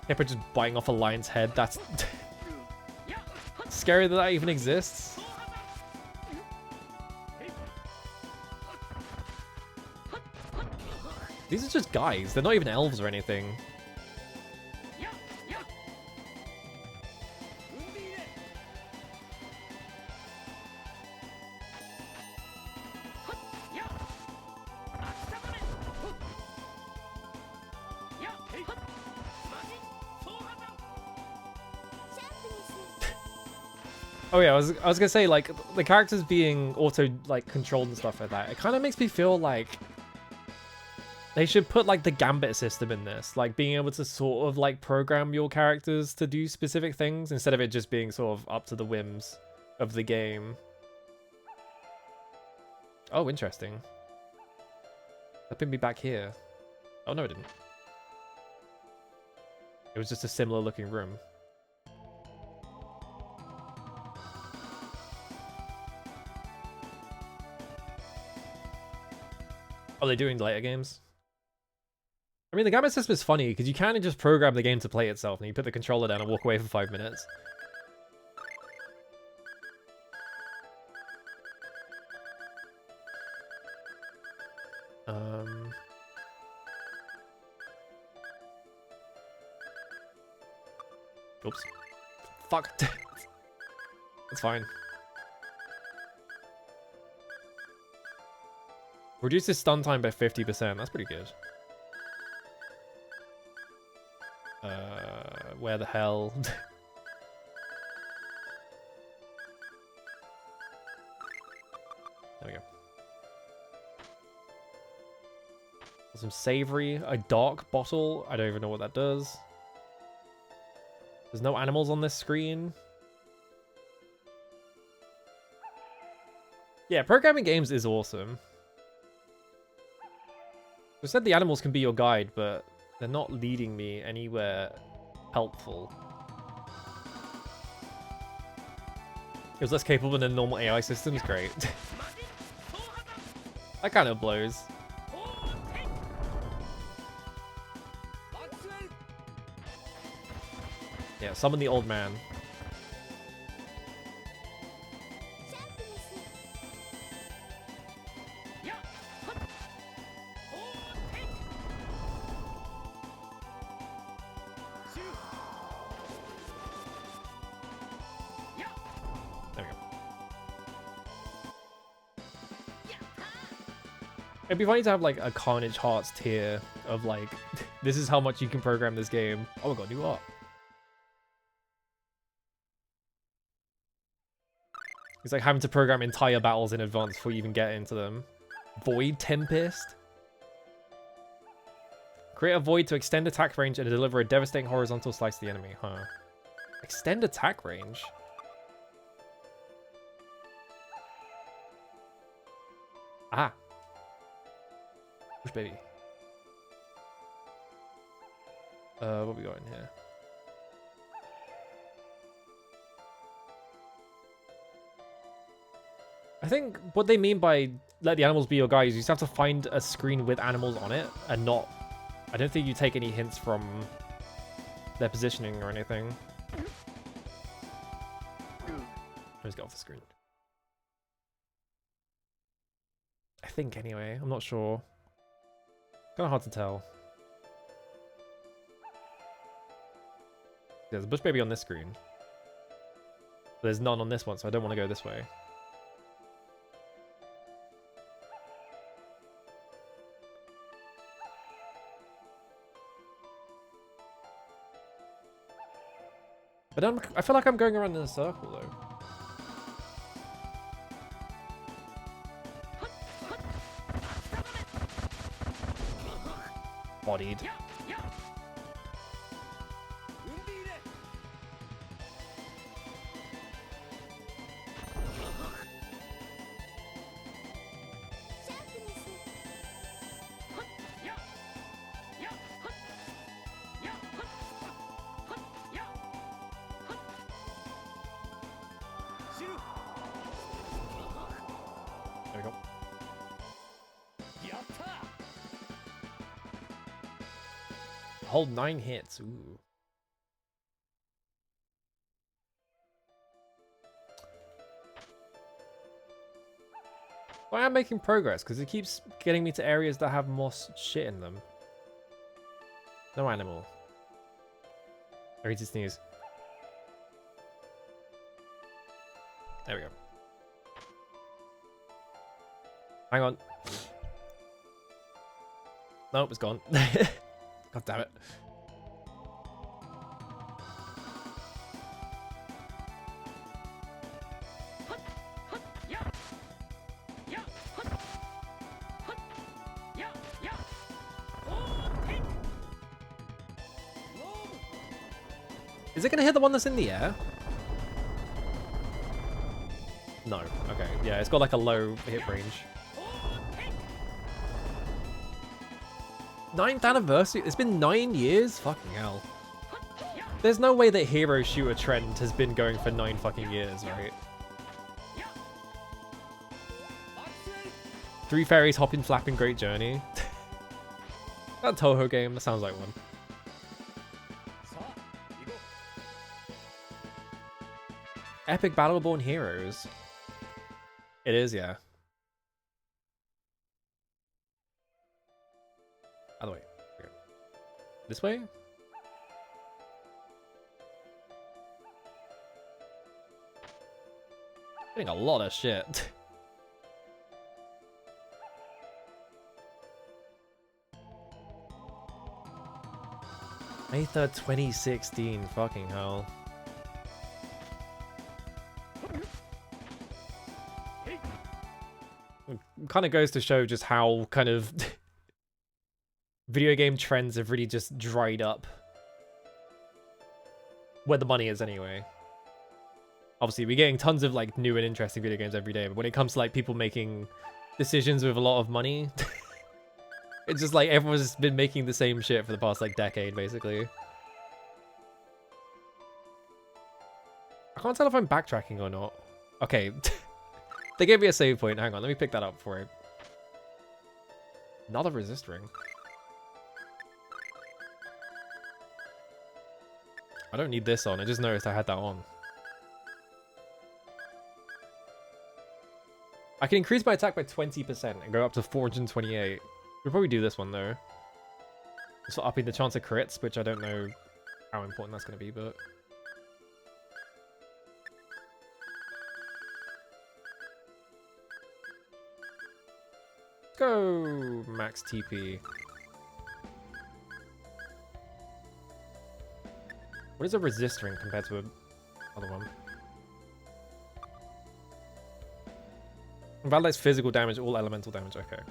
Hippo just biting off a lion's head. That's scary that that even exists. These are just guys. They're not even elves or anything. Oh yeah, I was gonna say, like, the characters being auto, like, controlled and stuff like that, it kind of makes me feel like they should put, like, the gambit system in this, like, being able to sort of, like, program your characters to do specific things instead of it just being sort of up to the whims of the game. Oh, interesting. That put me back here. Oh, no, it didn't. It was just a similar looking room. Oh, they're doing later games? I mean, the gambit system is funny because you kind of just program the game to play itself and you put the controller down and walk away for 5 minutes. Oops. Fuck. It's fine. Reduces stun time by 50%. That's pretty good. Where the hell? There we go. Some savory. A dark bottle. I don't even know what that does. There's no animals on this screen. Yeah, programming games is awesome. I said the animals can be your guide, but they're not leading me anywhere helpful. It was less capable than normal AI systems. Great. That kind of blows. Yeah, summon the old man. It'd be funny to have like a Carnage Hearts tier of like, this is how much you can program this game. Oh my god, new art. It's like having to program entire battles in advance before you even get into them. Void Tempest. Create a void to extend attack range and deliver a devastating horizontal slice to the enemy. Huh. Extend attack range? Ah. Push baby. What we got in here? I think what they mean by let the animals be your guides, you just have to find a screen with animals on it and not... I don't think you take any hints from their positioning or anything. Let's get off the screen. I think anyway, I'm not sure. Kind of hard to tell. There's a bush baby on this screen. There's none on this one, so I don't want to go this way. But I feel like I'm going around in a circle, though. Bodied. There we go. Hold 9 hits. Ooh. Well, I am making progress because it keeps getting me to areas that have more shit in them. No animal. I need to sneeze. There we go. Hang on. Nope, it's gone. God damn it. Is it going to hit the one that's in the air? No. Okay. Yeah, it's got like a low hit range. 9th anniversary? It's been 9 years? Fucking hell. There's no way that hero shooter trend has been going for 9 fucking years, right? 3 fairies hopping, flapping, great journey. That Toho game, that sounds like one. Epic Battleborn Heroes. It is, yeah. Other way. Here. This way? Getting a lot of shit. May 3rd, 2016. Fucking hell. Kind of goes to show just how kind of video game trends have really just dried up. Where the money is anyway. Obviously, we're getting tons of like new and interesting video games every day, but when it comes to like people making decisions with a lot of money, it's just like everyone's been making the same shit for the past like decade, basically. I can't tell if I'm backtracking or not. Okay. They gave me a save point. Hang on, let me pick that up for it. Another resist ring. I don't need this on. I just noticed I had that on. I can increase my attack by 20% and go up to 428. We'll probably do this one though. Just for upping the chance of crits, which I don't know how important that's going to be, but... Go max TP. What is a resist ring compared to another one? Invalidates physical damage, all elemental damage. Okay.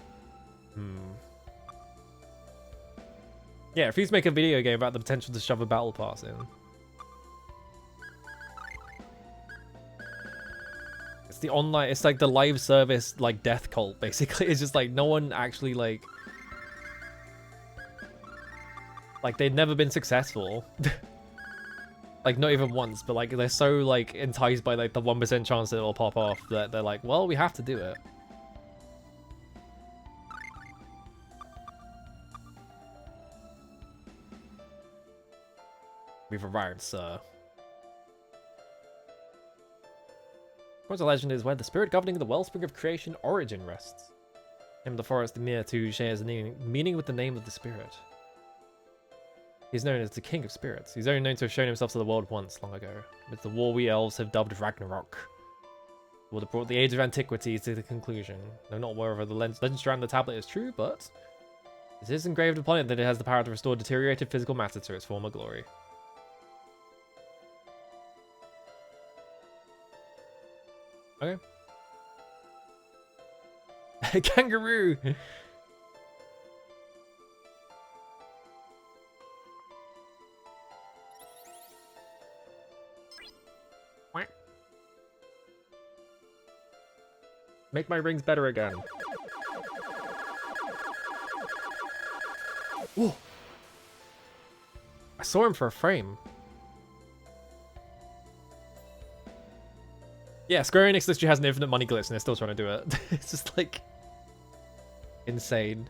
Yeah, if you make a video game about the potential to shove a battle pass in. It's the online, it's like the live service, like death cult, basically. It's just like no one actually like they've never been successful. Like not even once, but like they're so like enticed by like the 1% chance that it'll pop off that they're like, well, we have to do it. We've arrived, sir. According to legend is where the spirit governing the wellspring of creation origin rests. Him, the forest, the mere too shares the meaning with the name of the spirit. He's known as the King of Spirits. He's only known to have shown himself to the world once, long ago. It's the war we elves have dubbed Ragnarok. Would have brought the age of antiquity to the conclusion. Though not whether the legend around the tablet is true, but it is engraved upon it that it has the power to restore deteriorated physical matter to its former glory. Okay. Kangaroo! Make my rings better again. Ooh. I saw him for a frame. Yeah, Square Enix literally has an infinite money glitch and they're still trying to do it. It's just like insane.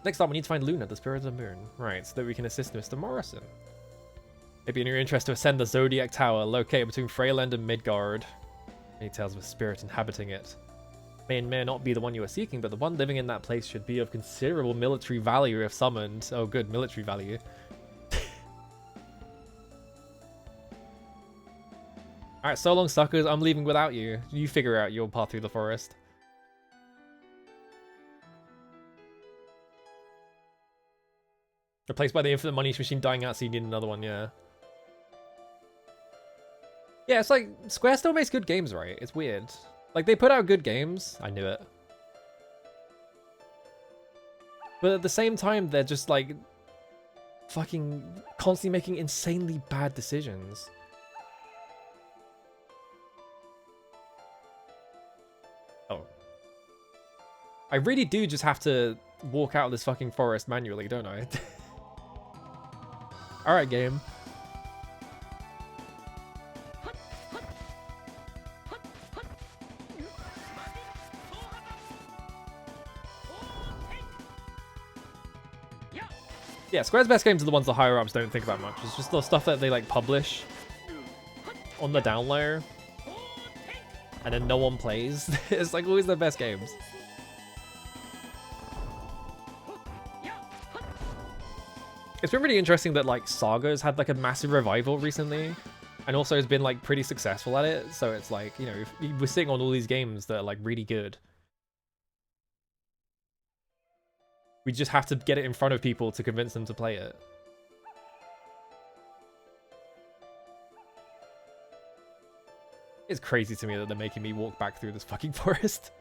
Next up, we need to find Luna, the spirit of the moon. Right, so that we can assist Mr. Morrison. Maybe in your interest to ascend the Zodiac Tower, located between Freyland and Midgard. Many tales of a spirit inhabiting it. May and may not be the one you are seeking, but the one living in that place should be of considerable military value if summoned. Oh, good, military value. Alright, so long, suckers. I'm leaving without you. You figure out your path through the forest. Replaced by the infinite money machine dying out, so you need another one, yeah. Yeah, it's like, Square still makes good games, right? It's weird. Like, they put out good games. I knew it. But at the same time, they're just like, fucking constantly making insanely bad decisions. Oh. I really do just have to walk out of this fucking forest manually, don't I? Alright, game. Yeah, Square's best games are the ones the higher ups don't think about much. It's just the stuff that they like publish on the down layer and then no one plays. It's like always their best games. It's been really interesting that like Saga's had like a massive revival recently and also has been like pretty successful at it. So it's like, you know, we're sitting on all these games that are like really good. We just have to get it in front of people to convince them to play it. It's crazy to me that they're making me walk back through this fucking forest.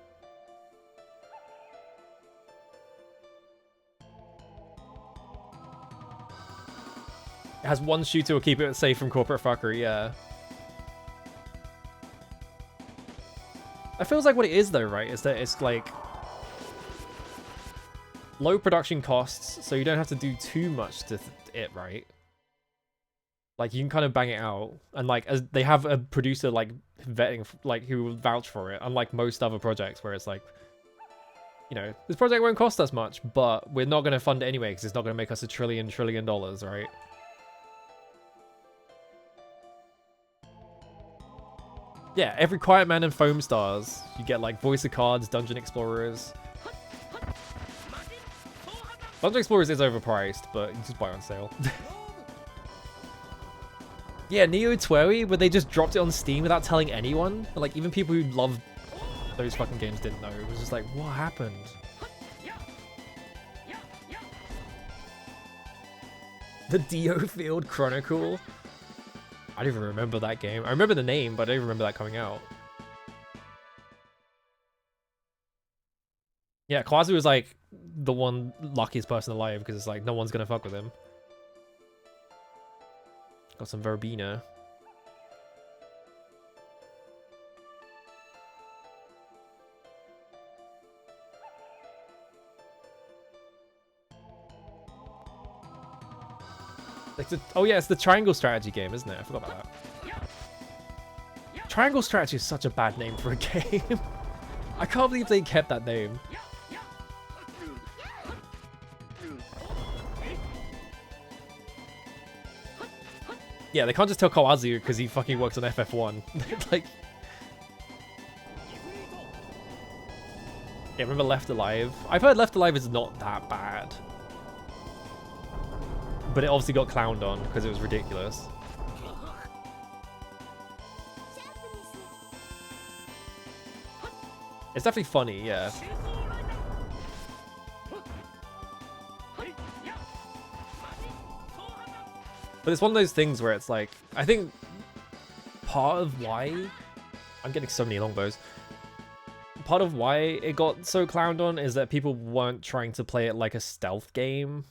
It has one shooter to keep it safe from corporate fuckery, yeah. That feels like what it is though, right? Is that it's like low production costs, so you don't have to do too much to it, right? Like you can kind of bang it out, and like as they have a producer like vetting, like who will vouch for it, unlike most other projects where it's like, you know, this project won't cost us much, but we're not going to fund it anyway because it's not going to make us $1 trillion, right? Yeah, every Quiet Man and Foam Stars, you get like voice of cards, Dungeon Explorers. Dungeon Explorers is overpriced, but you just buy it on sale. Yeah, Neo Twoey, where they just dropped it on Steam without telling anyone. Like, even people who love those fucking games didn't know. It was just like, what happened? The Dio Field Chronicle? I don't even remember that game. I remember the name, but I don't remember that coming out. Yeah, Kawazu was like the one luckiest person alive because it's like no one's gonna fuck with him. Got some verbena. Like oh yeah, it's the triangle strategy game, isn't it? I forgot about that. Triangle strategy is such a bad name for a game. I can't believe they kept that name. Yeah, they can't just tell Kawazu because he fucking works on FF1. Like, yeah, remember Left Alive? I've heard Left Alive is not that bad. But it obviously got clowned on because it was ridiculous. It's definitely funny, yeah. But it's one of those things where it's like, I think part of why I'm getting so many longbows. Part of why it got so clowned on is that people weren't trying to play it like a stealth game.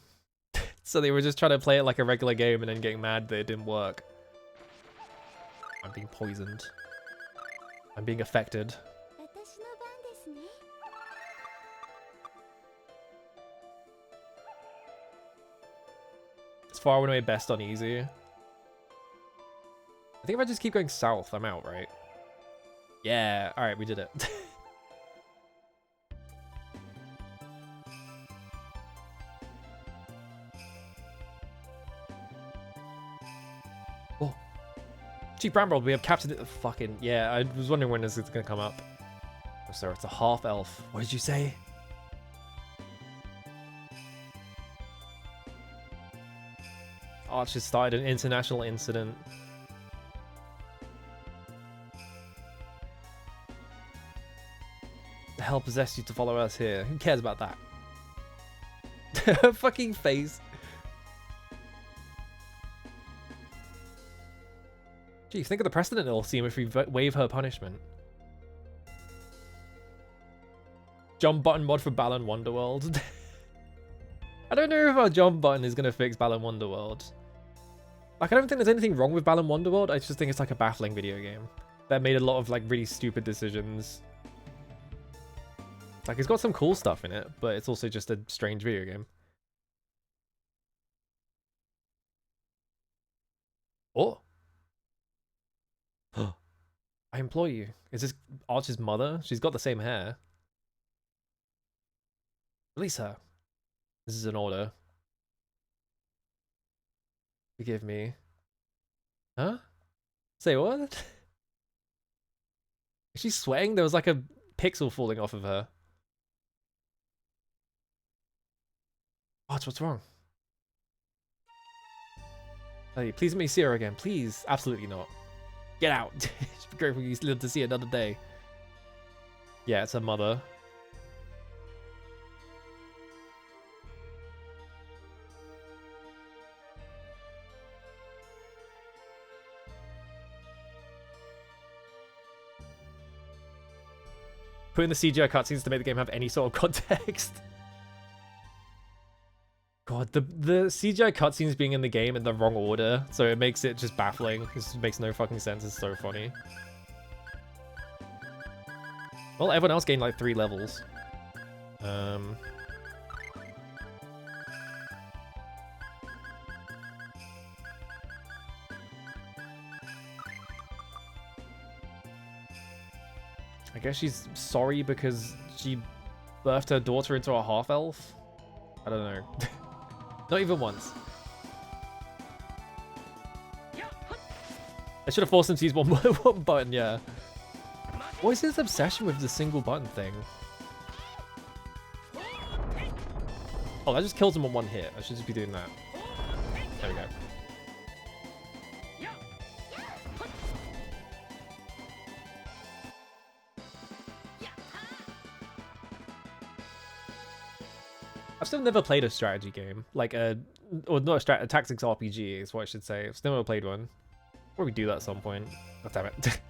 So they were just trying to play it like a regular game and then getting mad that it didn't work. I'm being poisoned. I'm being affected. It's far and away best on easy. I think if I just keep going south, I'm out, right? Yeah, alright, we did it. Oh. Chief Brown World, we have captured it. Fucking yeah, I was wondering when this is gonna come up. Oh, sorry, it's a half elf. What did you say? Archer started an international incident. The hell possessed you to follow us here? Who cares about that? Her fucking face. Gee, think of the precedent it'll seem if we waive her punishment. Jump button mod for Balan Wonderworld. I don't know if our jump button is going to fix Balan Wonderworld. Like, I don't think there's anything wrong with Balan Wonderworld. I just think it's like a baffling video game that made a lot of like really stupid decisions. Like, it's got some cool stuff in it, but it's also just a strange video game. Oh. I implore you. Is this Archer's mother? She's got the same hair. Release her. This is an order. Forgive me. Huh? Say what? Is she sweating? There was like a pixel falling off of her. Arch, what's wrong? Hey, please let me see her again. Please. Absolutely not. Get out. It's great for you to see another day. Yeah, it's her mother. Put in the CGI cutscenes to make the game have any sort of context. God, the CGI cutscenes being in the game in the wrong order, so it makes it just baffling. This makes no fucking sense. It's so funny. Well, everyone else gained like 3 levels. I guess she's sorry because she birthed her daughter into a half-elf? I don't know. Not even once. I should have forced him to use one button, yeah. What is his obsession with the single button thing? Oh, that just kills him on 1 hit. I should just be doing that. There we go. I've still never played a strategy game, like or not a tactics RPG is what I should say. I've still never played one. Probably do that at some point. Oh, damn it.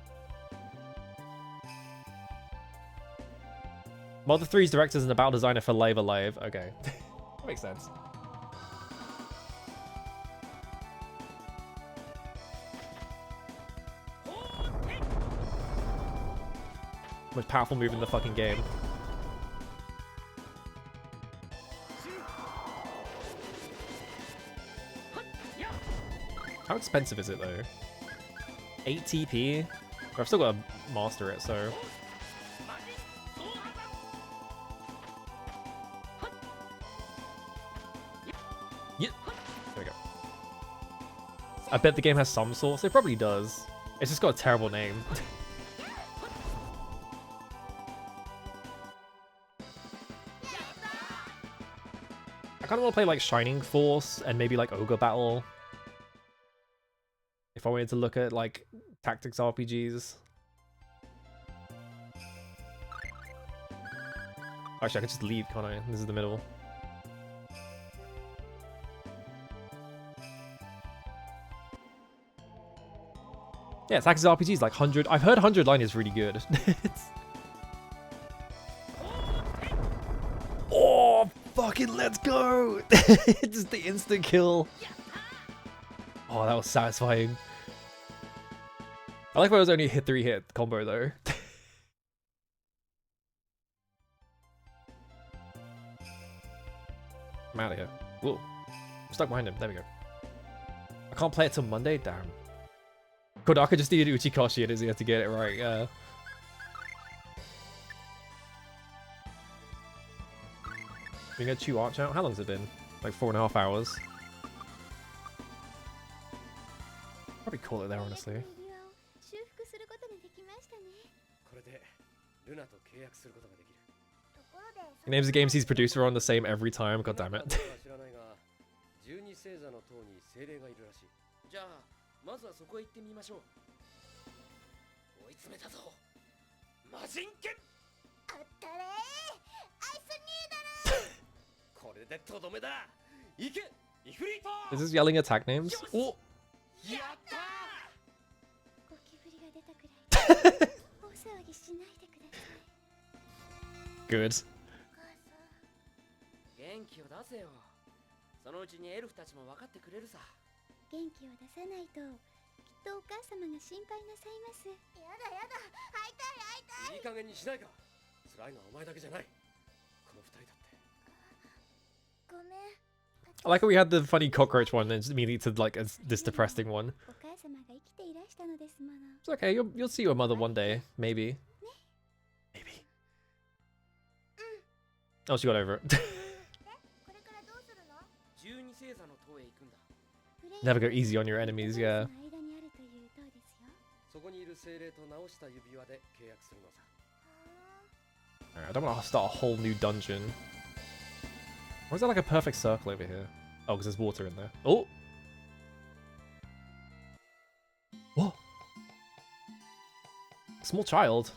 Mother 3's director and a battle designer for Live Alive. Okay. Makes sense. Most powerful move in the fucking game. How expensive is it though? 8 TP? I've still got to master it, so... Yeah. There we go. I bet the game has some source. It probably does. It's just got a terrible name. I kind of want to play like Shining Force and maybe like Ogre Battle. If I wanted to look at like tactics RPGs. Actually, I could just leave, can't I? This is the middle. Yeah, tactics RPGs like 100. I've heard 100 line is really good. Oh, fucking let's go! Just the instant kill. Oh, that was satisfying. I like when it was only a 3-hit combo though. I'm out of here. Whoa. I'm stuck behind him. There we go. I can't play it till Monday? Damn. Kodaka just needed Uchikoshi and he had to get it right, yeah. We gonna chew Arch out? How long's it been? Like 4.5 hours. Probably call it there, honestly. れでルナと契約することができる。ところで He names the games he's producer on the same every time. God damn it. 知らないが、12星座の塔に精霊がいるらしい。じゃあまずはそこへ行ってみましょう。追い詰めたぞ。魔人剣。あったれー、アイスニードル。これでとどめだ。行け、イフリート。 Is this yelling attack names? Oh, やったゴキブリが出たくらい大騒ぎしないでください。 good. お母さん、元気を出せよ。そのうちにエルフたちも分かってくれるさ。元気を出さないときっとお母様が心配なさいます。やだやだ、会いたい会いたい。いい加減にしないか。辛いのはお前だけじゃない。この二人だって。ごめん。 I like how we had the funny cockroach one and just immediately to like this depressing one. お母様が生きていらしたのですもの。 It's okay. You'll see your mother one day, maybe. Maybe. Oh, she got over it. これからどうするの12星座の塔へ行くんだ。 Never go easy on your enemies. Yeah. の間にあるという塔ですよ。そこにいる精霊と直した指輪で契約するのさ。 Alright, I don't want to start a whole new dungeon. Or is that like a perfect circle over here? Oh, because there's water in there. Oh! What? Small child.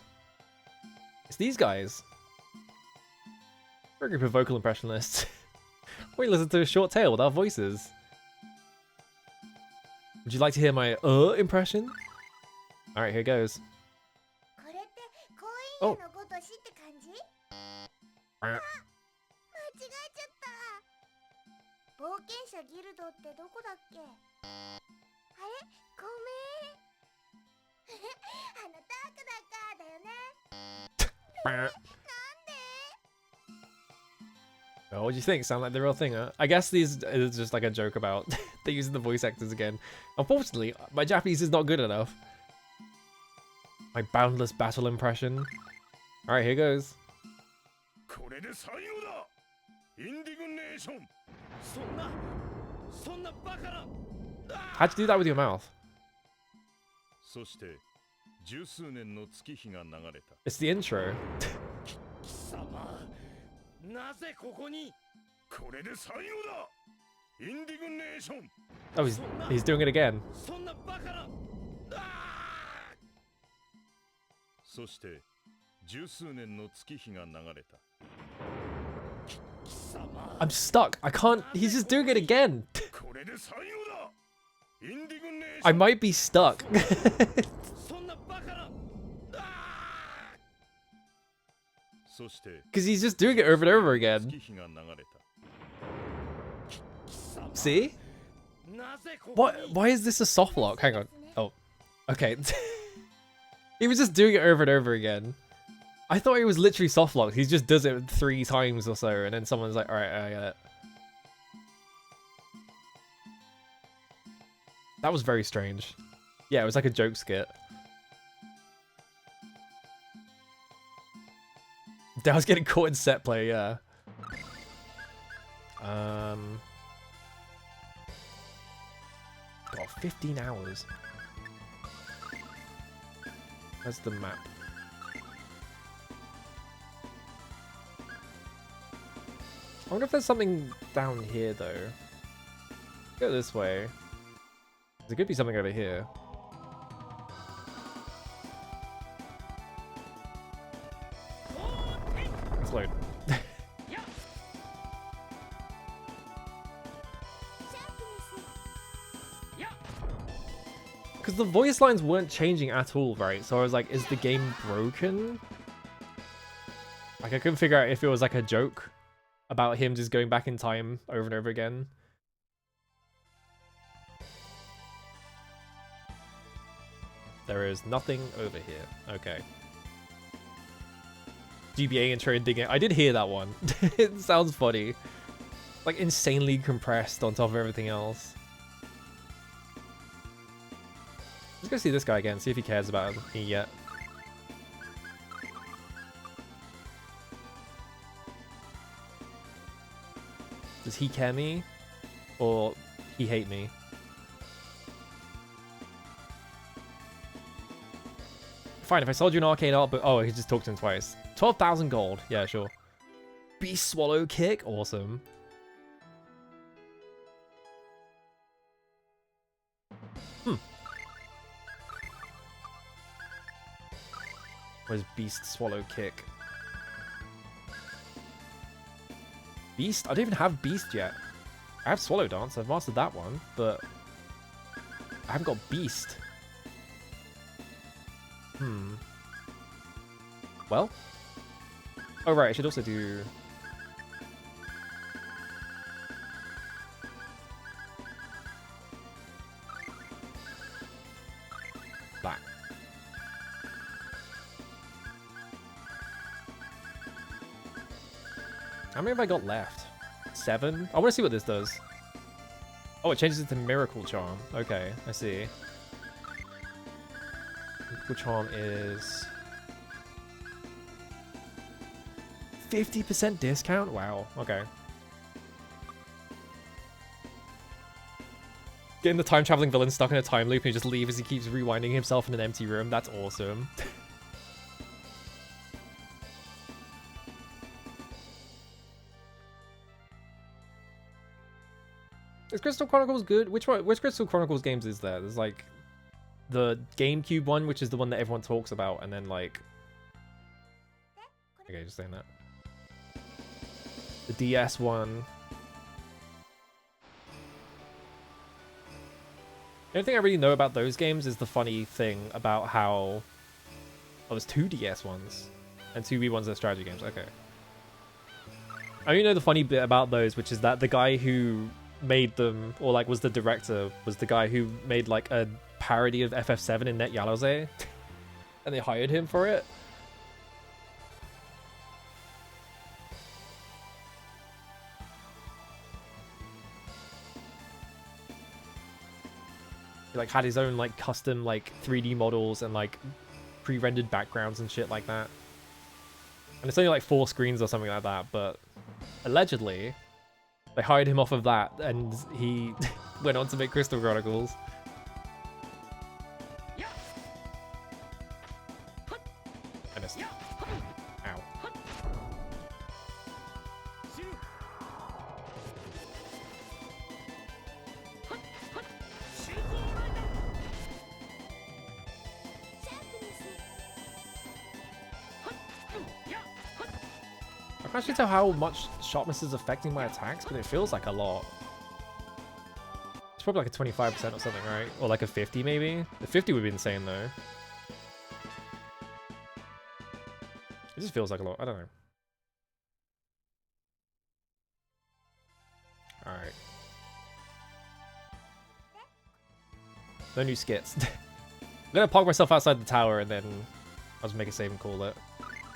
It's these guys. We're a group of vocal impressionists. We listen to a short tale with our voices. Would you like to hear my impression? Alright, here goes. これって婚姻のごとしって感じ？間違えちゃった。冒険者ギルドってどこだっけ？あれ？ごめん。あのダークだからだよね。なんで？ Oh, what do you think? Sound like the real thing, huh? I guess these is just like a joke about they're using the voice actors again. Unfortunately, my Japanese is not good enough. My boundless battle impression. Alright, here goes. これで最後だ。インディグネーション。そんなバカな。 How'd you do that with your mouth? そして十数年の月日が流れた。 It's the intro. 貴様、なぜここに？これで最後だ。インディグネーション。 Oh, he's doing it again. そんなバカな。そして十数年の月日が流れた。 I'm stuck. I can't. He's just doing it again. これで最後だ。インディグネーション。 I might be stuck. そんなバカな。そして Because he's just doing it over and over again. 月日が流れた。 See? なぜここ What? に？ Why is this a soft lock? Hang on. Oh. Okay. He was just doing it over and over again. I thought he was literally soft locked. He just does it 3 times or so, and then someone's like, alright, I get it. That was very strange. Yeah, it was like a joke skit. I was getting caught in set play, yeah. God, 15 hours. Where's the map? I wonder if there's something down here, though. Go this way. There could be something over here. Let's load. Because the voice lines weren't changing at all, right? So I was like, is the game broken? Like, I couldn't figure out if it was like a joke about him just going back in time over and over again. There is nothing over here. Okay. GBA intro and digging. I did hear that one. It sounds funny. Like, insanely compressed on top of everything else. Let's go see this guy again, see if he cares about me yet. Does he care me? Or he hate me? fine. If I sold you an arcade art book... Oh, he just talked to him twice. 12,000 gold. Yeah, sure. Beast Swallow Kick. Awesome. Where's Beast Swallow Kick? Beast? I don't even have Beast yet. I have Swallow Dance. I've mastered that one, but I haven't got Beast. Well. Oh, right. I should also do... that. How many have I got left? 7? I want to see what this does. Oh, it changes it to Miracle Charm. Okay, I see. Miracle Charm is... 50% discount? Wow, okay. Getting the time-traveling villain stuck in a time loop and he just leaves as he keeps rewinding himself in an empty room. That's awesome. Is Crystal Chronicles good? Which Crystal Chronicles games is there? There's like the GameCube one, which is the one that everyone talks about, and then like... Okay, just saying that. The DS one. The only thing I really know about those games is the funny thing about how... Oh, there's 2 DS ones. And 2 Wii ones are strategy games. Okay. I only know the funny bit about those, which is that the guy who made them, or like was the director, was the guy who made like a parody of FF7 in Net Yalose. And they hired him for it. He like had his own like custom like 3D models and like pre-rendered backgrounds and shit like that. And it's only like 4 screens or something like that, but allegedly they hired him off of that and he went on to make Crystal Chronicles. I missed. Ow. I can't actually tell how much sharpness is affecting my attacks, but it feels like a lot. It's probably like a 25% or something, right? Or like a 50 maybe? The 50 would be insane though. It just feels like a lot. I don't know. Alright. No new skits. I'm gonna park myself outside the tower and then I'll just make a save and call it.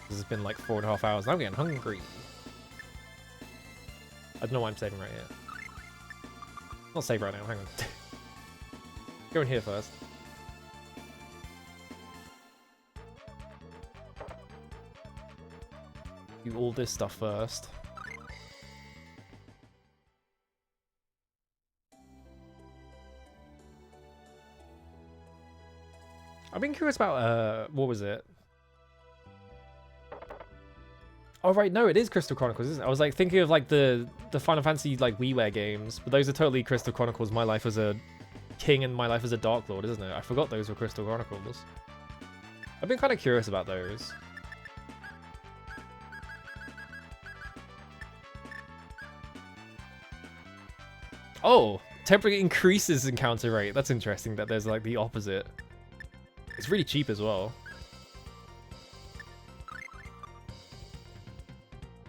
Because it's been like 4.5 hours and I'm getting hungry. I don't know why I'm saving right here. I'll save right now, hang on. Go in here first. Do all this stuff first. I've been curious about, what was it? Oh right, no, it is Crystal Chronicles, isn't it? I was like thinking of like the Final Fantasy like WiiWare games, but those are totally Crystal Chronicles. My Life as a King and My Life as a Dark Lord, isn't it? I forgot those were Crystal Chronicles. I've been kind of curious about those. Oh, temporarily increases encounter rate. That's interesting that there's like the opposite. It's really cheap as well.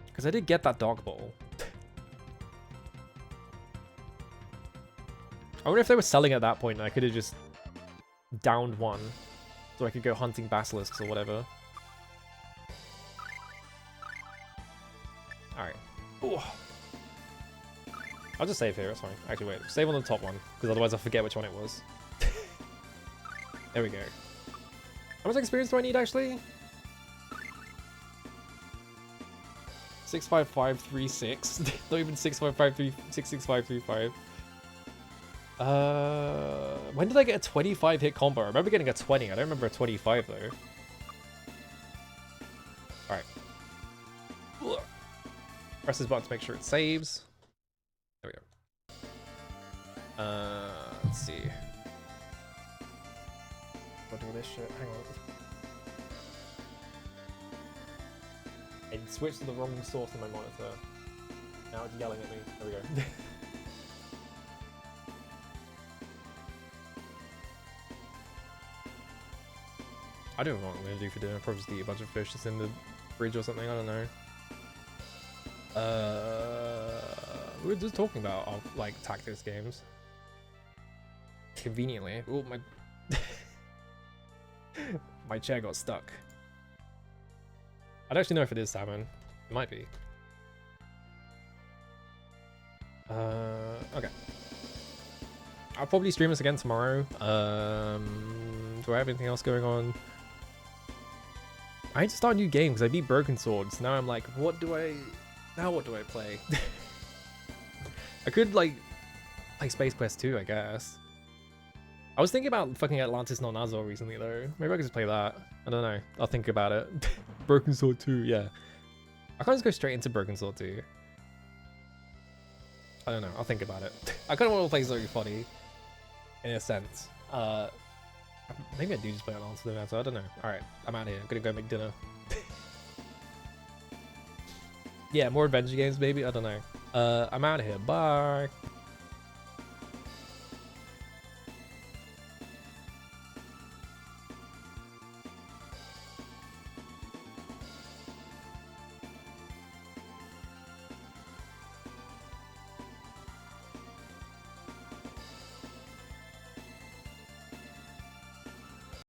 Because I did get that Dark Ball. I wonder if they were selling at that point and I could have just downed one. So I could go hunting basilisks or whatever. Alright. I'll just save here, it's fine. Actually, wait. Save on the top one. Because otherwise I'll forget which one it was. There we go. How much experience do I need, actually? 65536. Not even 66535. When did I get a 25 hit combo? I remember getting a 20. I don't remember a 25 though. All right. Press this button to make sure it saves. There we go. Let's see. I'll do this shit. Hang on. It switched to the wrong source on my monitor. Now it's yelling at me. There we go. I don't know what I'm gonna do for dinner. Probably just eat a bunch of fish that's in the fridge or something. I don't know. We were just talking about like tactics games. Conveniently. Oh my. My chair got stuck. I don't actually know if it is salmon. It might be. Okay. I'll probably stream this again tomorrow. Do I have anything else going on? I need to start a new game because I beat Broken Swords. Now I'm like, what do I play? I could like play Space Quest 2, I guess. I was thinking about fucking Atlantis Non Azor recently though. Maybe I could just play that. I don't know. I'll think about it. Broken Sword 2, yeah. I can't just go straight into Broken Sword 2. I don't know. I'll think about it. I kind of want to play something funny, in a sense. Maybe I do just play Atlantis Non Azor. I don't know. All right, I'm out of here. I'm gonna go make dinner. Yeah, more adventure games, maybe. I don't know. I'm out of here. Bye.